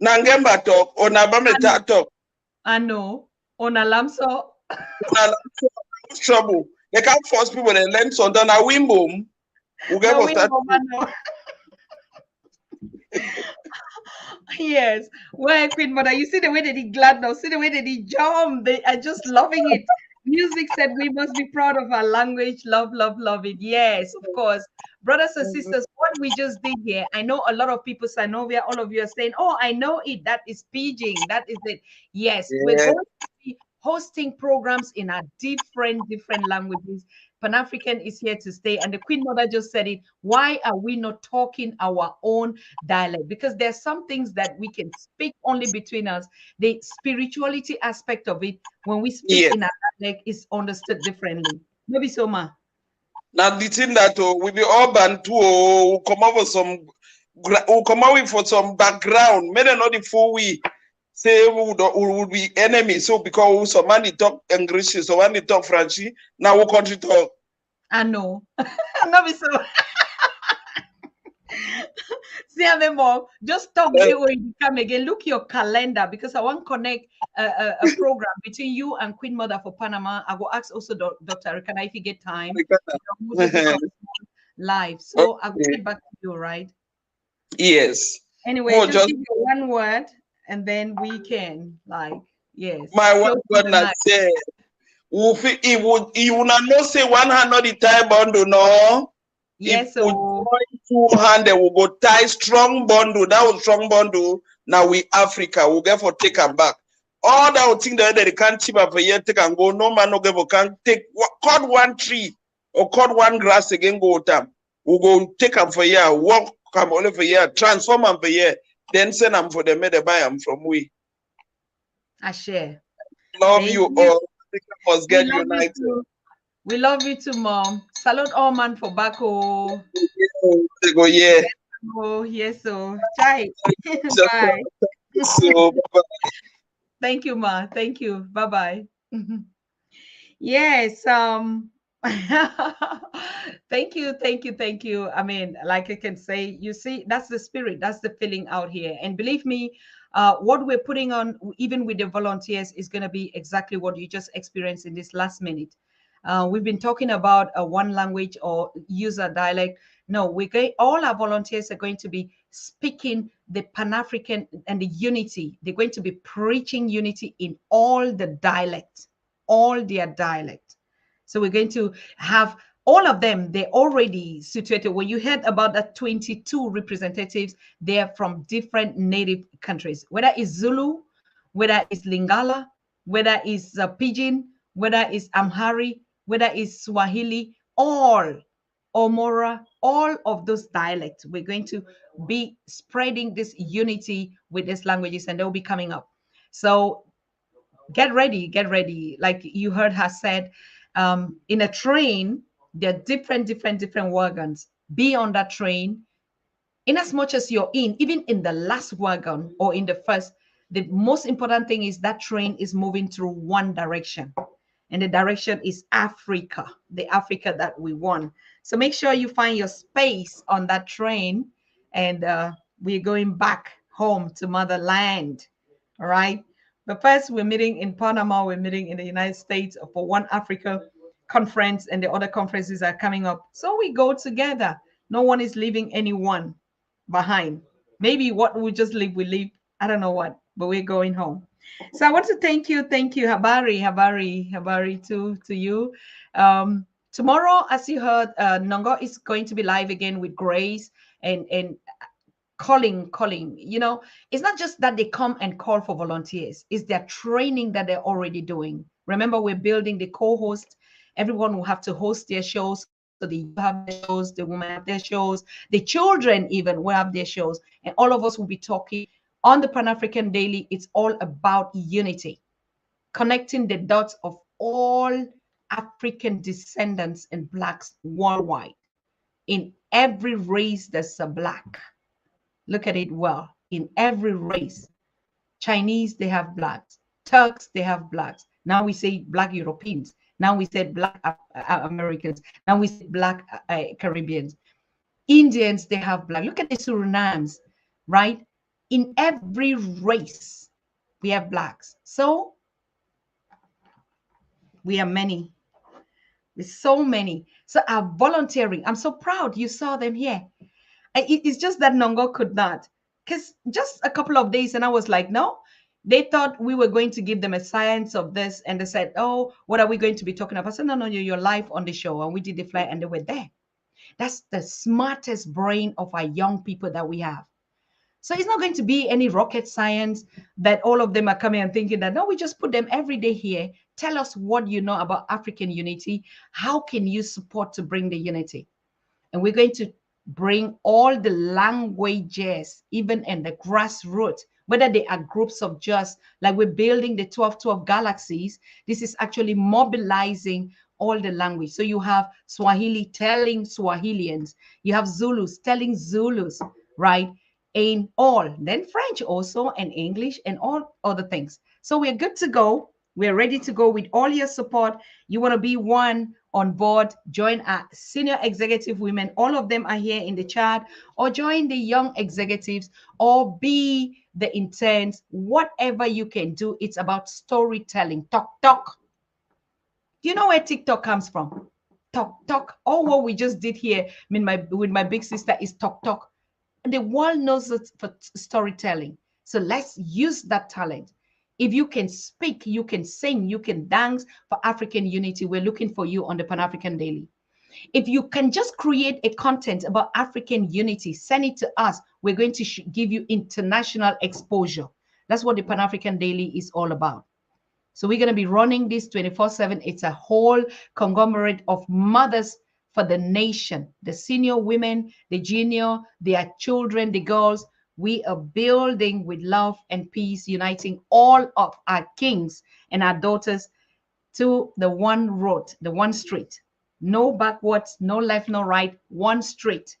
Nangemba talk or Nabameta talk. I know. On Alamso. Trouble. They can't force people to learn something. A wimboom. Yes. Well, Queen Mother, you see the way that he glad now. See the way that he jump. They are just loving it. Music said we must be proud of our language. Love it. Yes, of course. Brothers and sisters, what we just did here, I know a lot of people, Sanovia, all of you are saying, oh, I know it. That is Pidgin. That is it. Yes, we're going to be hosting programs in our different languages. Pan-African is here to stay. And the Queen Mother just said it. Why are we not talking our own dialect? Because there's some things that we can speak only between us. The spirituality aspect of it, when we speak in our dialect, is understood differently. Maybe so, ma. Now the thing that we be all Bantu will come up with some background. Maybe not the full we say we would be enemies. So because some man talk English, so when they talk French, now we country talk. I know. Not so. See, more. Just talk the way you come again. Look your calendar because I want to connect a program between you and Queen Mother for Panama. I will ask also Dr. Rekana if you get time. Live. So I will get back to you, right? Yes. Anyway, just give you one word and then we can yes. My one word not say. He would not say 100 tie bundle, no. Yes, so 2 hand, they will go tie strong bundle. That was strong bundle. Now we Africa will get for take them back. All that thing that they can't chip up a year, take and go. No man no give can take cut one tree or cut one grass again. Go time. We'll go take them for a year, walk come only for a year, transform them for a year, then send them for them. May they buy them from we. I share. Love you all. Must get united. We love you too, Mom. Salute all man for Bako. Yeah. Oh, yes, so. Chai. Bye. So, bye. Thank you, Ma. Thank you. Bye-bye. Yes. Thank you, thank you, thank you. I mean, like I can say, you see, that's the spirit, that's the feeling out here. And believe me, what we're putting on, even with the volunteers, is going to be exactly what you just experienced in this last minute. We've been talking about one language or user dialect. No, all our volunteers are going to be speaking the Pan-African and the unity. They're going to be preaching unity in all the dialects, all their dialect. So we're going to have all of them. They're already situated. When you heard about the 22 representatives, they're from different native countries, whether it's Zulu, whether it's Lingala, whether it's Pidgin, whether it's Amhari, whether it's Swahili, all Omora, all of those dialects. We're going to be spreading this unity with these languages, and they'll be coming up. So get ready, get ready. Like you heard her said, in a train, there are different wagons. Be on that train. In as much as you're even in the last wagon or in the first, the most important thing is that train is moving through one direction. And the direction is Africa, the Africa that we want. So make sure you find your space on that train. And we're going back home to motherland. All right. But first, we're meeting in Panama, we're meeting in the United States for One Africa conference, and the other conferences are coming up. So we go together. No one is leaving anyone behind. Maybe what we just leave, we leave. I don't know what, but we're going home. So I want to thank you, Habari to you. Tomorrow, as you heard, Nhongo is going to be live again with Grace and calling. You know, it's not just that they come and call for volunteers, it's their training that they're already doing. Remember, we're building the co-host. Everyone will have to host their shows. So the you have their shows, the women have their shows, the children even will have their shows, and all of us will be talking on the Pan-African Daily. It's all about unity, connecting the dots of all African descendants and blacks worldwide. In every race, there's a black. Look at it well. In every race, Chinese, they have blacks. Turks, they have blacks. Now we say black Europeans. Now we said black Americans. Now we say black Caribbeans. Indians, they have black. Look at the Surinamese, right? In every race, we have blacks. So we are many. There's so many. So our volunteering, I'm so proud you saw them here. It's just that Nhongo could not. Because just a couple of days, and I was like, no. They thought we were going to give them a science of this, and they said, oh, what are we going to be talking about? I said, no, you're live on the show. And we did the flight, and they were there. That's the smartest brain of our young people that we have. So it's not going to be any rocket science that all of them are coming and thinking that, no, we just put them every day here. Tell us what you know about African unity. How can you support to bring the unity? And we're going to bring all the languages, even in the grassroots, whether they are groups of just like we're building the 12 galaxies. This is actually mobilizing all the language. So you have Swahili telling Swahilians, you have Zulus telling Zulus, right? In all, then French also, and English, and all other things. So we're good to go. We're ready to go with all your support. You want to be one on board, join our senior executive women. All of them are here in the chat, or join the young executives, or be the interns, whatever you can do. It's about storytelling. Talk. Do you know where TikTok comes from? Talk. All what we just did here with my big sister is talk. The world knows it for storytelling. So let's use that talent. If you can speak, you can sing, you can dance for African unity, we're looking for you on the Pan-African Daily. If you can just create a content about African unity, send it to us. We're going to give you international exposure. That's what the Pan-African Daily is all about. So we're going to be running this 24/7. It's a whole conglomerate of mothers for the nation, the senior women, the junior, their children, the girls. We are building with love and peace, uniting all of our kings and our daughters to the one road, the one street. No backwards, no left, no right, one street.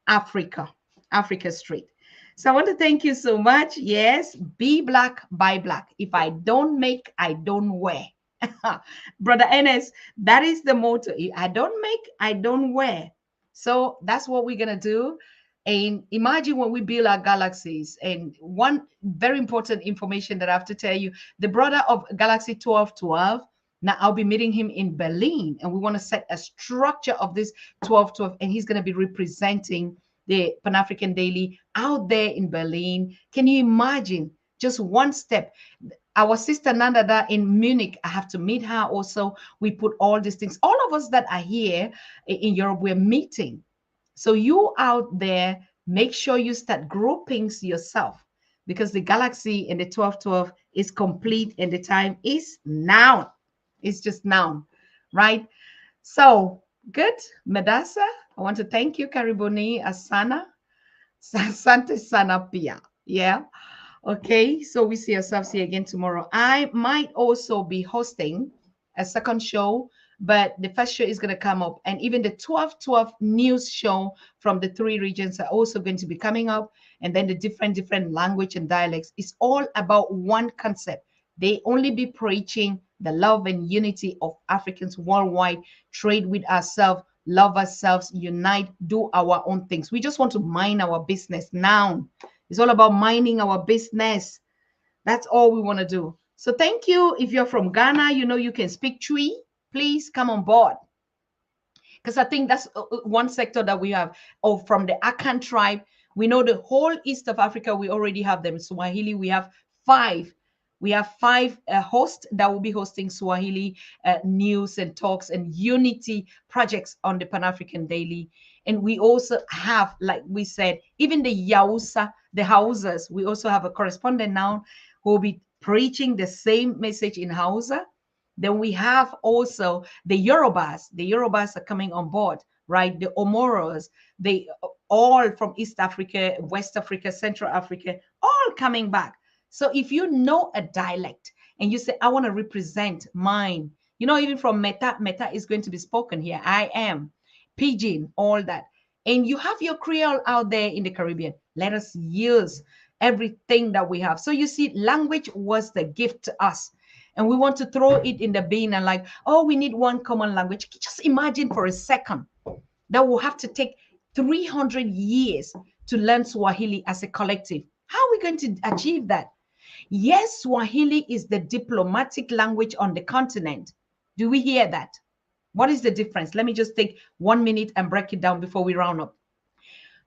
Africa street. So I want to thank you so much. Yes, be black, buy black. If I don't make, I don't wear. Brother Enes, that is the motto. If I don't make, I don't wear. So that's what we're going to do. And imagine when we build our galaxies. And one very important information that I have to tell you, the brother of Galaxy 1212, now I'll be meeting him in Berlin, and we want to set a structure of this 1212, and he's going to be representing the Pan-African Daily out there in Berlin. Can you imagine just one step? Our sister Nandada in Munich, I have to meet her also. We put all these things. All of us that are here in Europe, we're meeting. So you out there, make sure you start groupings yourself, because the galaxy in the 1212 is complete and the time is now. It's just now, right? So good, Medasa. I want to thank you, Karibuni Asana. Sante Sana Pia. Yeah. Okay. So we see ourselves here again tomorrow. I might also be hosting a second show, but the first show is going to come up. And even the 1212 news show from the 3 regions are also going to be coming up. And then the different language and dialects. It's all about one concept. They only be preaching the love and unity of Africans worldwide, trade with ourselves, love ourselves, unite, do our own things. We just want to mind our business now. It's all about minding our business. That's all we want to do. So thank you. If you're from Ghana, you know you can speak Twi. Please come on board. Because I think that's one sector that we have. Oh, from the Akan tribe, we know the whole east of Africa, we already have them. Swahili, we have 5. We have 5 hosts that will be hosting Swahili news and talks and unity projects on the Pan-African Daily. And we also have, like we said, even the Yausa, the Hausas, we also have a correspondent now who will be preaching the same message in Hausa. Then we have also the Yorubas. The Yorubas are coming on board, right? The Omoros, they all from East Africa, West Africa, Central Africa, all coming back. So if you know a dialect and you say, I want to represent mine, you know, even from Meta is going to be spoken here. I am Pidgin, all that. And you have your Creole out there in the Caribbean. Let us use everything that we have. So you see, language was the gift to us. And we want to throw it in the bin and like, oh, we need one common language. Just imagine for a second that we'll have to take 300 years to learn Swahili as a collective. How are we going to achieve that? Yes, Swahili is the diplomatic language on the continent. Do we hear that? What is the difference? Let me just take 1 minute and break it down before we round up.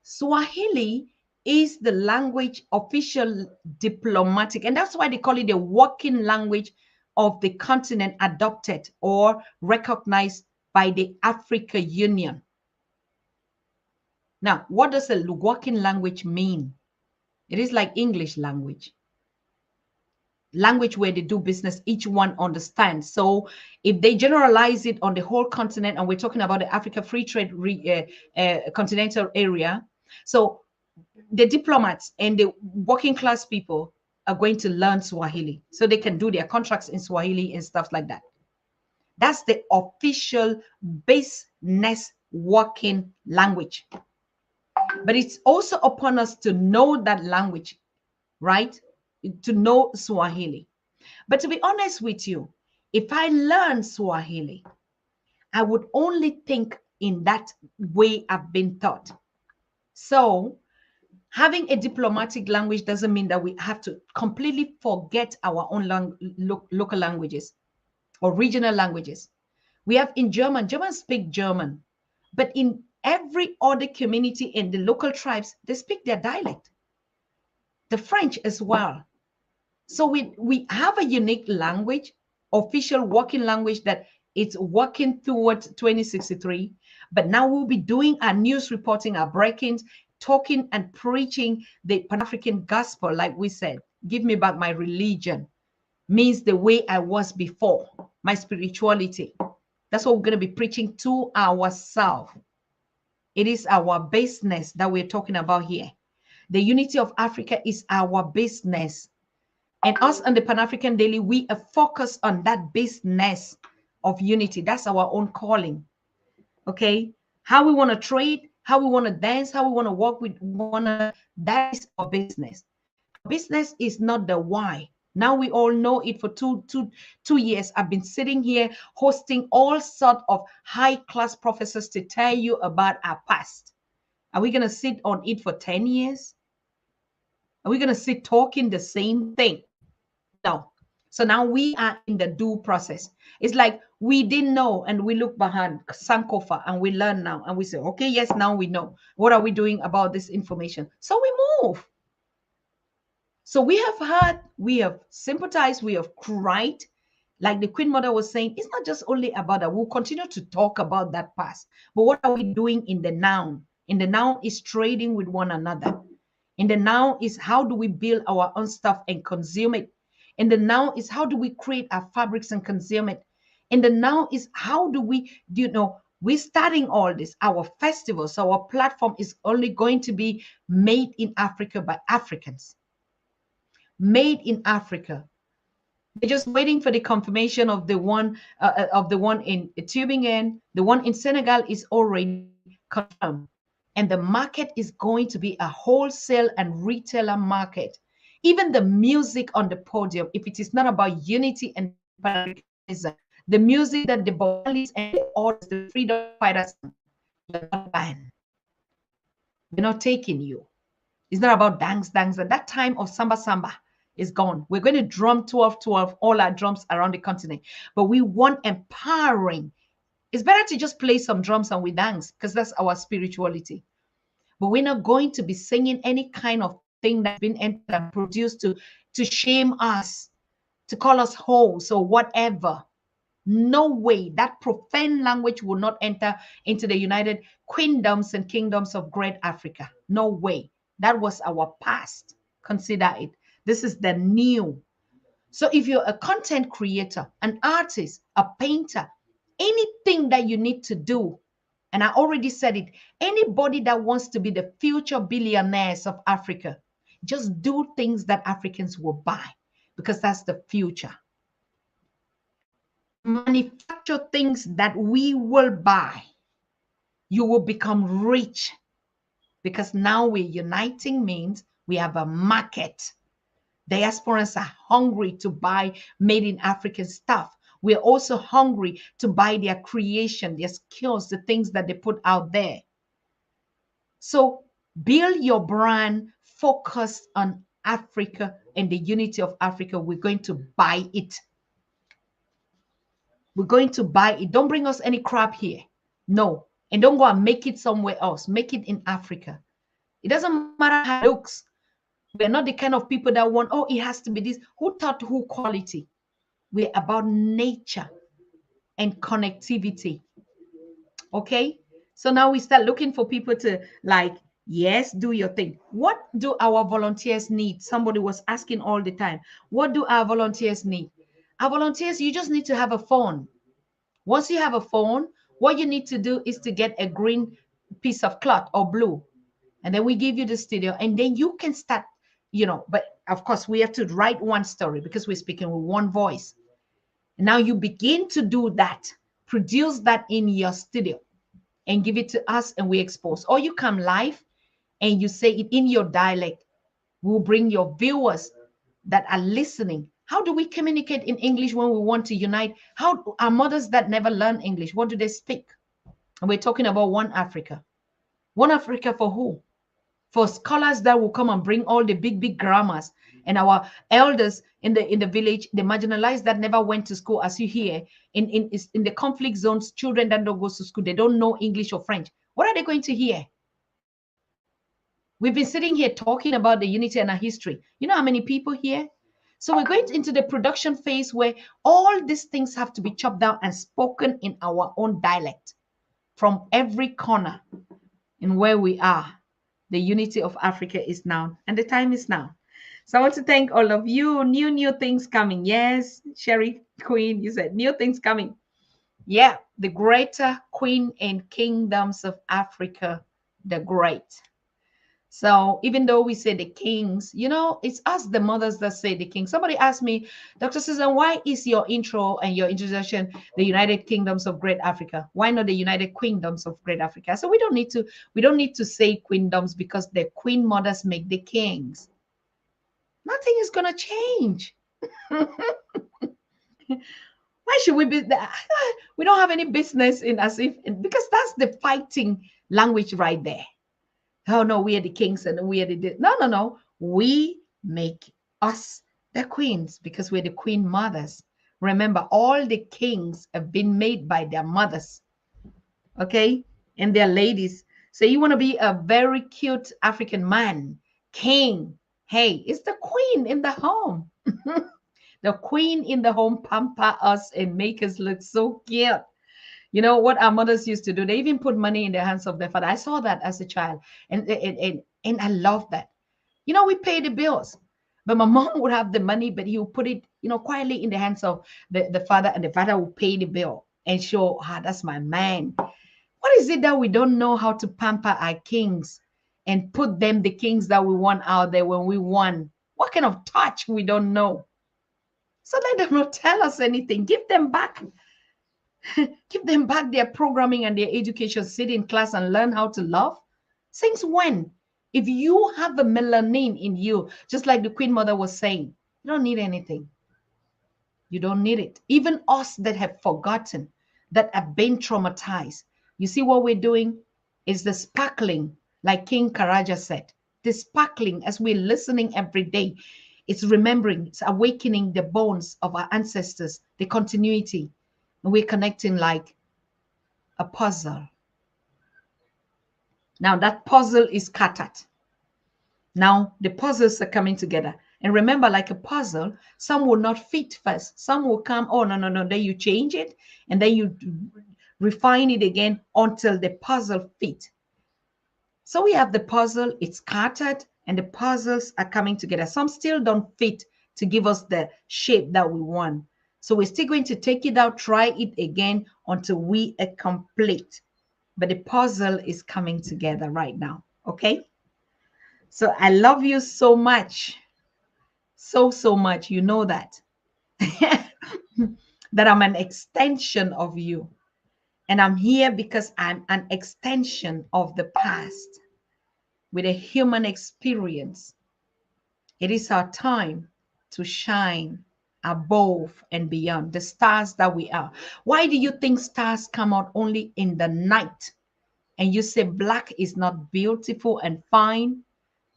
Swahili is the language, official diplomatic, and that's why they call it the working language of the continent, adopted or recognized by the Africa Union. Now, what does a working language mean? It is like English language where they do business, each one understands. So if they generalize it on the whole continent, and we're talking about the Africa Free Trade continental area, so the diplomats and the working class people are going to learn Swahili so they can do their contracts in Swahili and stuff like that. That's the official business working language. But it's also upon us to know that language, right? To know Swahili. But to be honest with you, if I learn Swahili, I would only think in that way I've been taught. So having a diplomatic language doesn't mean that we have to completely forget our own local languages or regional languages. We have in German, Germans speak German, but in every other community in the local tribes, they speak their dialect. The French as well. So we have a unique language, official working language that it's working towards 2063. But now we'll be doing our news reporting, our breakings, talking and preaching the Pan-African gospel, like we said. Give me back my religion means the way I was before, my spirituality. That's what we're going to be preaching to ourselves. It is our business that we're talking about here. The unity of Africa is our business. And us on the Pan-African Daily, we are focused on that business. of unity. That's our own calling. Okay, how we want to trade, how we want to dance, how we want to work with one another, that is our business. Business is not the why. Now we all know it. For two years I've been sitting here hosting all sorts of high-class professors to tell you about our past. Are we going to sit on it for 10 years? Are we going to sit talking the same thing? No. So now we are in the do process. It's like we didn't know and we look behind Sankofa and we learn now and we say, okay, yes, now we know. What are we doing about this information? So we move. So we have heard, we have sympathized, we have cried. Like the Queen Mother was saying, it's not just only about that. We'll continue to talk about that past. But what are we doing in the now? In the now is trading with one another. In the now is how do we build our own stuff and consume it. In the now is how do we create our fabrics and consume it. In the now is how do we, we're starting all this. Our festivals, our platform is only going to be made in Africa by Africans. Made in Africa. They're just waiting for the confirmation of the one in Tübingen. The one in Senegal is already confirmed. And the market is going to be a wholesale and retailer market. Even the music on the podium, if it is not about unity and Pan-Africanism, the music that the Bolis and the freedom fighters, you're not banned. We're not taking you. It's not about dance. And that time of samba is gone. We're going to drum 12-12, all our drums around the continent. But we want empowering. It's better to just play some drums and we dance because that's our spirituality. But we're not going to be singing any kind of thing that's been entered and produced to shame us, to call us hoes or whatever. No way. That profane language will not enter into the United Kingdoms and Kingdoms of Great Africa. No way. That was our past. Consider it. This is the new. So if you're a content creator, an artist, a painter, anything that you need to do, and I already said it, anybody that wants to be the future billionaires of Africa, just do things that Africans will buy because that's the future. Manufacture things that we will buy. You will become rich because now we're uniting means we have a market. Diasporans are hungry to buy made in African stuff. We're also hungry to buy their creation, their skills, the things that they put out there. So build your brand focused on Africa and the unity of Africa. We're going to buy it. We're going to buy it. Don't bring us any crap here. No. And don't go and make it somewhere else. Make it in Africa. It doesn't matter how it looks. We're not the kind of people that want, oh, it has to be this. Who taught who quality? We're about nature and connectivity. Okay? So now we start looking for people to like, yes, do your thing. What do our volunteers need? Somebody was asking all the time. What do our volunteers need? Our volunteers, you just need to have a phone. Once you have a phone, what you need to do is to get a green piece of cloth or blue. And then we give you the studio and then you can start, but of course we have to write one story because we're speaking with one voice. And now you begin to do that, produce that in your studio and give it to us and we expose. Or you come live and you say it in your dialect. We'll bring your viewers that are listening. How do we communicate in English when we want to unite? How our mothers that never learn English, what do they speak? And we're talking about one Africa. One Africa for who? For scholars that will come and bring all the big grammars and our elders in the village, the marginalized that never went to school, as you hear in the conflict zones, children that don't go to school, they don't know English or French. What are they going to hear? We've been sitting here talking about the unity and our history. You know how many people here? So we're going into the production phase where all these things have to be chopped down and spoken in our own dialect from every corner in where we are. The unity of Africa is now, and the time is now. So I want to thank all of you. New things coming. Yes, Sherry Queen, you said new things coming. Yeah, the greater Queen and Kingdoms of Africa, the great. So even though we say the kings, you know, it's us, the mothers, that say the king. Somebody asked me, Dr. Susan, why is your intro and your introduction the United Kingdoms of Great Africa? Why not the United Kingdoms of Great Africa? So we don't need to say queendoms, because the queen mothers make the kings. Nothing is gonna change. Why should we be there? We don't have any business in as if, because that's the fighting language right there. Oh no, we are the kings and we are the no. We make us the queens because we're the queen mothers. Remember, all the kings have been made by their mothers, okay, and their ladies. So you want to be a very cute African man, king. Hey, it's the queen in the home. The queen in the home pamper us and make us look so cute. You know what our mothers used to do? They even put money in the hands of their father. I saw that as a child, and I love that. You know, we pay the bills, but my mom would have the money, but he would put it, you know, quietly in the hands of the father, and the father would pay the bill and show, that's my man. What is it that we don't know how to pamper our kings and put them the kings that we want out there when we want? What kind of touch we don't know? So let them not tell us anything. Give them back. Give them back their programming and their education. Sit in class and learn how to love. Since when? If you have a melanin in you, just like the Queen Mother was saying, you don't need anything. You don't need it. Even us that have forgotten, that have been traumatized. You see what we're doing is the sparkling, like King Karaja said, the sparkling as we're listening every day. It's remembering, it's awakening the bones of our ancestors, the continuity. And we're connecting like a puzzle. Now that puzzle is scattered. Now the puzzles are coming together. And remember, like a puzzle, some will not fit first. Some will come, oh, no. Then you change it and then you refine it again until the puzzle fits. So we have the puzzle, it's scattered, and the puzzles are coming together. Some still don't fit to give us the shape that we want. So we're still going to take it out, try it again until we are complete. But the puzzle is coming together right now, okay? So I love you so much. So much. You know that. That I'm an extension of you. And I'm here because I'm an extension of the past with a human experience. It is our time to shine above and beyond the stars that we are. Why do you think stars come out only in the night? And you say black is not beautiful and fine?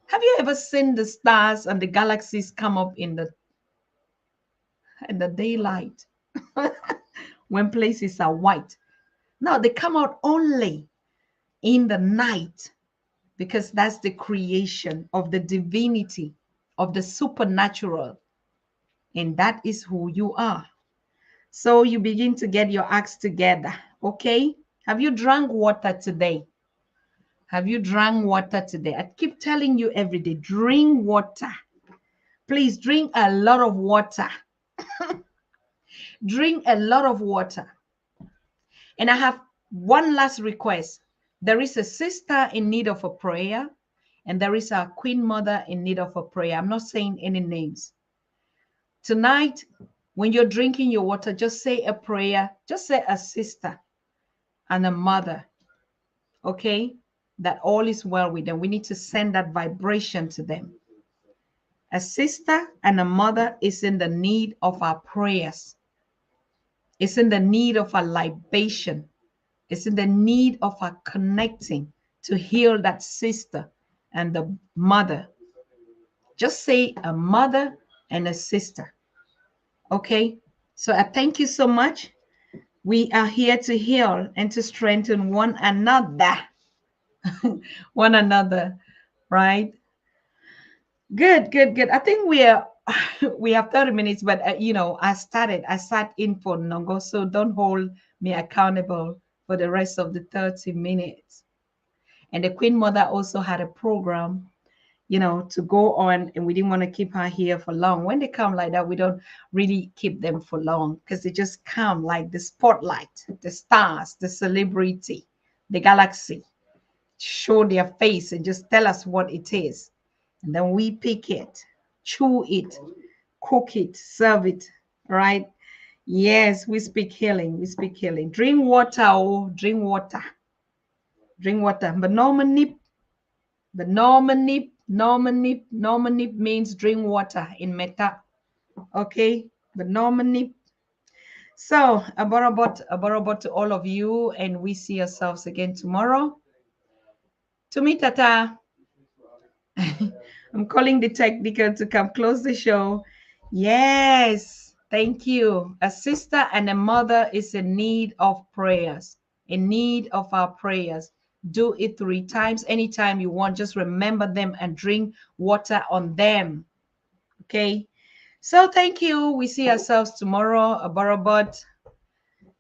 Have you ever seen the stars and the galaxies come up in the daylight when places are white? No, they come out only in the night, because that's the creation of the divinity, of the supernatural. And that is who you are. So you begin to get your acts together, okay? Have you drank water today? Have you drank water today? I keep telling you every day, drink water. Please drink a lot of water. Drink a lot of water. And I have one last request. There is a sister in need of a prayer, and there is a Queen Mother in need of a prayer. I'm not saying any names. Tonight, when you're drinking your water, just say a prayer. Just say a sister and a mother, okay? That all is well with them. We need to send that vibration to them. A sister and a mother is in the need of our prayers. It's in the need of our libation. It's in the need of our connecting to heal that sister and the mother. Just say a mother and a sister. Okay? So I thank you so much. We are here to heal and to strengthen one another. One another, right? Good. I think we have 30 minutes, but I sat in for Nhongo, so don't hold me accountable for the rest of the 30 minutes. And the Queen Mother also had a program, to go on, and we didn't want to keep her here for long. When they come like that, we don't really keep them for long, because they just come like the spotlight, the stars, the celebrity, the galaxy, show their face and just tell us what it is. And then we pick it, chew it, cook it, serve it, right? Yes, we speak healing. We speak healing. Drink water, oh, drink water. Drink water. But normanip means drink water in Meta. Okay? But normanip. So, abarabot to all of you, and we see ourselves again tomorrow. To me, tata. I'm calling the technical to come close the show. Yes, thank you. A sister and a mother is in need of prayers, in need of our prayers. Do it 3 times. Anytime you want, just remember them and drink water on them. Okay? So thank you. We see ourselves tomorrow. Abarabot.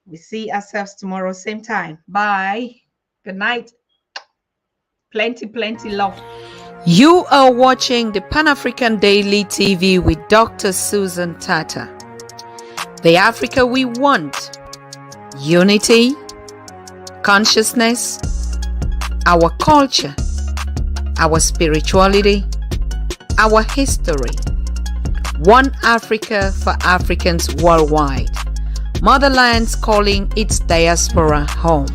We see ourselves tomorrow, same time. Bye. Good night. Plenty love. You are watching the Pan-African Daily TV with Dr. Susan Tata. The Africa we want. Unity, consciousness, our culture, our spirituality, our history. One Africa for Africans worldwide. Motherlands calling its diaspora home.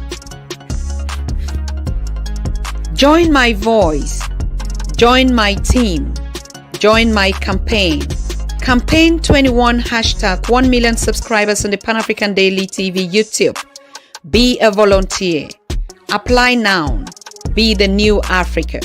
Join my voice. Join my team. Join my campaign. Campaign 21 hashtag 1 million subscribers on the Pan-African Daily TV YouTube. Be a volunteer. Apply now. Be the new Africa.